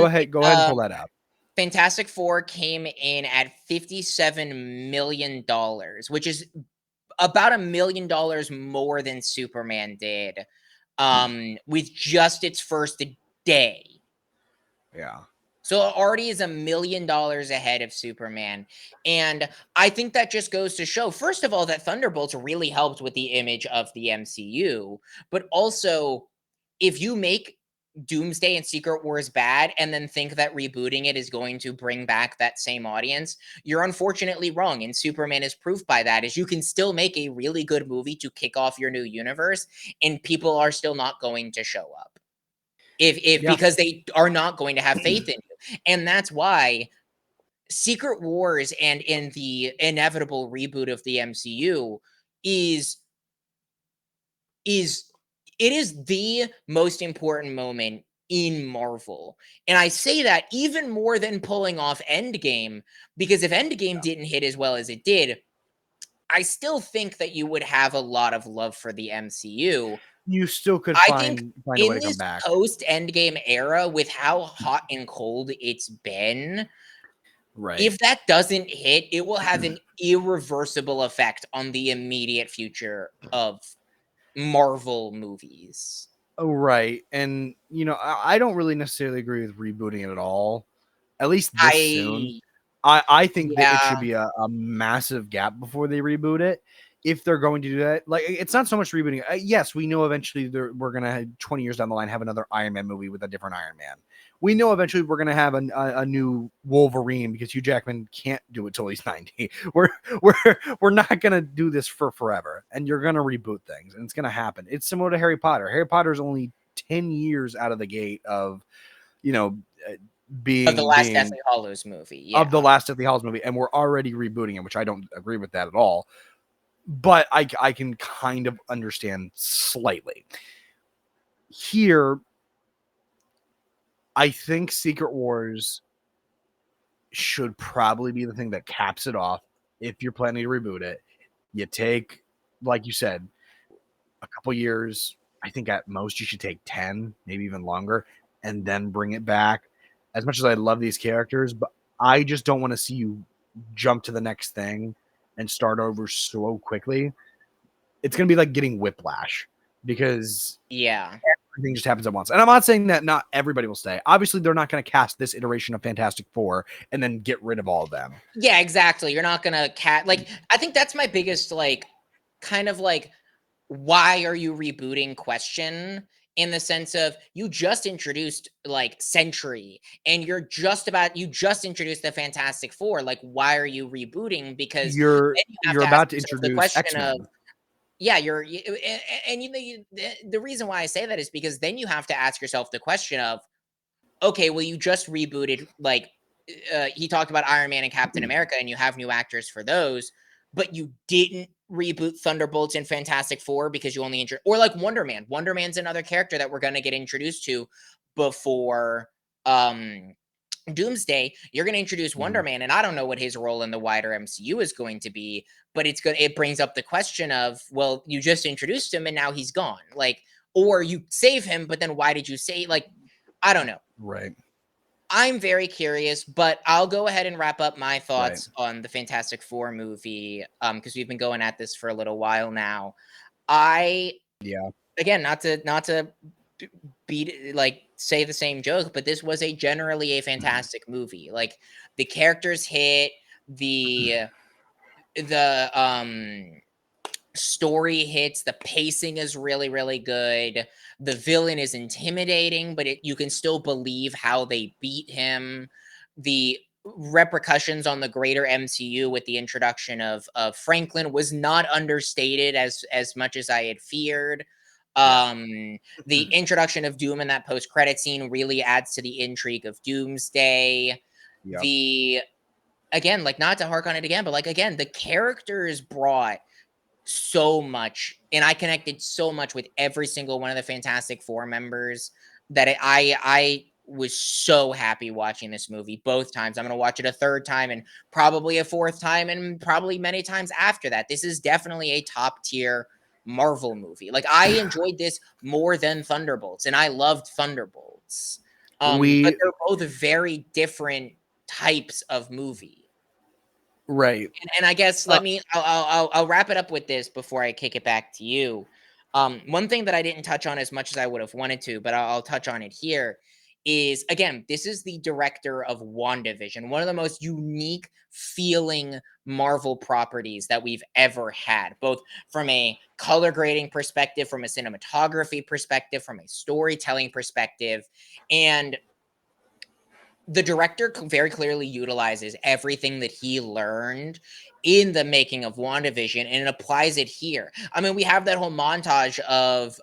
ahead. Go ahead and pull that up. Fantastic Four came in at $57 million, which is about $1 million more than Superman did, with just its first day. Yeah. So it already is $1 million ahead of Superman. And I think that just goes to show, first of all, that Thunderbolts really helped with the image of the MCU. But also, if you make Doomsday and Secret Wars bad and then think that rebooting it is going to bring back that same audience, you're unfortunately wrong. And Superman is proof by that is you can still make a really good movie to kick off your new universe and people are still not going to show up. If Yeah. because they are not going to have faith in you. And that's why Secret Wars and in the inevitable reboot of the MCU is is it is the most important moment in Marvel. And I say that even more than pulling off Endgame because if Endgame didn't hit as well as it did, I still think that you would have a lot of love for the MCU. You still could I think find a way in to come this back. post Endgame era, with how hot and cold it's been, Right. if that doesn't hit, it will have an irreversible effect on the immediate future of Marvel movies. Oh, right. And I don't really necessarily agree with rebooting it at all. At least this soon. I I think that it Yeah, should be a massive gap before they reboot it. If they're going to do that, like it's not so much rebooting. Yes, we know eventually we're gonna have 20 years down the line have another Iron Man movie with a different Iron Man. We know eventually we're gonna have a new Wolverine because Hugh Jackman can't do it till he's 90. We're we're not gonna do this for forever, and you're gonna reboot things, and it's gonna happen. It's similar to Harry Potter. Harry Potter's only 10 years out of the gate of you know uh, of the last being Deathly Hollows movie, of the yeah. last Deathly Hallows movie, and we're already rebooting it, which I don't agree with that at all. But I can kind of understand slightly. Here, I think Secret Wars should probably be the thing that caps it off if you're planning to reboot it. You take, like you said, a couple years. I think at most you should take 10, maybe even longer, and then bring it back. As much as I love these characters, but I just don't want to see you jump to the next thing and start over so quickly. It's going to be like getting whiplash because Yeah. everything just happens at once. And I'm not saying that not everybody will stay. Obviously, they're not going to cast this iteration of Fantastic Four and then get rid of all of them. Yeah, exactly. You're not gonna like. I think that's my biggest like, kind of like, why are you rebooting question, in the sense of you just introduced like Century and you just introduced the Fantastic Four. Like, why are you rebooting? Because then you have You're to ask about to yourself the introduce question of, X-Men. yeah, and you know, the reason why I say that is because then you have to ask yourself the question of, okay, well, you just rebooted, like, he talked about Iron Man and Captain America, and you have new actors for those, but you didn't reboot Thunderbolts and Fantastic Four because you only or like Wonder Man. Wonder Man's another character that we're gonna get introduced to before Doomsday. You're gonna introduce Wonder Mhm. Man, and I don't know what his role in the wider MCU is going to be, but it brings up the question of, well, you just introduced him and now he's gone. Like, or you save him, but then why did you say, like, I don't know. Right. I'm very curious, but I'll go ahead and wrap up my Right. thoughts on the Fantastic Four movie, because we've been going at this for a little while now. I Yeah. Again, not to b- beat like say the same joke, but this was a generally a fantastic movie. Like, the characters hit, the the story hits, the pacing is really, really good. The villain is intimidating, but you can still believe how they beat him. The repercussions on the greater MCU with the introduction of Franklin was not understated as much as I had feared. Yeah. The introduction of Doom in that post-credit scene really adds to the intrigue of Doomsday. Yep. The Again, like, not to hark on it again, but like, again, the characters brought so much, and I connected so much with every single one of the Fantastic Four members that I was so happy watching this movie both times. I'm gonna watch it a third time and probably a fourth time and probably many times after that. This is definitely a top tier Marvel movie. Like, I enjoyed this more than Thunderbolts, and I loved Thunderbolts. But We they're both very different types of movie. right. And I guess Uh, I'll wrap it up with this before I kick it back to you. One thing that I didn't touch on as much as I would have wanted to, but I'll touch on it here, is, again, this is the director of WandaVision, one of the most unique feeling Marvel properties that we've ever had, both from a color grading perspective, from a cinematography perspective, from a storytelling perspective. And the director very clearly utilizes everything that he learned in the making of WandaVision and applies it here. I mean, we have that whole montage of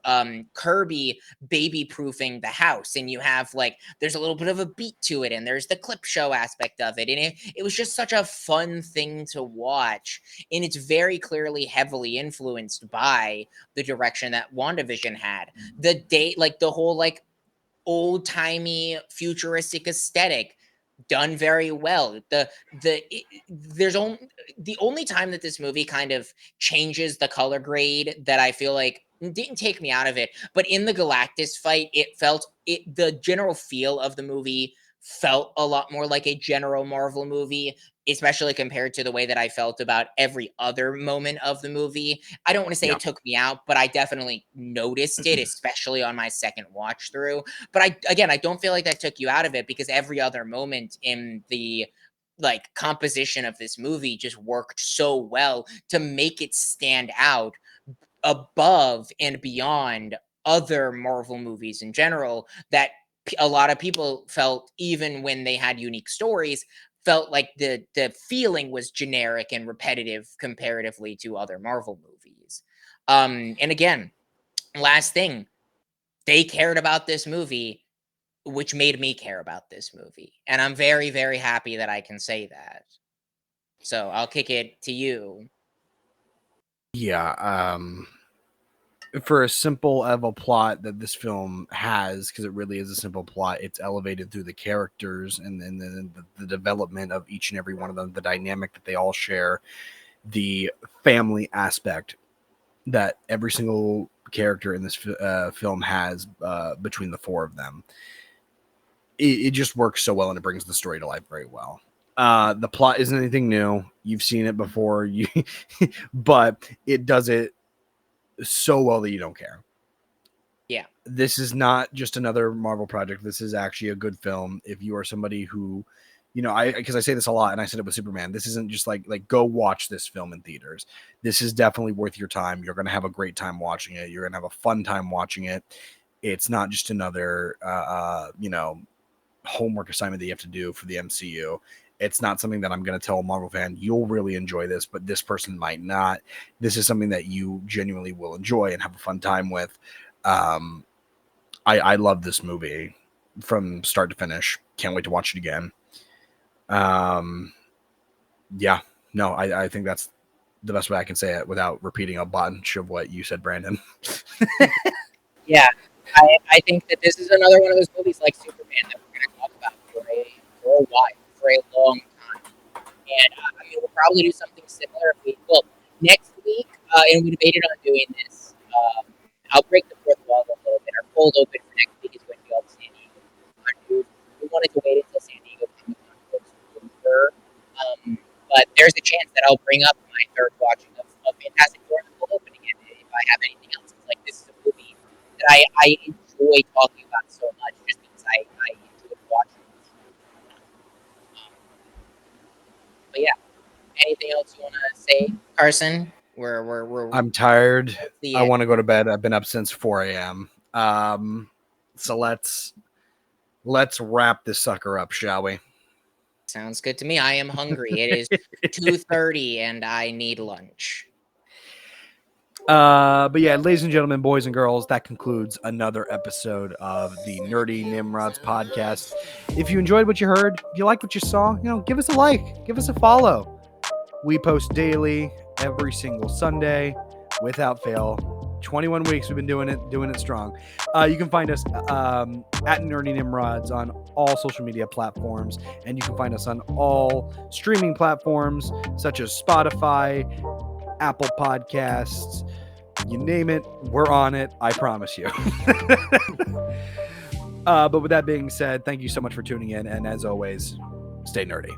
Kirby baby proofing the house, and you have, like, there's a little bit of a beat to it, and there's the clip show aspect of it. And it was just such a fun thing to watch. And it's very clearly heavily influenced by the direction that WandaVision had. The date, like the whole, like, old-timey futuristic aesthetic, done very well. There's only the only time that this movie kind of changes the color grade that I feel like didn't take me out of it, but in the Galactus fight, the general feel of the movie felt a lot more like a general Marvel movie, especially compared to the way that I felt about every other moment of the movie. I don't want to say yeah. it took me out, but I definitely noticed it, especially on my second watch through. But I don't feel like that took you out of it, because every other moment in the, like, composition of this movie just worked so well to make it stand out above and beyond other Marvel movies in general, that a lot of people felt, even when they had unique stories, felt like the feeling was generic and repetitive comparatively to other Marvel movies. And again, last thing, they cared about this movie, which made me care about this movie. And I'm very, very happy that I can say that. So I'll kick it to you. Yeah. For a simple of a plot that this film has, because it really is a simple plot, it's elevated through the characters and then the development of each and every one of them, the dynamic that they all share, the family aspect that every single character in this film has between the four of them. It just works so well, and it brings the story to life very well. The plot isn't anything new. You've seen it before, but it does it so well that you don't care. Yeah. this is not just another Marvel project. This is actually a good film. If you are somebody who, because I say this a lot, and I said it with Superman. This isn't just like go watch this film in theaters. This is definitely worth your time. You're gonna have a great time watching it. You're gonna have a fun time watching it. It's not just another, homework assignment that you have to do for the MCU. It's not something that I'm going to tell a Marvel fan, you'll really enjoy this, but this person might not. This is something that you genuinely will enjoy and have a fun time with. I love this movie from start to finish. Can't wait to watch it again. Yeah, no, I think that's the best way I can say it without repeating a bunch of what you said, Brandon. Yeah, I think that this is another one of those movies like Superman that we're going to talk about for a while, for a long time. And I mean, we'll probably do something similar. Next week, and we debated on doing this. I'll break the fourth wall a little bit. Our cold open for next week is going to be all San Diego. We wanted to wait until San Diego Comic Con closed over. But there's a chance that I'll bring up my third watching of Fantastic Four in the cold open again if I have anything else. It's like this is a movie that I enjoy talking about so much just because I enjoy watching it. But yeah, anything else you want to say, Carson? I'm tired. I End. want to go to bed. I've been up since 4 a.m. So let's wrap this sucker up, shall we? Sounds good to me. I am hungry. It is 2:30 and I need lunch. But yeah, ladies and gentlemen, boys and girls, that concludes another episode of the Nerdy Nimrods podcast. If you enjoyed what you heard, if you like what you saw, give us a like, give us a follow. We post daily, every single Sunday, without fail. 21 weeks we've been doing it strong. You can find us at Nerdy Nimrods on all social media platforms, and you can find us on all streaming platforms such as Spotify, Apple Podcasts, you name it, we're on it, I promise you. But with that being said, thank you so much for tuning in, and as always, stay nerdy.